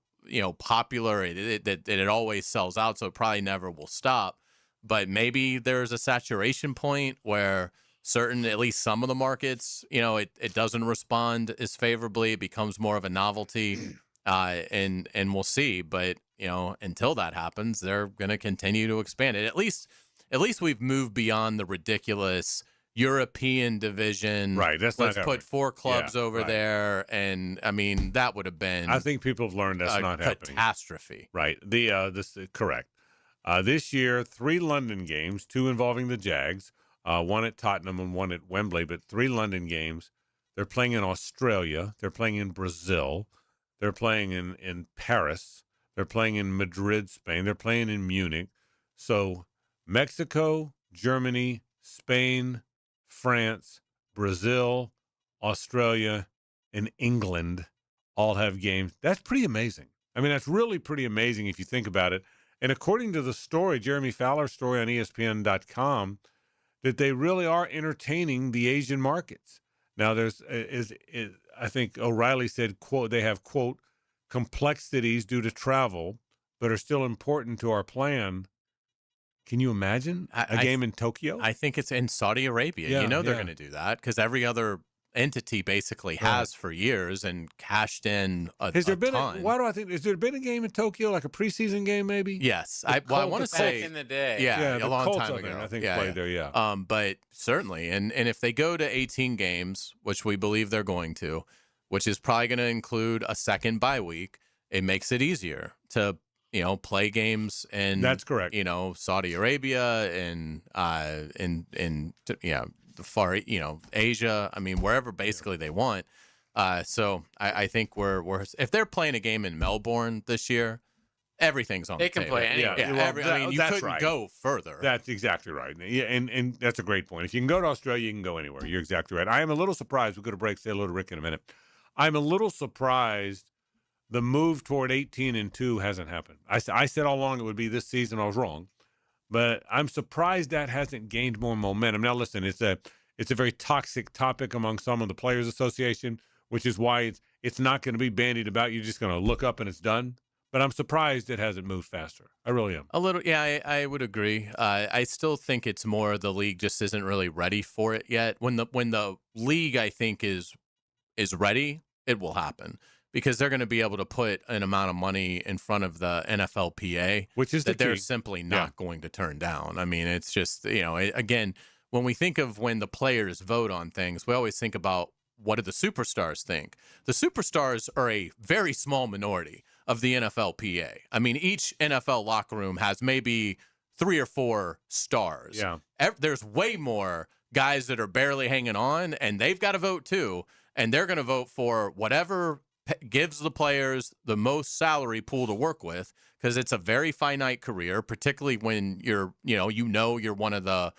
Speaker 3: popular it always sells out. So it probably never will stop. But maybe there's a saturation point where at least some of the markets, it doesn't respond as favorably. It becomes more of a novelty. And we'll see. But, until that happens, they're going to continue to expand it. At least we've moved beyond the ridiculous European division.
Speaker 2: Right. That's
Speaker 3: Let's
Speaker 2: not
Speaker 3: put 4 clubs
Speaker 2: Yeah,
Speaker 3: over
Speaker 2: right.
Speaker 3: there. And I mean, that would have been,
Speaker 2: I think people have learned that's
Speaker 3: a
Speaker 2: not happening.
Speaker 3: catastrophe.
Speaker 2: Right. Correct. This year, 3 London games, 2 involving the Jags, one at Tottenham and one at Wembley, but 3 London games. They're playing in Australia. They're playing in Brazil. They're playing in Paris. They're playing in Madrid, Spain. They're playing in Munich. So Mexico, Germany, Spain, France, Brazil, Australia, and England all have games. That's pretty amazing. I mean, that's really pretty amazing if you think about it. And according to the story, Jeremy Fowler's story on ESPN.com, that they really are entertaining the Asian markets. Now, I think O'Reilly said, quote, they have, quote, complexities due to travel, but are still important to our plan. Can you imagine a game in Tokyo?
Speaker 3: I think it's in Saudi Arabia.
Speaker 2: Yeah,
Speaker 3: they're
Speaker 2: yeah.
Speaker 3: going to do that because every other entity basically has for years and cashed in a
Speaker 2: Has there been
Speaker 3: ton.
Speaker 2: has there been a game in Tokyo, like a preseason game maybe?
Speaker 3: Yes.
Speaker 2: I
Speaker 3: want to say
Speaker 4: back in the day.
Speaker 3: Yeah,
Speaker 2: the
Speaker 3: a long
Speaker 2: Colts,
Speaker 3: time
Speaker 2: I think,
Speaker 3: ago.
Speaker 2: I think
Speaker 3: Yeah,
Speaker 2: played
Speaker 3: yeah.
Speaker 2: there, yeah.
Speaker 3: But certainly, and if they go to 18 games, which we believe they're going to, which is probably going to include a second bye week, it makes it easier to play games in
Speaker 2: That's correct.
Speaker 3: Saudi Arabia and the far Asia. I mean, wherever basically they want. So I think we're if they're playing a game in Melbourne this year, everything's on.
Speaker 4: They
Speaker 3: the
Speaker 4: can
Speaker 3: table.
Speaker 4: play anywhere.
Speaker 3: I mean, you
Speaker 2: that's
Speaker 3: couldn't
Speaker 2: right.
Speaker 3: go further.
Speaker 2: That's exactly right. Yeah, and that's a great point. If you can go to Australia, you can go anywhere. You're exactly right. I am a little surprised. We'll go to break. Say hello to Rick in a minute. I'm a little surprised the move toward 18-2 hasn't happened. I said all along it would be this season. I was wrong, but I'm surprised that hasn't gained more momentum. Now, listen, it's a very toxic topic among some of the Players Association, which is why it's not going to be bandied about. You're just going to look up and it's done. But I'm surprised it hasn't moved faster. I really am.
Speaker 3: A little, yeah, I would agree. I still think it's more the league just isn't really ready for it yet. When the league, I think, is ready, it will happen because they're going to be able to put an amount of money in front of the NFLPA,
Speaker 2: which is
Speaker 3: that they're simply not going to turn down. I mean, it's just again, when we think of when the players vote on things, we always think about what do the superstars think. The superstars are a very small minority of the NFLPA. I mean, each NFL locker room has maybe 3 or 4 stars.
Speaker 2: Yeah.
Speaker 3: There's way more guys that are barely hanging on, and they've got to vote too. And they're going to vote for whatever gives the players the most salary pool to work with, because it's a very finite career, particularly when you're one of the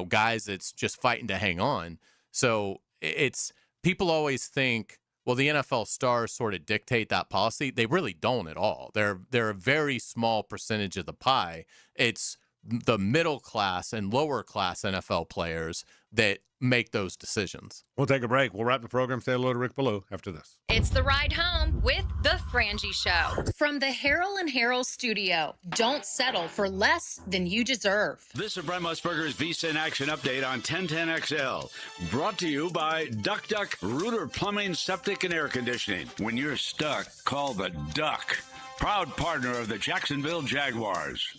Speaker 3: guys that's just fighting to hang on. So it's people always think, well, the NFL stars sort of dictate that policy. They really don't at all. They're a very small percentage of the pie. It's the middle class and lower class NFL players that make those decisions.
Speaker 2: We'll take a break. We'll wrap the program. Say hello to Rick Below after this.
Speaker 1: It's the ride home with the Frangie Show from the Harold and Harold studio. Don't settle for less than you deserve.
Speaker 10: This is Brent Musburger's Visa in Action update on 1010XL. Brought to you by Duck Duck Rooter Plumbing, Septic, and Air Conditioning. When you're stuck, call the Duck. Proud partner of the Jacksonville Jaguars.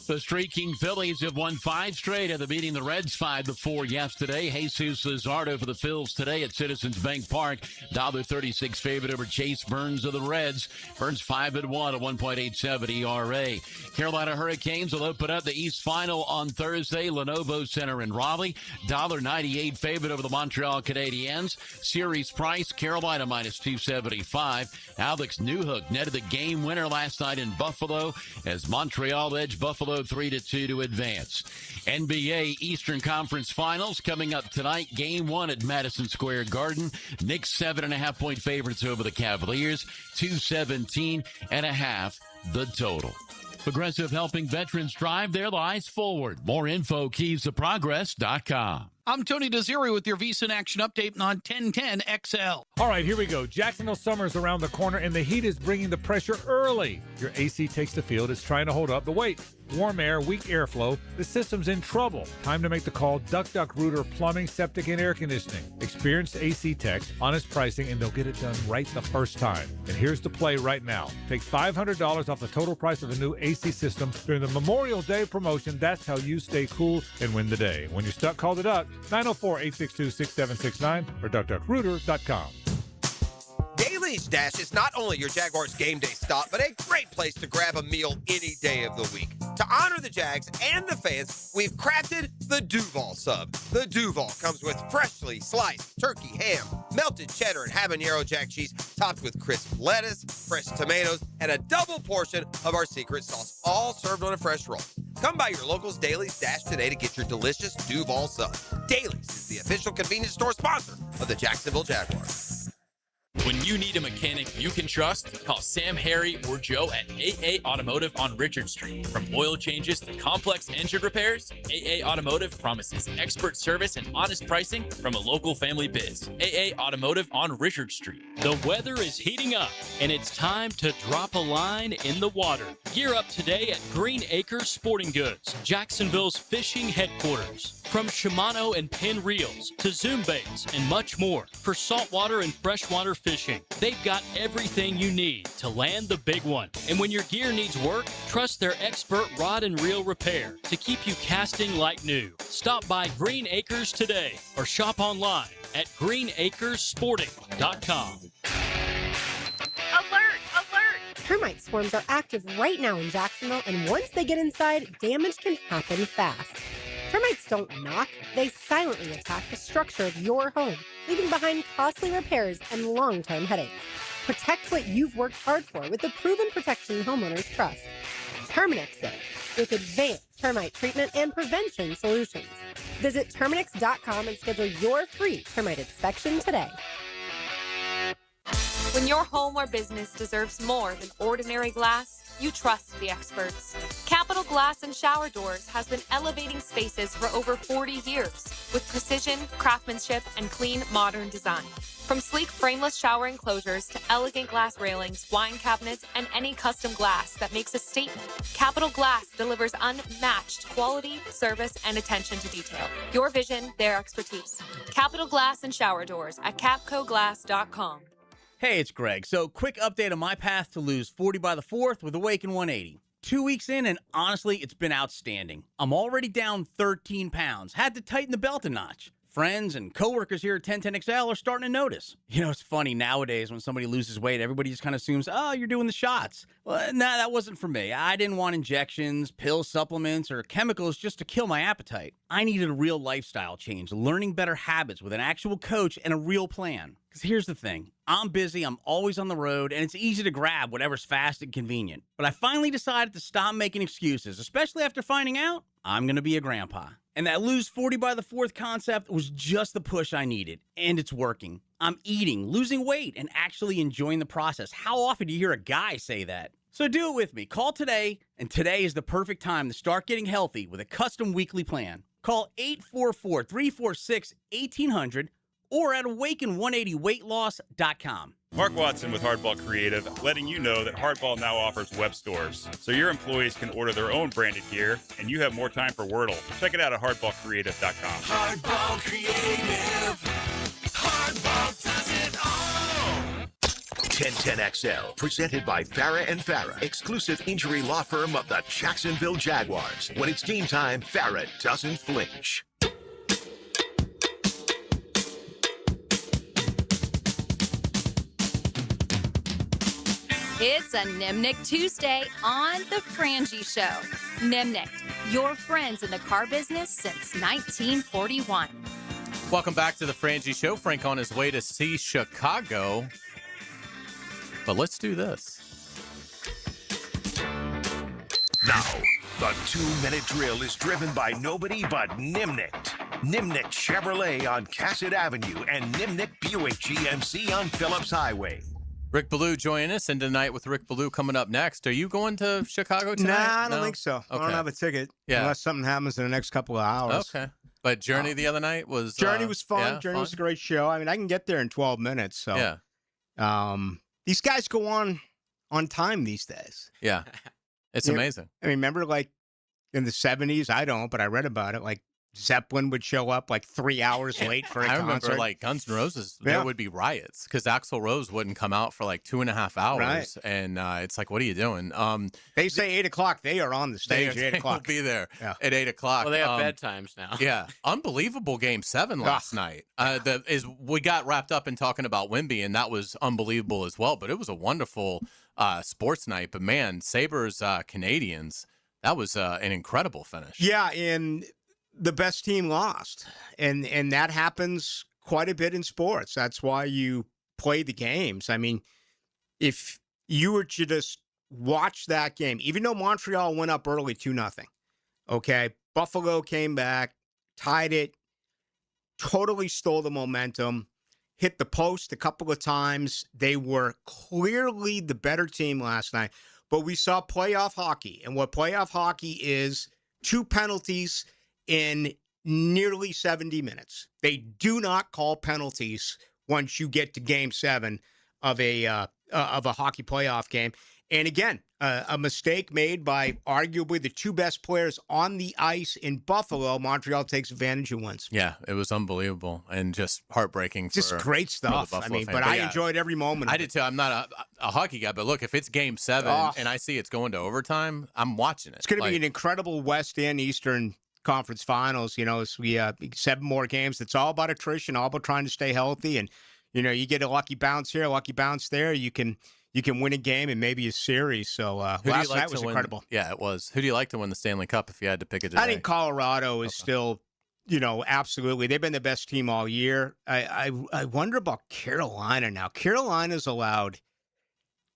Speaker 14: The streaking Phillies have won 5 straight after beating the Reds 5-4 yesterday. Jesus Luzardo for the Phils today at Citizens Bank Park. $1.36 favorite over Chase Burns of the Reds. Burns 5-1, a 1.87 ERA. Carolina Hurricanes will open up the East Final on Thursday. Lenovo Center in Raleigh. $1.98 favorite over the Montreal Canadiens. Series price, Carolina minus 275. Alex Newhook netted the game winner last night in Buffalo as Montreal edged Buffalo 3-2 to advance. NBA Eastern Conference Finals coming up tonight. Game 1 at Madison Square Garden. Knicks 7.5-point favorites over the Cavaliers. 217.5 the total. Progressive helping veterans drive their lives forward. More info, keystoprogress.com.
Speaker 16: I'm Tony Desiri with your Visa in Action update on 1010XL.
Speaker 8: All right, here we go. Jacksonville summer's around the corner, and the heat is bringing the pressure early. Your AC takes the field. It's trying to hold up the weight. Warm air, weak airflow. The system's in trouble. Time to make the call. Duck Duck Rooter Plumbing, Septic, and Air Conditioning. Experienced AC techs, honest pricing, and they'll get it done right the first time. And here's the play right now. Take $500 off the total price of a new AC system during the Memorial Day promotion. That's how you stay cool and win the day. When you're stuck, call the Duck. 904-862-6769 or duckduckrooter.com.
Speaker 17: Daly's Dash is not only your Jaguars game day stop, but a great place to grab a meal any day of the week. To honor the Jags and the fans, we've crafted the Duval Sub. The Duval comes with freshly sliced turkey, ham, melted cheddar, and habanero jack cheese, topped with crisp lettuce, fresh tomatoes, and a double portion of our secret sauce, all served on a fresh roll. Come by your local's Daly's Dash today to get your delicious Duval Sub. Daly's is the official convenience store sponsor of the Jacksonville Jaguars.
Speaker 6: When you need a mechanic you can trust, call Sam, Harry, or Joe at AA Automotive on Richard Street. From oil changes to complex engine repairs, AA Automotive promises expert service and honest pricing from a local family biz. AA Automotive on Richard Street.
Speaker 18: The weather is heating up, and it's time to drop a line in the water. Gear up today at Green Acres Sporting Goods, Jacksonville's fishing headquarters. From Shimano and Penn Reels to Zoom baits and much more for saltwater and freshwater fishing. They've got everything you need to land the big one. And when your gear needs work, trust their expert rod and reel repair to keep you casting like new. Stop by Green Acres today or shop online at greenacresporting.com.
Speaker 22: Alert! Alert! Termite swarms are active right now in Jacksonville, and once they get inside, damage can happen fast. Termites don't knock, they silently attack the structure of your home, leaving behind costly repairs and long-term headaches. Protect what you've worked hard for with the proven protection homeowners trust. Terminix it with advanced termite treatment and prevention solutions. Visit Terminix.com and schedule your free termite inspection today.
Speaker 25: When your home or business deserves more than ordinary glass, you trust the experts. Capital Glass and Shower Doors has been elevating spaces for over 40 years with precision, craftsmanship, and clean, modern design. From sleek frameless shower enclosures to elegant glass railings, wine cabinets, and any custom glass that makes a statement, Capital Glass delivers unmatched quality, service, and attention to detail. Your vision, their expertise. Capital Glass and Shower Doors at capcoglass.com.
Speaker 28: Hey, it's Greg. So, quick update on my path to lose 40 by the 4th with Awaken 180. 2 weeks in, and honestly, it's been outstanding. I'm already down 13 pounds. Had to tighten the belt a notch. Friends and coworkers here at 1010XL are starting to notice. You know, it's funny nowadays when somebody loses weight, everybody just kind of assumes, oh, you're doing the shots. Well, nah, that wasn't for me. I didn't want injections, pills, supplements, or chemicals just to kill my appetite. I needed a real lifestyle change, learning better habits with an actual coach and a real plan. Because here's the thing. I'm busy, I'm always on the road, and it's easy to grab whatever's fast and convenient. But I finally decided to stop making excuses, especially after finding out I'm going to be a grandpa. And that lose 40 by the 4th concept was just the push I needed, and it's working. I'm eating, losing weight, and actually enjoying the process. How often do you hear a guy say that? So do it with me. Call today, and today is the perfect time to start getting healthy with a custom weekly plan. Call 844-346-1800 or at awaken180weightloss.com.
Speaker 7: Mark Watson with Hardball Creative, letting you know that Hardball now offers web stores, so your employees can order their own branded gear, and you have more time for Wordle. Check it out at hardballcreative.com.
Speaker 5: Hardball Creative. Hardball does it all. 1010XL, presented by Farah and Farah, exclusive injury law firm of the Jacksonville Jaguars. When it's game time, Farah doesn't flinch.
Speaker 1: It's a Nimnick Tuesday on The Frangie Show. Nimnick, your friends in the car business since 1941.
Speaker 3: Welcome back to the Frangie Show. Frank on his way to see Chicago. But let's do this.
Speaker 5: Now, the 2-minute drill is driven by nobody but Nimnick. Nimnick Chevrolet on Cassett Avenue and Nimnick Buick GMC on Phillips Highway.
Speaker 3: Rick Ballou joining us, and tonight with Rick Ballou coming up next. Are you going to Chicago tonight?
Speaker 12: Nah, I don't think so. I don't have a ticket unless something happens in the next couple of hours.
Speaker 3: Okay. But Journey the other night was...
Speaker 12: Journey was fun.
Speaker 3: Yeah,
Speaker 12: Journey was a great show. I mean, I can get there in 12 minutes. So
Speaker 3: yeah.
Speaker 12: These guys go on time these days.
Speaker 3: Yeah. It's amazing.
Speaker 12: I mean, remember like in the 70s? I don't, but I read about it. Like Zeppelin would show up like 3 hours late for a concert.
Speaker 3: I remember like Guns N' Roses, there would be riots because Axl Rose wouldn't come out for like 2.5 hours.
Speaker 12: Right.
Speaker 3: And it's like, what are you doing?
Speaker 12: They say 8 o'clock. They are on the stage at 8 o'clock.
Speaker 3: They will be there at 8 o'clock.
Speaker 4: Well, they have bedtimes now.
Speaker 3: Yeah. Unbelievable Game 7 last night. We got wrapped up in talking about Wemby, and that was unbelievable as well. But it was a wonderful sports night. But, man, Sabres Canadians, that was an incredible finish.
Speaker 12: Yeah, and the best team lost. And that happens quite a bit in sports. That's why you play the games. I mean, if you were to just watch that game, even though Montreal went up early 2-0, okay, Buffalo came back, tied it, totally stole the momentum, hit the post a couple of times. They were clearly the better team last night. But we saw playoff hockey. And what playoff hockey is, 2 penalties in nearly 70 minutes. They do not call penalties once you get to Game 7 of a hockey playoff game. And again, a mistake made by arguably the 2 best players on the ice in Buffalo. Montreal takes advantage and wins.
Speaker 3: Yeah, it was unbelievable and just heartbreaking.
Speaker 12: Just great stuff. I mean, but I enjoyed every moment of
Speaker 3: I did too. I'm not a hockey guy, but look, if it's Game 7 and I see it's going to overtime, I'm watching it.
Speaker 12: It's going to be an incredible West and Eastern Conference Finals. You know, as we 7 more games. It's all about attrition, all about trying to stay healthy. And, you know, you get a lucky bounce here, a lucky bounce there. You can win a game and maybe a series. So last night was incredible.
Speaker 3: Yeah, it was. Who do you like to win the Stanley Cup if you had to pick it today?
Speaker 12: I think Colorado is still, you know, absolutely. They've been the best team all year. I wonder about Carolina now. Carolina's allowed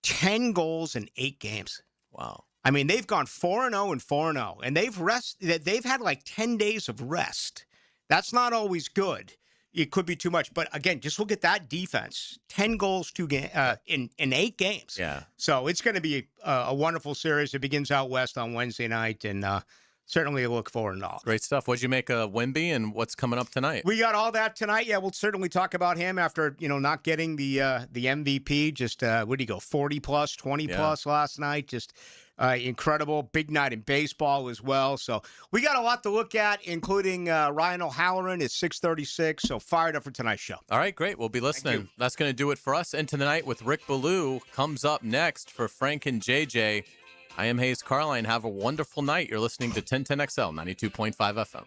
Speaker 12: 10 goals in 8 games.
Speaker 3: Wow.
Speaker 12: I mean, they've gone 4-0 and 4-0, and they've had like 10 days of rest. That's not always good. It could be too much. But again, just look at that defense. 10 goals in 8 games.
Speaker 3: Yeah.
Speaker 12: So it's going to be a wonderful series. It begins out west on Wednesday night, and certainly look forward to all.
Speaker 3: Great stuff. What'd you make of Wemby and what's coming up tonight?
Speaker 12: We got all that tonight. Yeah, we'll certainly talk about him after, you know, not getting the MVP. Just, what did he go, 40-plus, 20-plus last night? Just incredible. Big night in baseball as well. So we got a lot to look at, including Ryan O'Halloran at 6:36. So fired up for tonight's show.
Speaker 3: All right, great. We'll be listening. That's going to do it for us. Into the Night with Rick Ballou comes up next for Frank and JJ. I am Hayes Carline. Have a wonderful night. You're listening to 1010XL 92.5 FM.